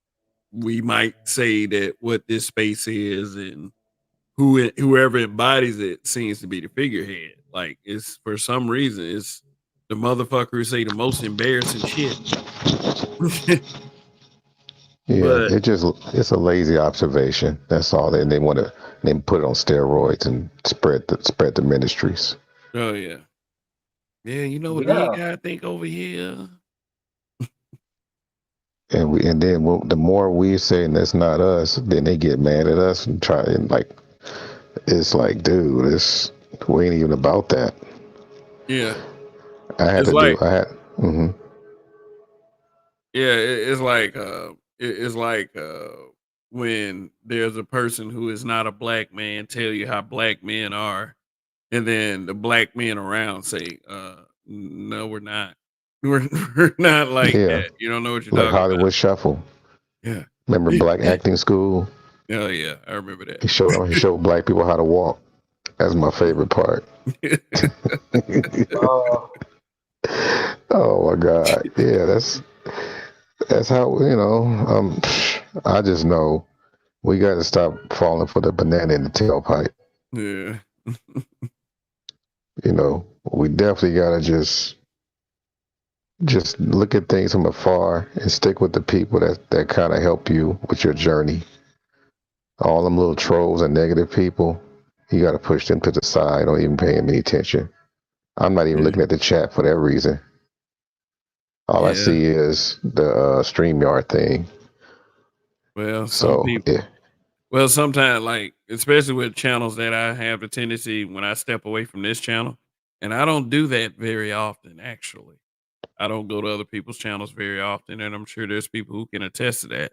we might say that what this space is and whoever embodies it seems to be the figurehead. Like it's for some reason it's the motherfucker who say the most embarrassing shit. Yeah, But it's a lazy observation. That's all. And they want to then put it on steroids and spread the ministries. oh yeah, yeah. You know what these Yeah, guys think over here? And then the more we say that's not us, then they get mad at us and try and like it's like, dude, this we ain't even about that. Yeah, I had it's to do. like I had. Hmm. yeah, it's like when there's a person who is not a black man tell you how black men are, and then the black men around say, no, we're not. We're not like Yeah, that. You don't know what you're like talking about. Hollywood Shuffle. Yeah. Remember Black Acting School? Oh yeah, I remember He showed black people how to walk. That's my favorite part. that. uh, Oh my God. Yeah, that's how I just know we got to stop falling for the banana in the tailpipe. Yeah. We definitely got to just look at things from afar and stick with the people that kind of help you with your journey. All them little trolls and negative people, you got to push them to the side. Don't even pay them any attention. I'm not even Yeah. looking at the chat for that reason. All I Yeah. see is the StreamYard thing. Well, some So people. yeah, Well, sometimes, like, especially with channels that I have the tendency when I step away from this channel, and I don't do that very often, actually. I don't go to other people's channels very often, and I'm sure there's people who can attest to that.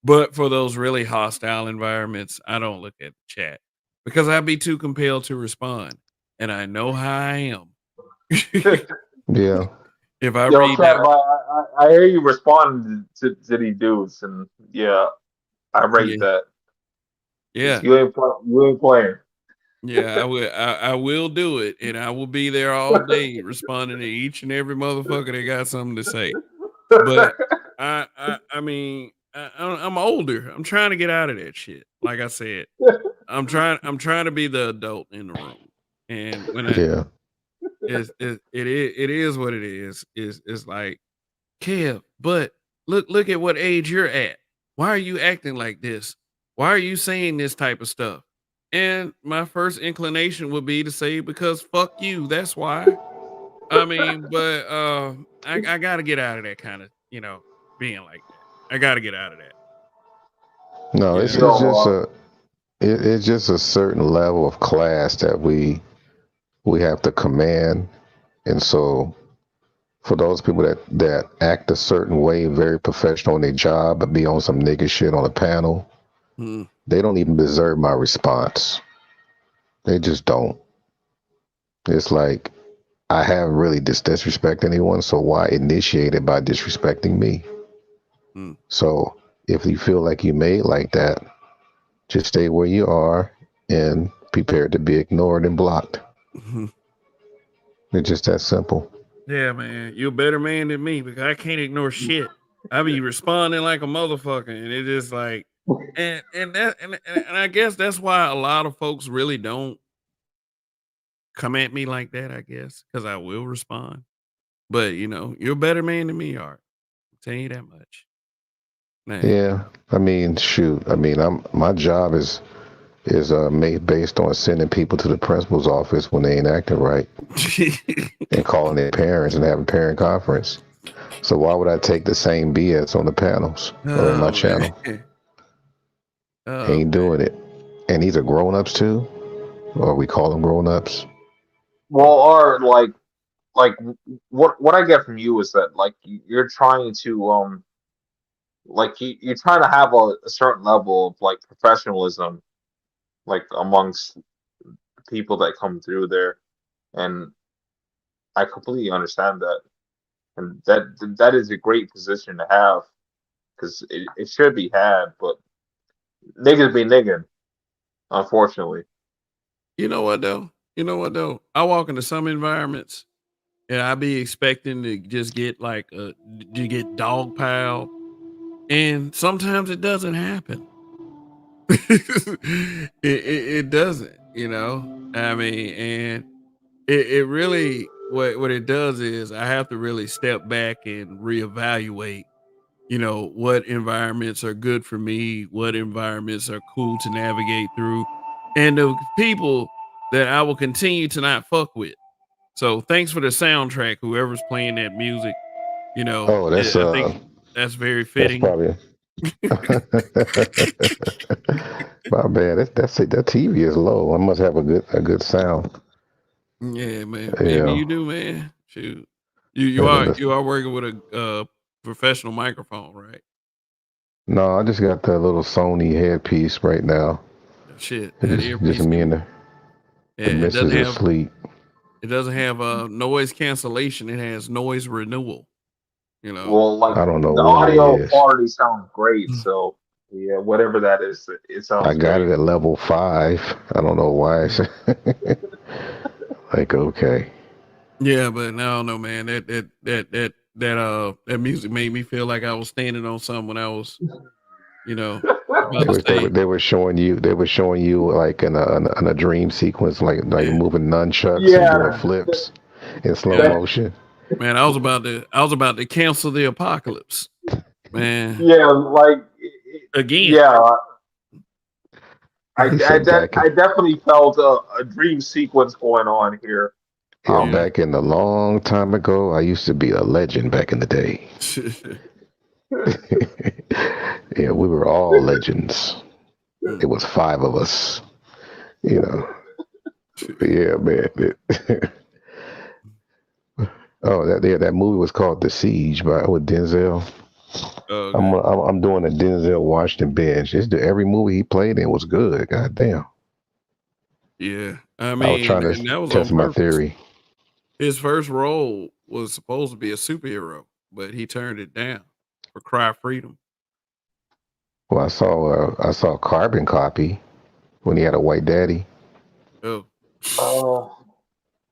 But for those really hostile environments, I don't look at the chat because I'd be too compelled to respond. And I know how I am. yeah, If I yo, read that, Trav, I hear you responding to these dudes, and yeah, I rate yeah, that. 'Cause yeah, you ain't playing. yeah, I will do it, and I will be there all day responding to each and every motherfucker that got something to say. But I mean, I'm older. I'm trying to get out of that shit. Like I said, I'm trying to be the adult in the room, and when I yeah. it is what it is. Is like, Kev, but look at what age you're at. Why are you acting like this? Why are you saying this type of stuff? And my first inclination would be to say, because fuck you. That's why. I mean, but I gotta get out of that kind of, being like that. I gotta get out of that. No, You it's know? it's just Yo, it's just a certain level of class that we have to command, and so for those people that act a certain way, very professional in their job, but be on some nigga shit on a panel, Hmm. they don't even deserve my response. They just don't. It's like I haven't really disrespect anyone, so why initiate it by disrespecting me? Hmm. So if you feel like you made like that, just stay where you are and prepare to be ignored and blocked. Hmm. It's just that simple. Yeah, man, you're a better man than me because I can't ignore shit. I be responding like a motherfucker, and it just like, and I guess that's why a lot of folks really don't come at me like that. I guess because I will respond. But you're a better man than me, Art. I'll tell you that much. Man. Yeah, I mean, shoot. I mean, my job is made based on sending people to the principal's office when they ain't acting right and calling their parents and having parent conference. So why would I take the same BS on the panels or in my Oh channel? man. Oh Ain't man. doing it. And these are grown-ups too, or we call them grown-ups. well, or like what I get from you is that like you're trying to like you're trying to have a certain level of like professionalism like amongst people that come through there, and I completely understand that, and that is a great position to have because it should be had, but niggas be niggin, unfortunately. You know what though? You know what though? I walk into some environments and I be expecting to just get like to get dog piled, and sometimes it doesn't happen. It doesn't, I mean, and it really what it does is I have to really step back and reevaluate what environments are good for me, what environments are cool to navigate through, and the people that I will continue to not fuck with. So thanks for the soundtrack, whoever's playing that music. Oh, I think that's very that's fitting. probably my bad. That TV is low. I must have a good sound. Yeah, man. Maybe Yeah. you do, man. Shoot. You And then are you are working with a professional microphone, right? no, I just got that little Sony headpiece right now. Shit, that Just earpiece me can. and Yeah, the missus asleep. it doesn't have noise cancellation. It has noise renewal. You know. Well, like I don't know the what it audio is. quality sounds great, so yeah, whatever that is, it I sounds got great. it at level 5. I don't know why. It's like, okay. Yeah, but I don't know, man. That music made me feel like I was standing on something when I was, about They to was they were say, they were showing you like in a dream sequence, like yeah, moving nunchucks and doing Yeah, flips in slow yeah, that, motion. man. I was about to cancel the apocalypse, man. yeah, like Again, yeah, He said back I in definitely felt a dream sequence going on here. yeah, Um, yeah. back in a long time ago, I used to be a legend back in the day. Yeah, we were all legends. It Mm. was 5 of us, you know. But yeah, man. Oh, that movie was called The Siege with Denzel. I'm Okay. I'm I'm doing a Denzel Washington binge. Every movie he played in was good. God damn. Yeah, I I was trying mean, to and that was on test my purpose. theory. His first role was supposed to be a superhero, but he turned it down for Cry Freedom. Well, I saw Carbon Copy when he had a white daddy. Oh, oh,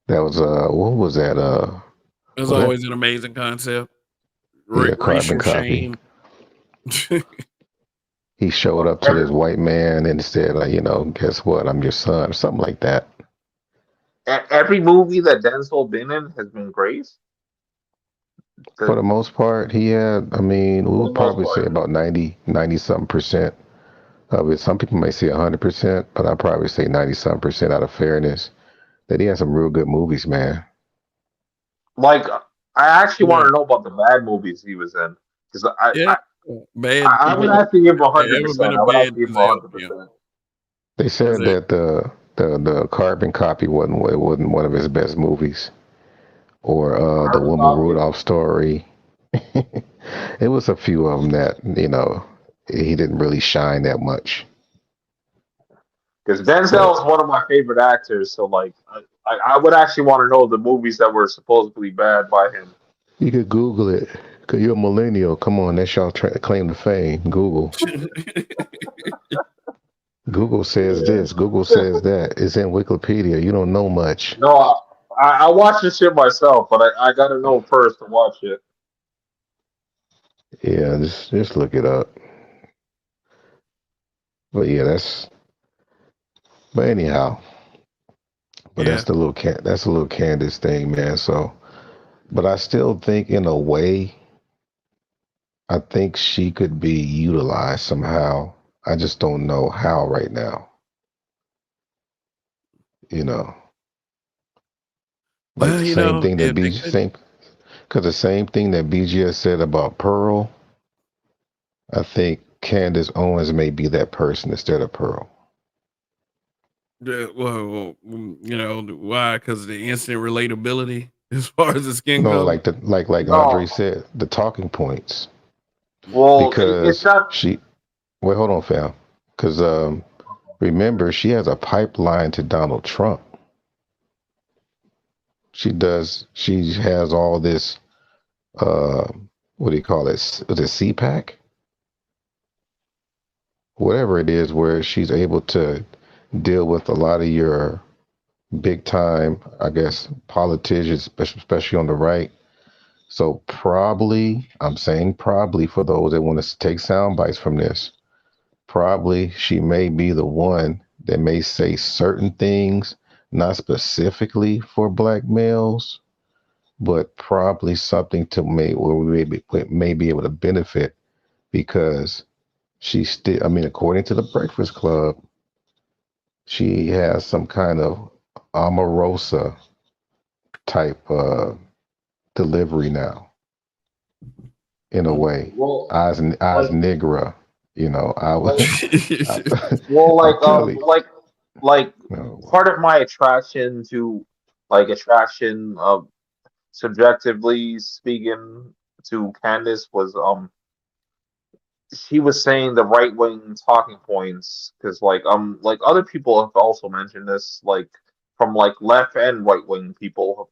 That was what was that? that's Was that always an amazing concept. yeah, Carbon Racial Copy? shame. He showed up to every this white man and said, like, guess what? I'm your son, or something like that. every movie that Denzel been in has been great. For The, the most part, he had. I mean, we for would the most probably say part, about 90 something percent of it. Some people may say 100%, but I'd probably say 90 something percent out of fairness that he had some real good movies, man. like I actually want Yeah, to know about the bad movies he was in because yeah. Bad. I would actually give him a hundred Ever been percent. a I would bad actually give him a Denzel? hundred Yeah, percent. They that's said it. that the Carbon Copy wasn't one of his best movies, or the Carbon Wilma copy. Rudolph story. It was a few of them that he didn't really shine that much. Because But Denzel is one of my favorite actors, so like I would actually want to know the movies that were supposedly bad by him. you could Google it. Cause you're a millennial. Come on, that's y'all claim to fame. Google. Google says Yeah. this. Google says that. It's in Wikipedia. You don't know much. No, I watch this shit myself, but I gotta know first to watch it. Yeah, just look it up. But yeah, but anyhow, but Yeah. that's a little Candace thing, man. So, but I still think in a way, I think she could be utilized somehow. I just don't know how right now. You know, like Well, the same thing yeah, that they BG could. same, because the same thing that BGS said about Pearl. I think Candace Owens may be that person instead of Pearl. Why? Because the instant relatability as far as the skin No, color. like Andre No, said, the talking points. well, it's Because not. she wait, hold on, fam. Because remember, she has a pipeline to Donald Trump. She does. She has all this. Uh, what do you call it? Is it CPAC? Whatever it is, where she's able to deal with a lot of your big time, I guess, politicians, especially on the right. So probably, I'm saying probably for those that want to take sound bites from this, probably she may be the one that may say certain things, not specifically for black males, but probably something to make where we may be able to benefit because she still, I mean, according to the Breakfast Club, she has some kind of Omarosa type delivery now, in a way. Well, Eyes like, nigra, I was, well, I, well, I'm telling you, like no. part of my attraction to, attraction of subjectively speaking to Candace was she was saying the right wing talking points because like other people have also mentioned this from left and right wing people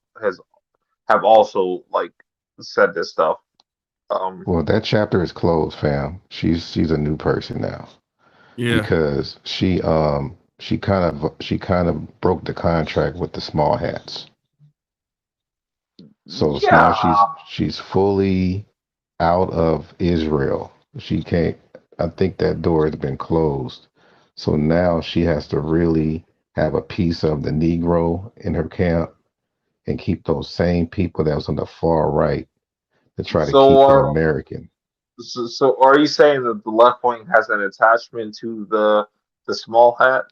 have also said this stuff. Um, Well, that chapter is closed, fam. She's a new person now Yeah. because she kind of broke the contract with the small hats. So now yeah, she's fully out of Israel. She can't. I think that door has been closed. So now she has to really have a piece of the Negro in her camp and keep those same people that was on the far right to try to so keep it are American. so are you saying that the left wing has an attachment to the small hat,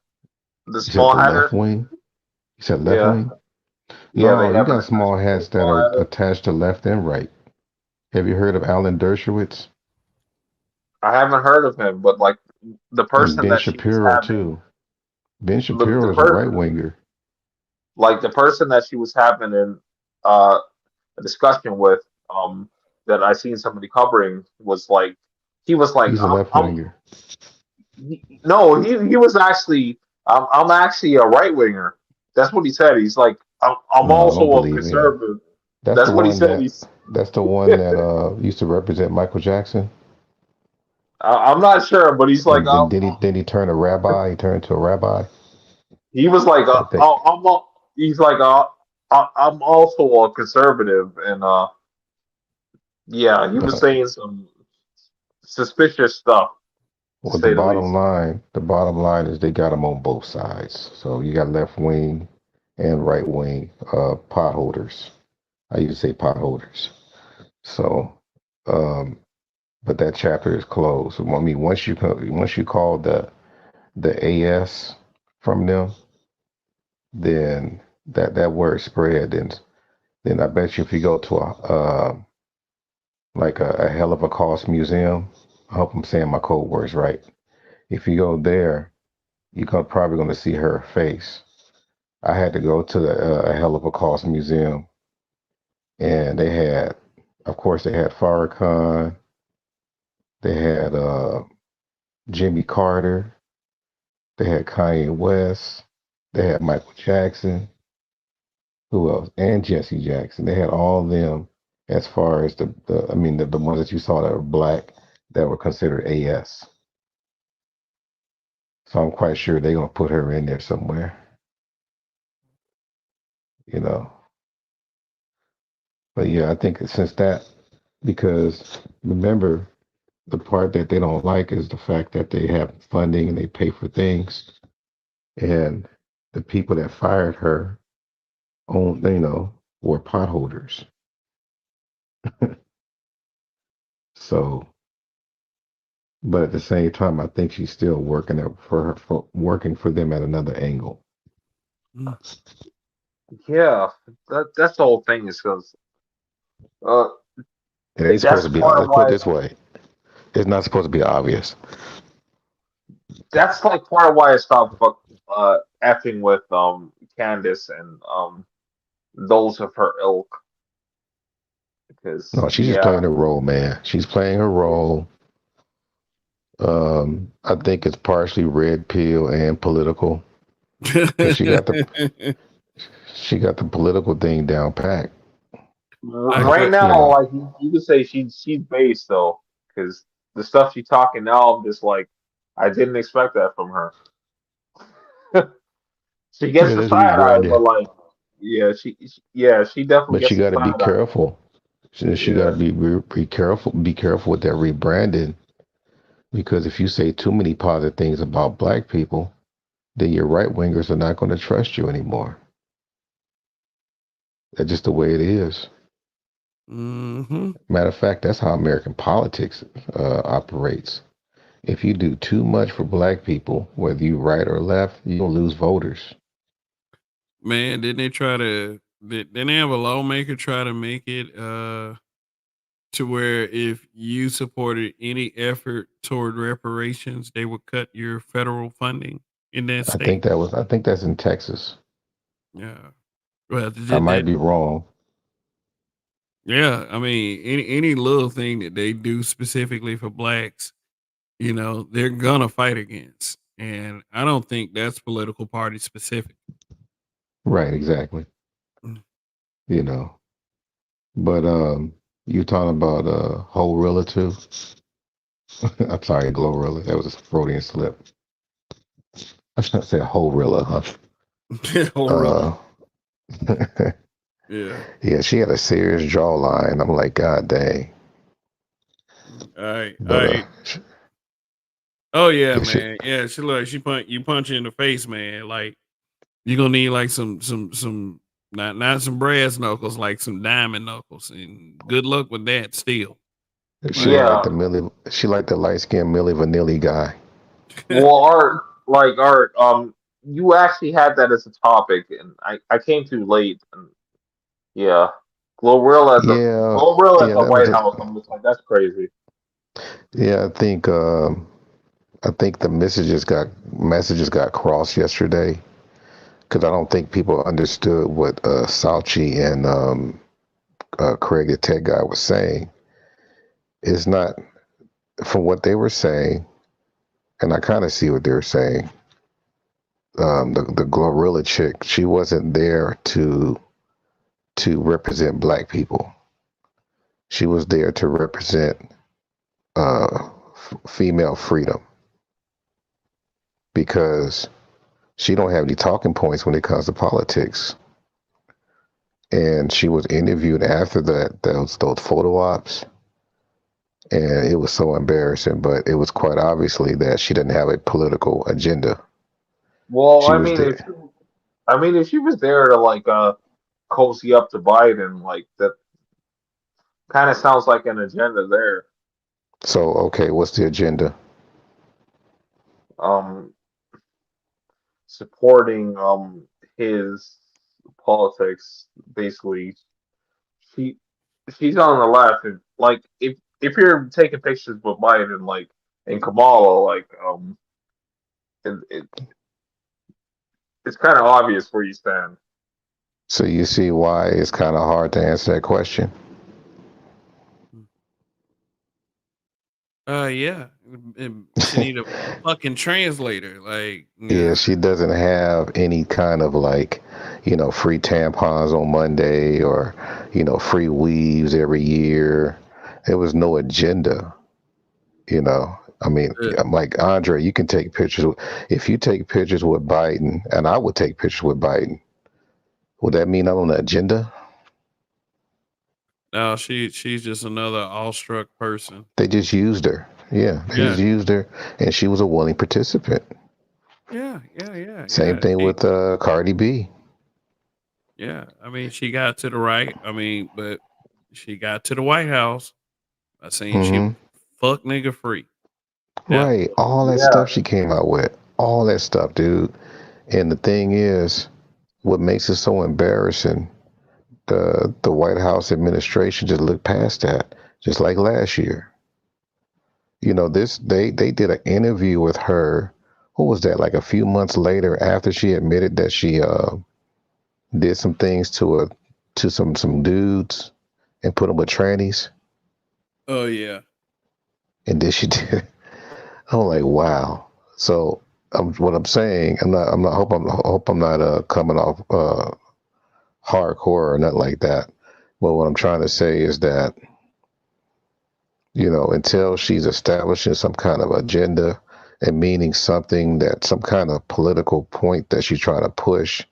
the You said small the left hatter? wing? You said left Yeah, wing? yeah, they No, you have an got small attachment to the hats that small are hatter. attached to left and right. Have you heard of Alan Dershowitz I haven't heard of him, but the and person Ben that she was Shapiro having, too? Ben the Shapiro is a right person winger. the person that she was having a discussion with, that I seen somebody covering was he was like, He's a left winger. no, he was actually, I'm actually a right winger. That's what he said. He's like, I'm No, I don't also a believe him. conservative. That's That's the what he one said. that that's the one that used to represent Michael Jackson. I'm not sure, but he's like, And then he turned a rabbi. He turned to a rabbi. he was like, I think. he's like, I'm also a conservative, and yeah, he was Uh, saying some suspicious stuff, to well, the say the bottom least. line, the bottom line is they got them on both sides. So you got left wing and right wing potholders. I used to say potholders. So, um, but that chapter is closed. I mean, once you call the AS from them, then that word spread. Then I bet you if you go to a hell of a cost museum, I hope I'm saying my code words right. If you go there, you're probably going to see her face. I had to go to the a hell of a cost museum, and of course, they had Farrakhan, they had Jimmy Carter, they had Kanye West, they had Michael Jackson, who else? And Jesse Jackson. They had all of them as far as I mean, the ones that you saw that were black that were considered AS. So I'm quite sure they're gonna put her in there somewhere, you know. But yeah, I think since that, because remember, the part that they don't like is the fact that they have funding and they pay for things, and the people that fired her were potholders. So, but at the same time, I think she's still working for them at another angle. Mm. Yeah, that's the whole thing is because uh, It ain't supposed that's to be. part of Let's put it why this way: it's not supposed to be obvious. that's part of why I stopped effing with Candace and those of her ilk because No, she's just yeah. playing her role, man. She's playing her role. I think it's partially red pill and political because she got the political thing down pat. I I, Right could. you now, know, you could say she's based though, because the stuff she's talking now, I'm just like, I didn't expect that from her. She gets yeah, the that's side eye, but rebranding, yeah, she definitely but gets she the got to be side eye. careful. She got to Yeah, be careful. Be careful with that rebranding because if you say too many positive things about black people, then your right wingers are not going to trust you anymore. That's just the way it is. Mm-hmm. Matter of fact, that's how American politics operates. If you do too much for black people, whether you right or left, you'll lose voters. Man, didn't they try to? Didn't they have a lawmaker try to make it to where if you supported any effort toward reparations, they would cut your federal funding in that state? I think that's in Texas. Yeah. Well, I did might that? be wrong. Yeah. I mean, any little thing that they do specifically for blacks, they're gonna fight against, and I don't think that's political party specific. Right, exactly. Mm. You know. But you talking about Glorilla too? I'm sorry, Glorilla. That was a Freudian slip. I was gonna say Glorilla, Horrilla. huh? Yeah. Yeah, she had a serious jawline. I'm like, God dang. All right. All But right. Oh yeah, yeah, she man. Yeah, she punch you in the face, man. Like you're gonna need like some not some brass knuckles, like some diamond knuckles. And good luck with that still. she Like like Yeah. the Millie. She like the light skinned Millie Vanilli guy. Well, Art, you actually had that as a topic, and I came too late. And yeah, Yeah, Glorilla at yeah, the that was White a House. I'm just like, that's crazy. yeah. I think the messages got crossed yesterday because I don't think people understood what Sauchi and Craig the tech guy was saying. It's not from what they were saying, and I kind of see what they were saying. The Glorilla chick, she wasn't there to represent black people. She was there to represent female freedom because she don't have any talking points when it comes to politics. And she was interviewed after those photo ops, and it was so embarrassing. But it was quite obviously that she didn't have a political agenda. Well, She was there. I mean, if she was there to like cozy up to Biden, like that kind of sounds like an agenda there. So okay, what's the agenda? Um, Supporting his politics, basically. She she's on the left, and like if you're taking pictures with Biden, like and Kamala, like it it's kind of obvious where you stand. So you see why it's kind of hard to answer that question. yeah. She need a fucking translator. Like, Yeah, yeah. she doesn't have any kind of like, free tampons on Monday or, free weaves every year. There was no agenda, you know. I mean, Uh, I'm like Andre, you can take pictures. If you take pictures with Biden, and I would take pictures with Biden, would that mean I'm on the agenda? no, she's just another awestruck person. They just used her. Yeah, they Yeah. just used her, and she was a willing participant. Yeah, yeah, yeah, Same yeah. thing with Cardi B. Yeah. I mean, she got to the right. I mean, but she got to the White House by saying she was Hmm. fuck nigga free. That Right, all that stuff Yeah. she came out with, all that stuff, dude. And the thing is, what makes it so embarrassing, the White House administration just looked past that, just like last year. This they did an interview with her. What was that? Like a few months later, after she admitted that she did some things to some dudes and put them with trannies, oh yeah. and then she did. I'm like, wow. So what I'm saying, hope I'm not coming off hardcore or nothing like that. But what I'm trying to say is that, until she's establishing some kind of agenda and meaning something, that some kind of political point that she's trying to push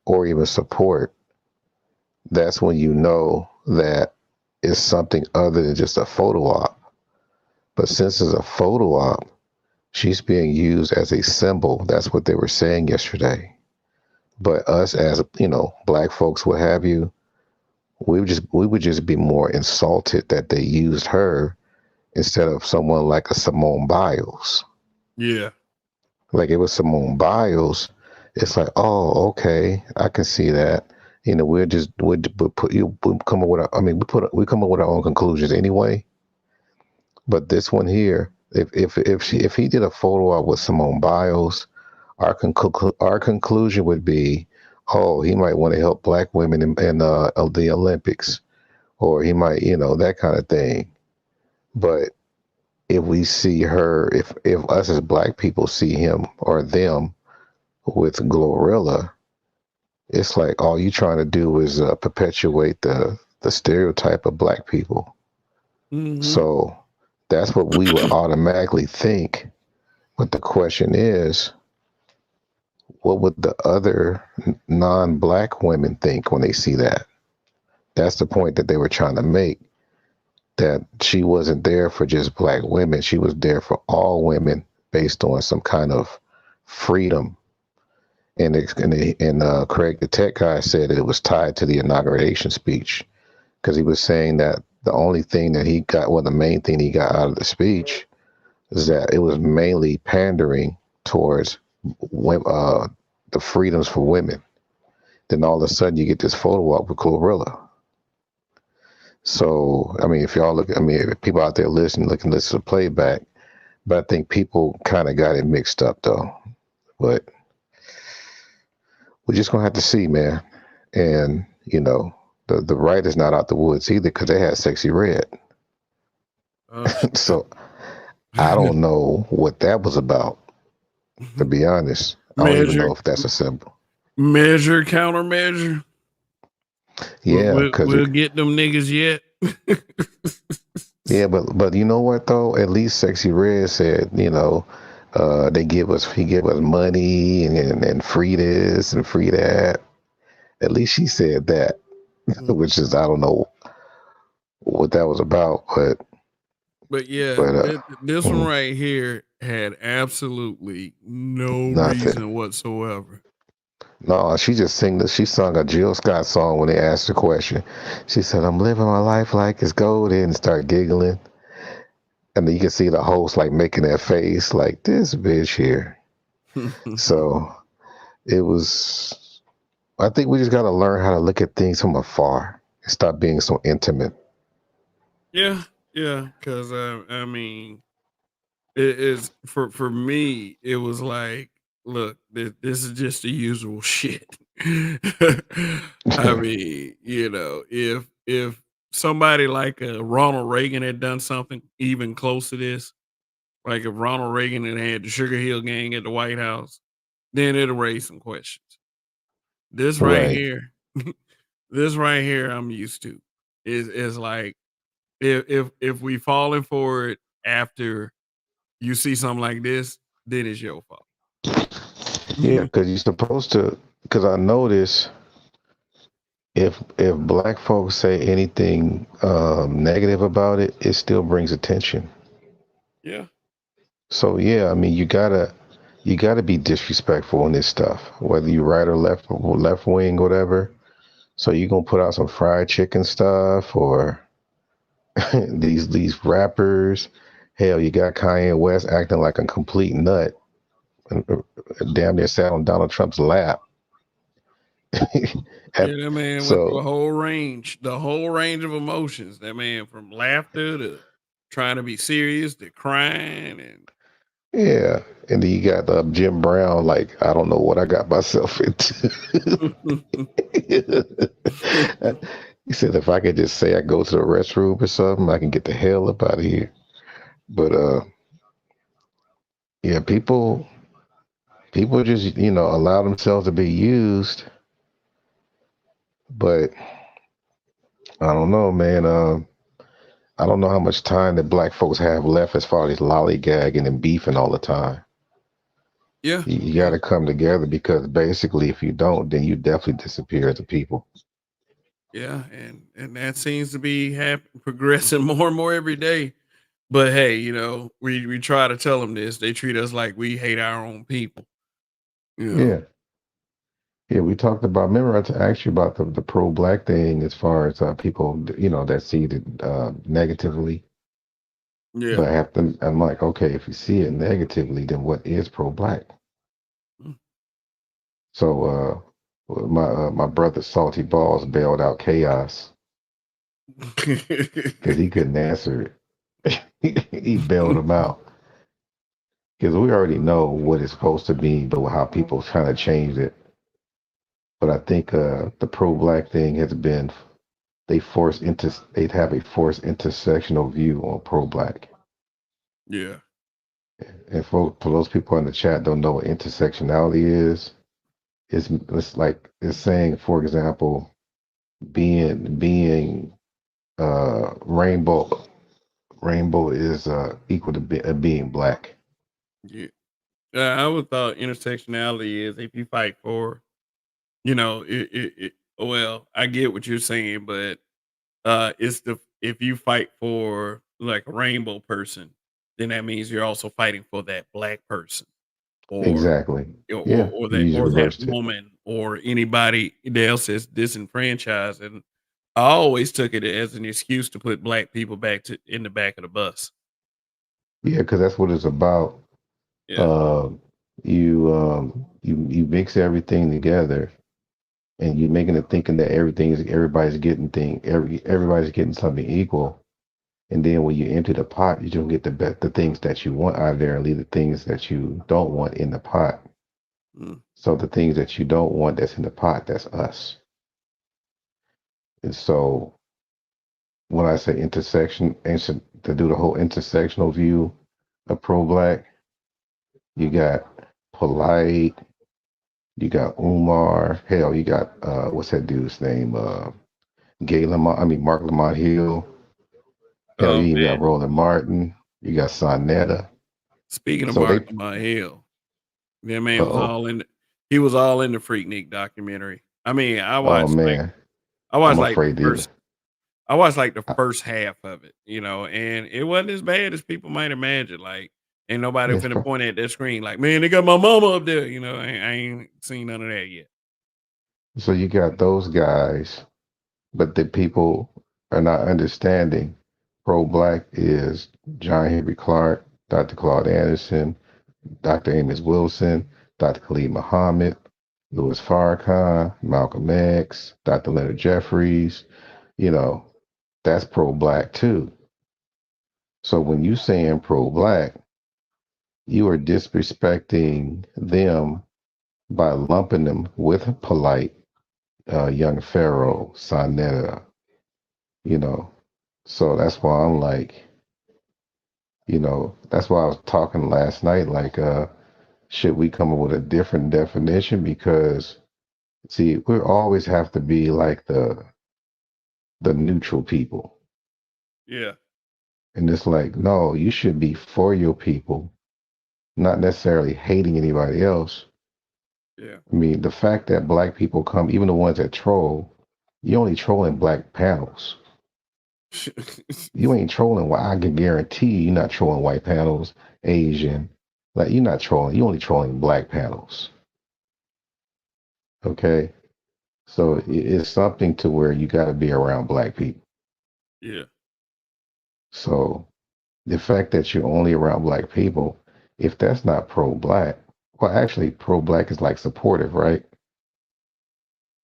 or even support, that's when you know that it's something other than just a photo op. But since it's a photo op, she's being used as a symbol. That's what they were saying yesterday. But us as, black folks, what have you, we would just be more insulted that they used her instead of someone like a Simone Biles. Yeah. Like it was Simone Biles, it's like, oh, okay, I can see that. We'll put you. We come up with. We come up with our own conclusions anyway. But this one here, if he did a photo op with Simone Biles, our conclusion would be, oh, he might want to help black women in the Olympics, or he might, that kind of thing. But if we see her, if us as black people see him or them with Glorilla, it's like all you trying to do is perpetuate the stereotype of black people. Mm-hmm. So that's what we would automatically think. But the question is, what would the other non-black women think when they see that? That's the point that they were trying to make. That she wasn't there for just black women. She was there for all women based on some kind of freedom. And Craig, the tech guy, said that it was tied to the inauguration speech because he was saying that the only thing that he got, well, the main thing he got out of the speech is that it was mainly pandering towards the freedoms for women. Then all of a sudden you get this photo op with Glorilla. So, I mean, if y'all look, I mean, if people out there listen to the playback, but I think people kind of got it mixed up though. But we're just gonna have to see, man. And the right is not out the woods either because they had Sexy Red. So I don't know what that was about. To be honest, I don't even know if that's a symbol. Measure, countermeasure. Yeah, because we'll get them niggas yet. Yeah, but you know what though? At least Sexy Red said, he give us money and free this and free that. At least she said that, which is, I don't know what that was about, but this one right here had absolutely no nothing. reason whatsoever. No, she just she sung a Jill Scott song when they asked the question. She said, "I'm living my life like it's golden," and start giggling. And then you can see the host like making that face like this bitch here. So it was, I think we just got to learn how to look at things from afar and stop being so intimate. Yeah. Because I mean, it is for me. It was like, look, this is just the usual shit. I mean, if somebody like Ronald Reagan had done something even close to this, like if Ronald Reagan had the Sugar Hill Gang at the White House, then it'll raise some questions. This right here, this right here, I'm used to. Is like if we falling for it after you see something like this, then it's your fault. Yeah, because you're supposed to. Because I notice if black folks say anything negative about it, it still brings attention. Yeah. So yeah, I mean, you gotta be disrespectful in this stuff, whether you right or left wing, whatever. So you gonna put out some fried chicken stuff or these rappers. Hell, you got Kanye West acting like a complete nut and damn near sat on Donald Trump's lap. That man went through So the whole range of emotions. That man from laughter to trying to be serious to crying and yeah, and then you got Jim Brown. Like, I don't know what I got myself into. He said if I could just say I go to the restroom or something, I can get the hell up out of here. But yeah, people just allow themselves to be used. But I don't know, man. I don't know how much time that black folks have left as far as lollygagging and beefing all the time. Yeah. You got to come together because basically, if you don't, then you definitely disappear as a people. Yeah, and that seems to be progressing more and more every day. But hey, we try to tell them this. They treat us like we hate our own people. Yeah. Yeah, we talked about. Remember, I asked you about the pro-black thing as far as people, that see it negatively. Yeah. But I'm like, okay, if you see it negatively, then what is pro-black? Mm. So, my brother Salty Balls bailed out chaos because he couldn't answer it. He bailed him out because we already know what it's supposed to be, but how people kind of changed it. But I think the pro-black thing has been they'd have a forced intersectional view on pro-black. Yeah. And for those people in the chat don't know what intersectionality is, it's like it's saying, for example, being rainbow is equal to being black. Yeah. I would thought intersectionality is if you fight for, well, I get what you're saying, but it's the if you fight for like a rainbow person, then that means you're also fighting for that black person or Exactly. Yeah, you just or that reversed it. woman or anybody else that's disenfranchised. And I always took it as an excuse to put black people back to in the back of the bus. Yeah, because that's what it's about. Yeah. Uh, you mix everything together, and you making it thinking that everybody's getting something equal. And then when you empty the pot, you don't get the things that you want out of there and leave the things that you don't want in the pot. Mm. So the things that you don't want that's in the pot, that's us. And so when I say to do the whole intersectional view of pro-black, you got Polite, you got Umar, hell, you got what's that dude's name? Mark Lamont Hill. Hell, Oh you even got man. Roland Martin. You got Sonetta. Speaking of So Mark they, Lamont Hill, that man was oh, all in. He was all in the Freaknik documentary. I mean, oh man, I I'm watched like afraid to. the I, first half of it, and it wasn't as bad as people might imagine. Like, ain't nobody it's finna pro- point at that screen like, man, they got my mama up there. I ain't seen none of that yet. so you got those guys, but the people are not understanding. Pro-black is John Henry Clark, Dr. Claude Anderson, Dr. Amos Wilson, Dr. Khalid Muhammad, Louis Farrakhan, Malcolm X, Dr. Leonard Jeffries. You know, that's pro-black too. So when you saying pro-black, you are disrespecting them by lumping them with Polite, Young Pharaoh, Sonetta, you know. So that's why I'm like, that's why I was talking last night, like, should we come up with a different definition? Because see, we always have to be like the neutral people. Yeah, And it's like, no, you should be for your people, not necessarily hating anybody else. yeah, I mean, the fact that black people come, even the ones that troll, you only trolling black panels. You ain't trolling. Well, I can guarantee you're not trolling white panels, Asian. Like you're not trolling. You only trolling black panels. Okay, so it's something to where you got to be around black people. yeah, So the fact that you're only around black people, if that's not pro-black, well, actually, pro-black is like supportive, right?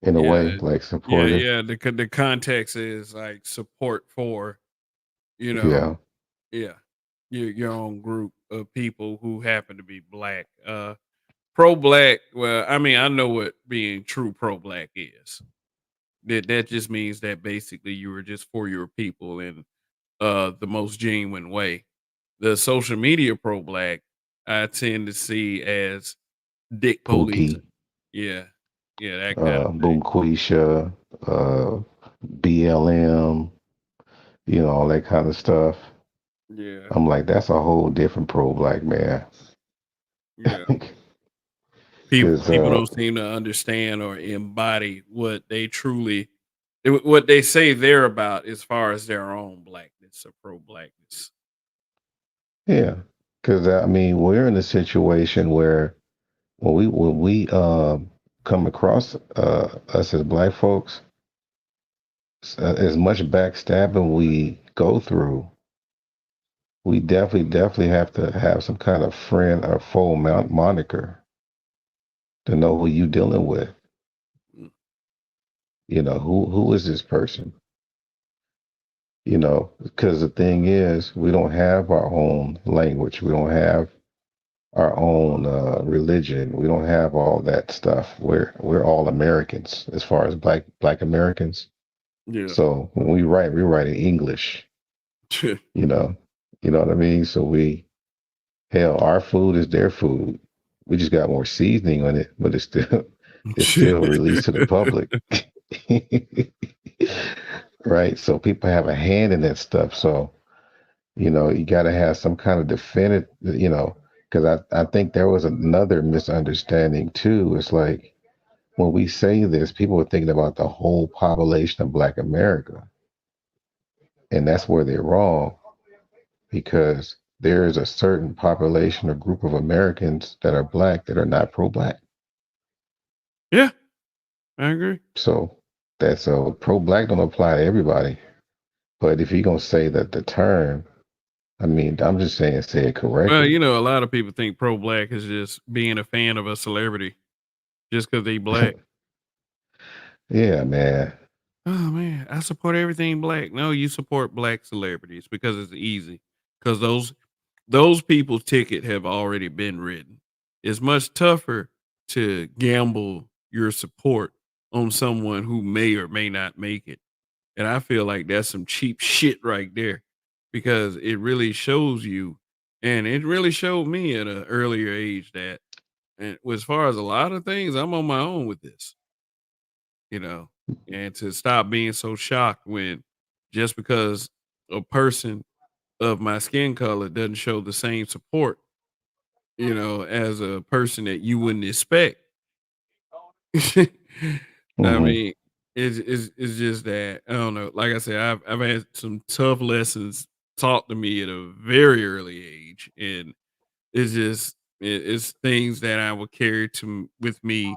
In a yeah, way, like yeah, supportive. yeah. The context is like support for you know, Yeah, yeah, your own group of people who happen to be black. Pro black. Well, I mean, I know what being true pro black is. That just means that basically you were just for your people in the most genuine way. The social media pro black I tend to see as dick police. Pookie, Yeah. Yeah, that kind of thing. Boom Quisha, uh, BLM, all that kind of stuff. Yeah. I'm like, that's a whole different pro-black man. Yeah. People Because, people don't seem to understand or embody what they truly what they say they're about as far as their own blackness or pro blackness. yeah, because I mean, we're in a situation where when we come across us as black folks, as much backstabbing we go through, we definitely have to have some kind of friend or foe moniker to know who you dealing with. Mm. You know, who is this person? You know, because the thing is, we don't have our own language. We don't have our own religion. We don't have all that stuff. We're all Americans as far as black Americans. Yeah. So when we write in English. You know, you know what I mean. So hell, our food is their food. We just got more seasoning on it, but it's still released to the public. Right. So people have a hand in that stuff. So you know, you got to have some kind of definite, you know, because I think there was another misunderstanding too. It's like when we say this, people are thinking about the whole population of Black America. And that's where they're wrong because there is a certain population or group of Americans that are Black that are not pro-Black. Yeah, I agree. So that's pro-Black don't apply to everybody. But if you're going to say that the term, I mean, I'm just saying say it Well, correctly. a lot of people think pro-black is just being a fan of a celebrity just because they black. Yeah, man. Oh man, I support everything black. No, you support black celebrities because it's easy. Because those people's ticket have already been written. It's much tougher to gamble your support on someone who may or may not make it. And I feel like that's some cheap shit right there because it really shows you, and it really showed me at an earlier age that, and as far as a lot of things, I'm on my own with this, you know, and to stop being so shocked when just because a person of my skin color doesn't show the same support, as a person that you wouldn't expect. I Hmm. mean, it's just that I don't know. Like I said, I've had some tough lessons taught to me at a very early age, and it's just it's things that I will carry with me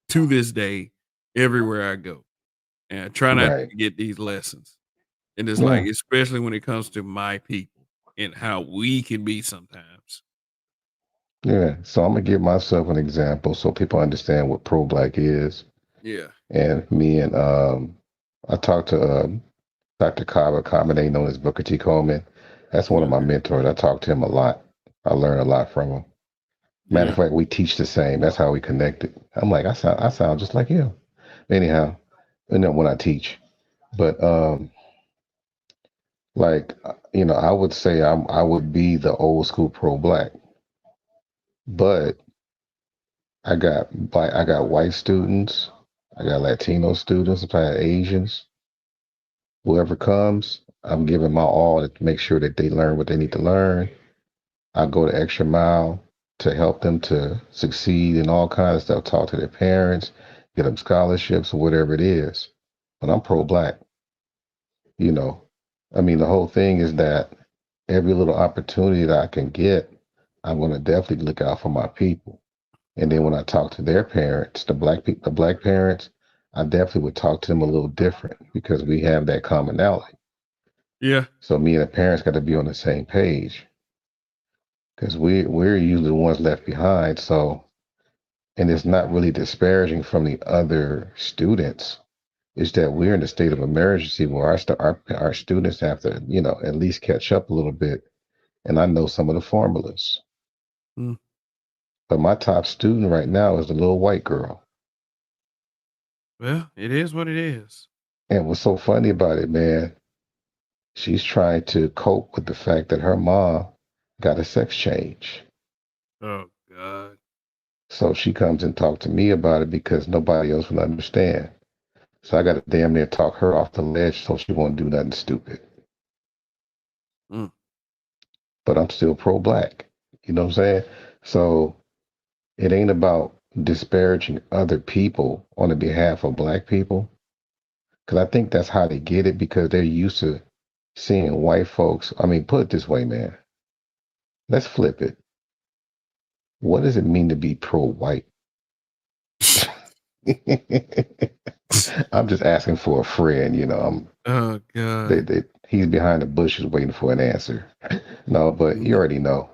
to this day everywhere I go, and I try not to Right. forget these lessons. And it's like, Yeah. especially when it comes to my people and how we can be sometimes. Yeah. So I'm gonna give myself an example so people understand what pro-Black is. Yeah, And I talked to Dr. Kaba, commonly known as Booker T. Coleman. That's one of yeah, my mentors. I talk to him a lot. I learn a lot from him. Matter of yeah, fact, we teach the same. That's how we connected. I'm like, I sound just like him. Anyhow, when I teach, but I would say I would be the old school pro-Black, but I got white students, I got Latino students, I got Asians. Whoever comes, I'm giving my all to make sure that they learn what they need to learn. I go the extra mile to help them to succeed in all kinds of stuff. Talk to their parents, get them scholarships or whatever it is. But I'm pro-Black. You know, I mean, the whole thing is that every little opportunity that I can get, I'm going to definitely look out for my people. And then when I talk to their parents, the black parents, I definitely would talk to them a little different because we have that commonality. yeah, So me and the parents got to be on the same page because we're usually the ones left behind. So, and it's not really disparaging from the other students. It's that we're in a state of emergency where our students have to, at least catch up a little bit. And I know some of the formulas, mm, but my top student right now is the little white girl. well, it is what it is. And what's so funny about it, man, she's trying to cope with the fact that her mom got a sex change. Oh God, So she comes and talk to me about it because nobody else will understand. So I got to damn near talk her off the ledge so she won't do nothing stupid. mm, But I'm still pro-Black. You know what I'm saying? So it ain't about disparaging other people on the behalf of Black people. Because I think that's how they get it because they're used to seeing white folks. I mean, put it this way, man. Let's flip it. What does it mean to be pro-white? I'm just asking for a friend, you know. Oh God. He's behind the bushes waiting for an answer. No, but you Mhm. already know.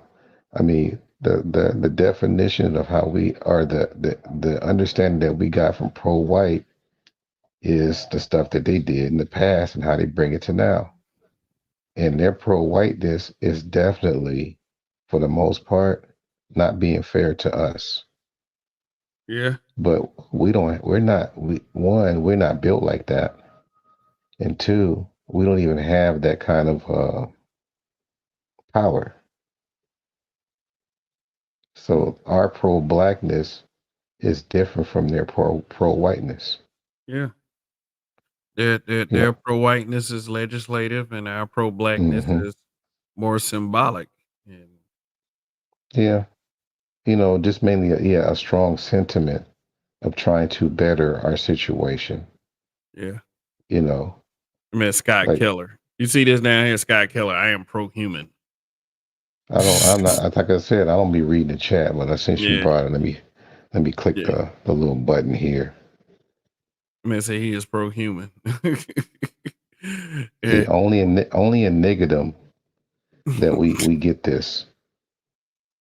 I mean, the definition of how we are the understanding that we got from pro-white is the stuff that they did in the past and how they bring it to now. And their pro-whiteness is definitely, for the most part, not being fair to us. Yeah. But we're not built like that. And two, we don't even have that kind of power. Mm. So our pro-blackness is different from their pro-whiteness. Yeah. You Their know, pro whiteness is legislative, and our pro blackness hmm is more symbolic. And yeah, just mainly a strong sentiment of trying to better our situation. yeah, You know, I mean Scott like Keller. You see this down here, Scott Keller. I am pro human. I'm not, like I said, I don't be reading the chat, but since you Yeah, brought it, let me click yeah. the little button here. Man, say he is pro human. See, Yeah. only in niggerdom that we get this.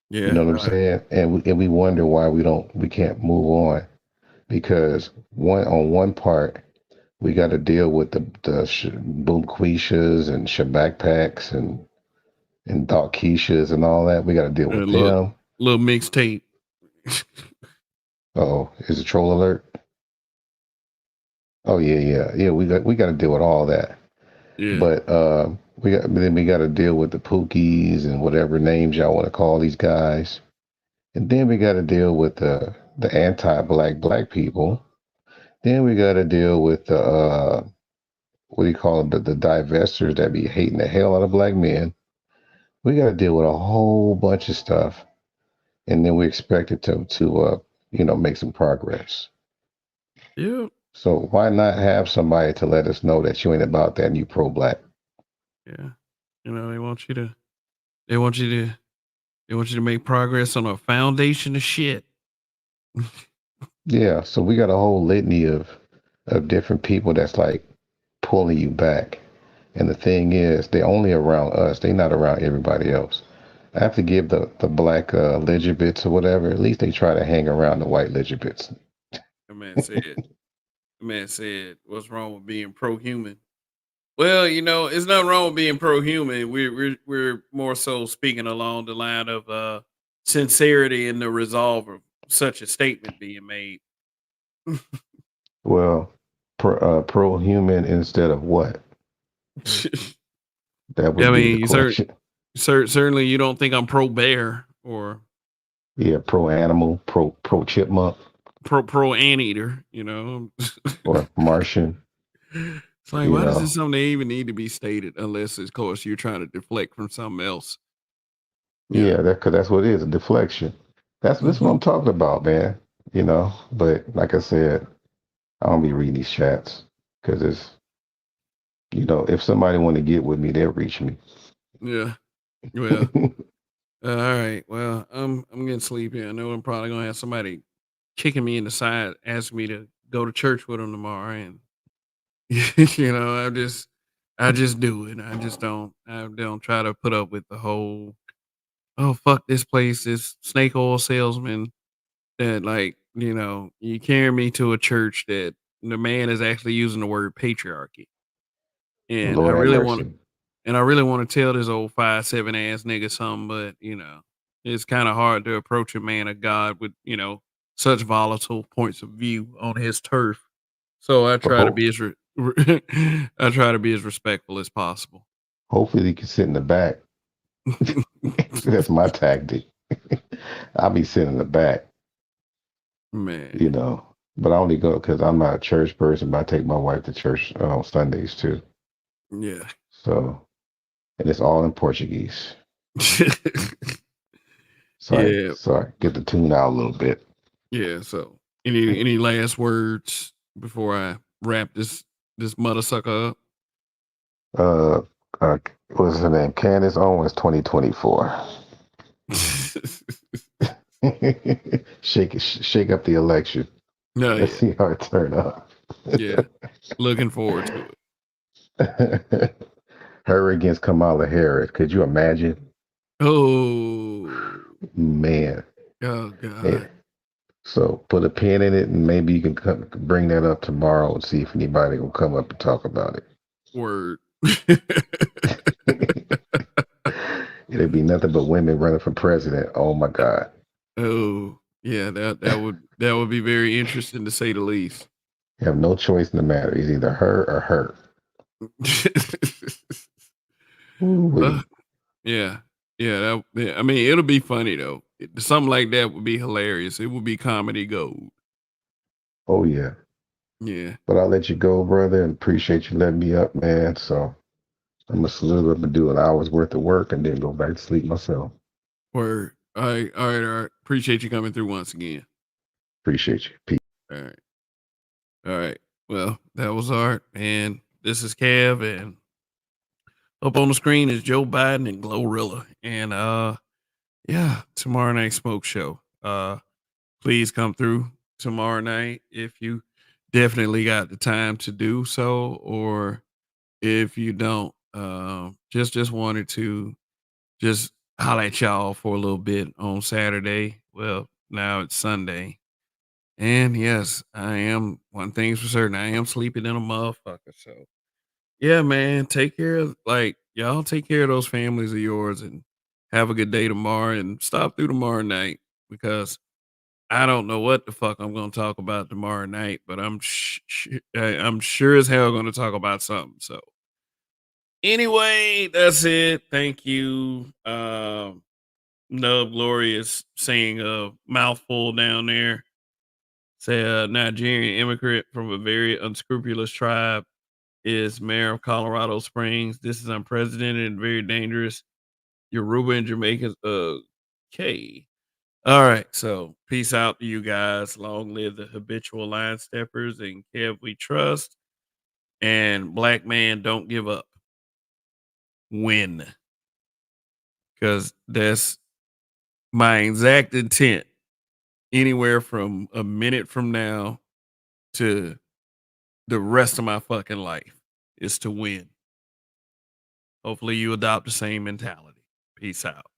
You Yeah. know what I'm saying? And we wonder why we can't move on because one part we got to deal with the boom quishas and shabak and dark keishas and all that. We got to deal with Little them. little mixtape. Oh, is it troll alert? Oh yeah. We got to deal with all that. Yeah. But we got to deal with the Pookies and whatever names y'all want to call these guys. And then we got to deal with the anti-black people. Then we got to deal with the what do you call them? The divestors that be hating the hell out of black men. We got to deal with a whole bunch of stuff, and then we expect it to make some progress. Yeah. So why not have somebody to let us know that you ain't about that and you pro-black? Yeah. You know, they want you to they want you to make progress on a foundation of shit. Yeah. So we got a whole litany of different people that's like pulling you back. And the thing is, they're only around us. They're not around everybody else. I have to give the black Legibits or whatever. At least they try to hang around the white Legibits. The man said the man said, "What's wrong with being pro-human?" Well, you know, it's nothing wrong with being pro-human. We're more so speaking along the line of sincerity and the resolve of such a statement being made. Well, pro-human instead of what? That I would be the mean, question. certainly you don't think I'm pro-bear or Yeah, pro-animal, pro-chipmunk, pro anteater. You know, or Martian. it's like You why does this know, something they even need to be stated unless, of course, you're trying to deflect from something else. You yeah, know. because that's what it is, a deflection. That's what Hmm. I'm talking about, man. But like I said, I don't be reading these chats because if somebody want to get with me, they'll reach me. Yeah. Well. All right. Well, I'm getting sleepy. I know I'm probably gonna have somebody kicking me in the side, asking me to go to church with them tomorrow, and I just do it. I don't try to put up with the whole oh fuck this place, this snake oil salesman that you carry me to a church that the man is actually using the word patriarchy, and Lord have mercy. I really want to tell this old 5'7" ass nigga something, but it's kind of hard to approach a man of God with such volatile points of view on his turf. So I But try to be I try to be as respectful as possible. hopefully he can sit in the back. That's my tactic. I'll be sitting in the back, Man, you know. But I only go because I'm not a church person, but I take my wife to church on Sundays too. yeah, So, and it's all in Portuguese. yeah, So I get the tune out a little bit. yeah. So any last words before I wrap this mother sucker up? Uh, what's her name? Candace Owens, 2024. Shake up the election. No, Let's yeah, see how it turned out. yeah. Looking forward to it. Her against Kamala Harris. Could you imagine? Oh, Man. oh Yeah. God. So put a pin in it, and maybe you can bring that up tomorrow and see if anybody will come up and talk about Word. it. It'd be nothing but women running for president. Oh my God. Oh, yeah, that would be very interesting to say the least. You have no choice in the matter. It's either her or her. Uh, Ooh-wee. yeah, yeah. I mean, it'll be funny though. Something like that would be hilarious. It would be comedy gold. Oh yeah. Yeah, But I'll let you go, brother, and appreciate you letting me up, man. So I'm gonna salute up and do an hour's worth of work and then go back to sleep myself. word. All right, all right, all right. Appreciate you coming through once again. Appreciate you. Peace. All right, all right. Well, that was Art, and this is Kev, and up on the screen is Joe Biden and Glorilla, and yeah, tomorrow night smoke show. Please come through tomorrow night if you definitely got the time to do so, or if you don't, just wanted to just holler at y'all for a little bit on Saturday. Well, now it's Sunday. And yes, I am one thing's for certain, I am sleeping in a motherfucker. So yeah, man, take care of y'all take care of those families of yours and have a good day tomorrow and stop through tomorrow night because I don't know what the fuck I'm gonna talk about tomorrow night, but I'm sure as hell gonna talk about something. So anyway, that's it. Thank you. Nub Glory is saying a mouthful down there. Say a Nigerian immigrant from a very unscrupulous tribe is mayor of Colorado Springs. This is unprecedented and very dangerous. Yoruba and Jamaicans. Okay. All right. So peace out to you guys. Long live the habitual line steppers and Kev we trust. And black man, don't give up. Win. Because that's my exact intent. Anywhere from a minute from now to the rest of my fucking life is to win. Hopefully you adopt the same mentality. Peace out.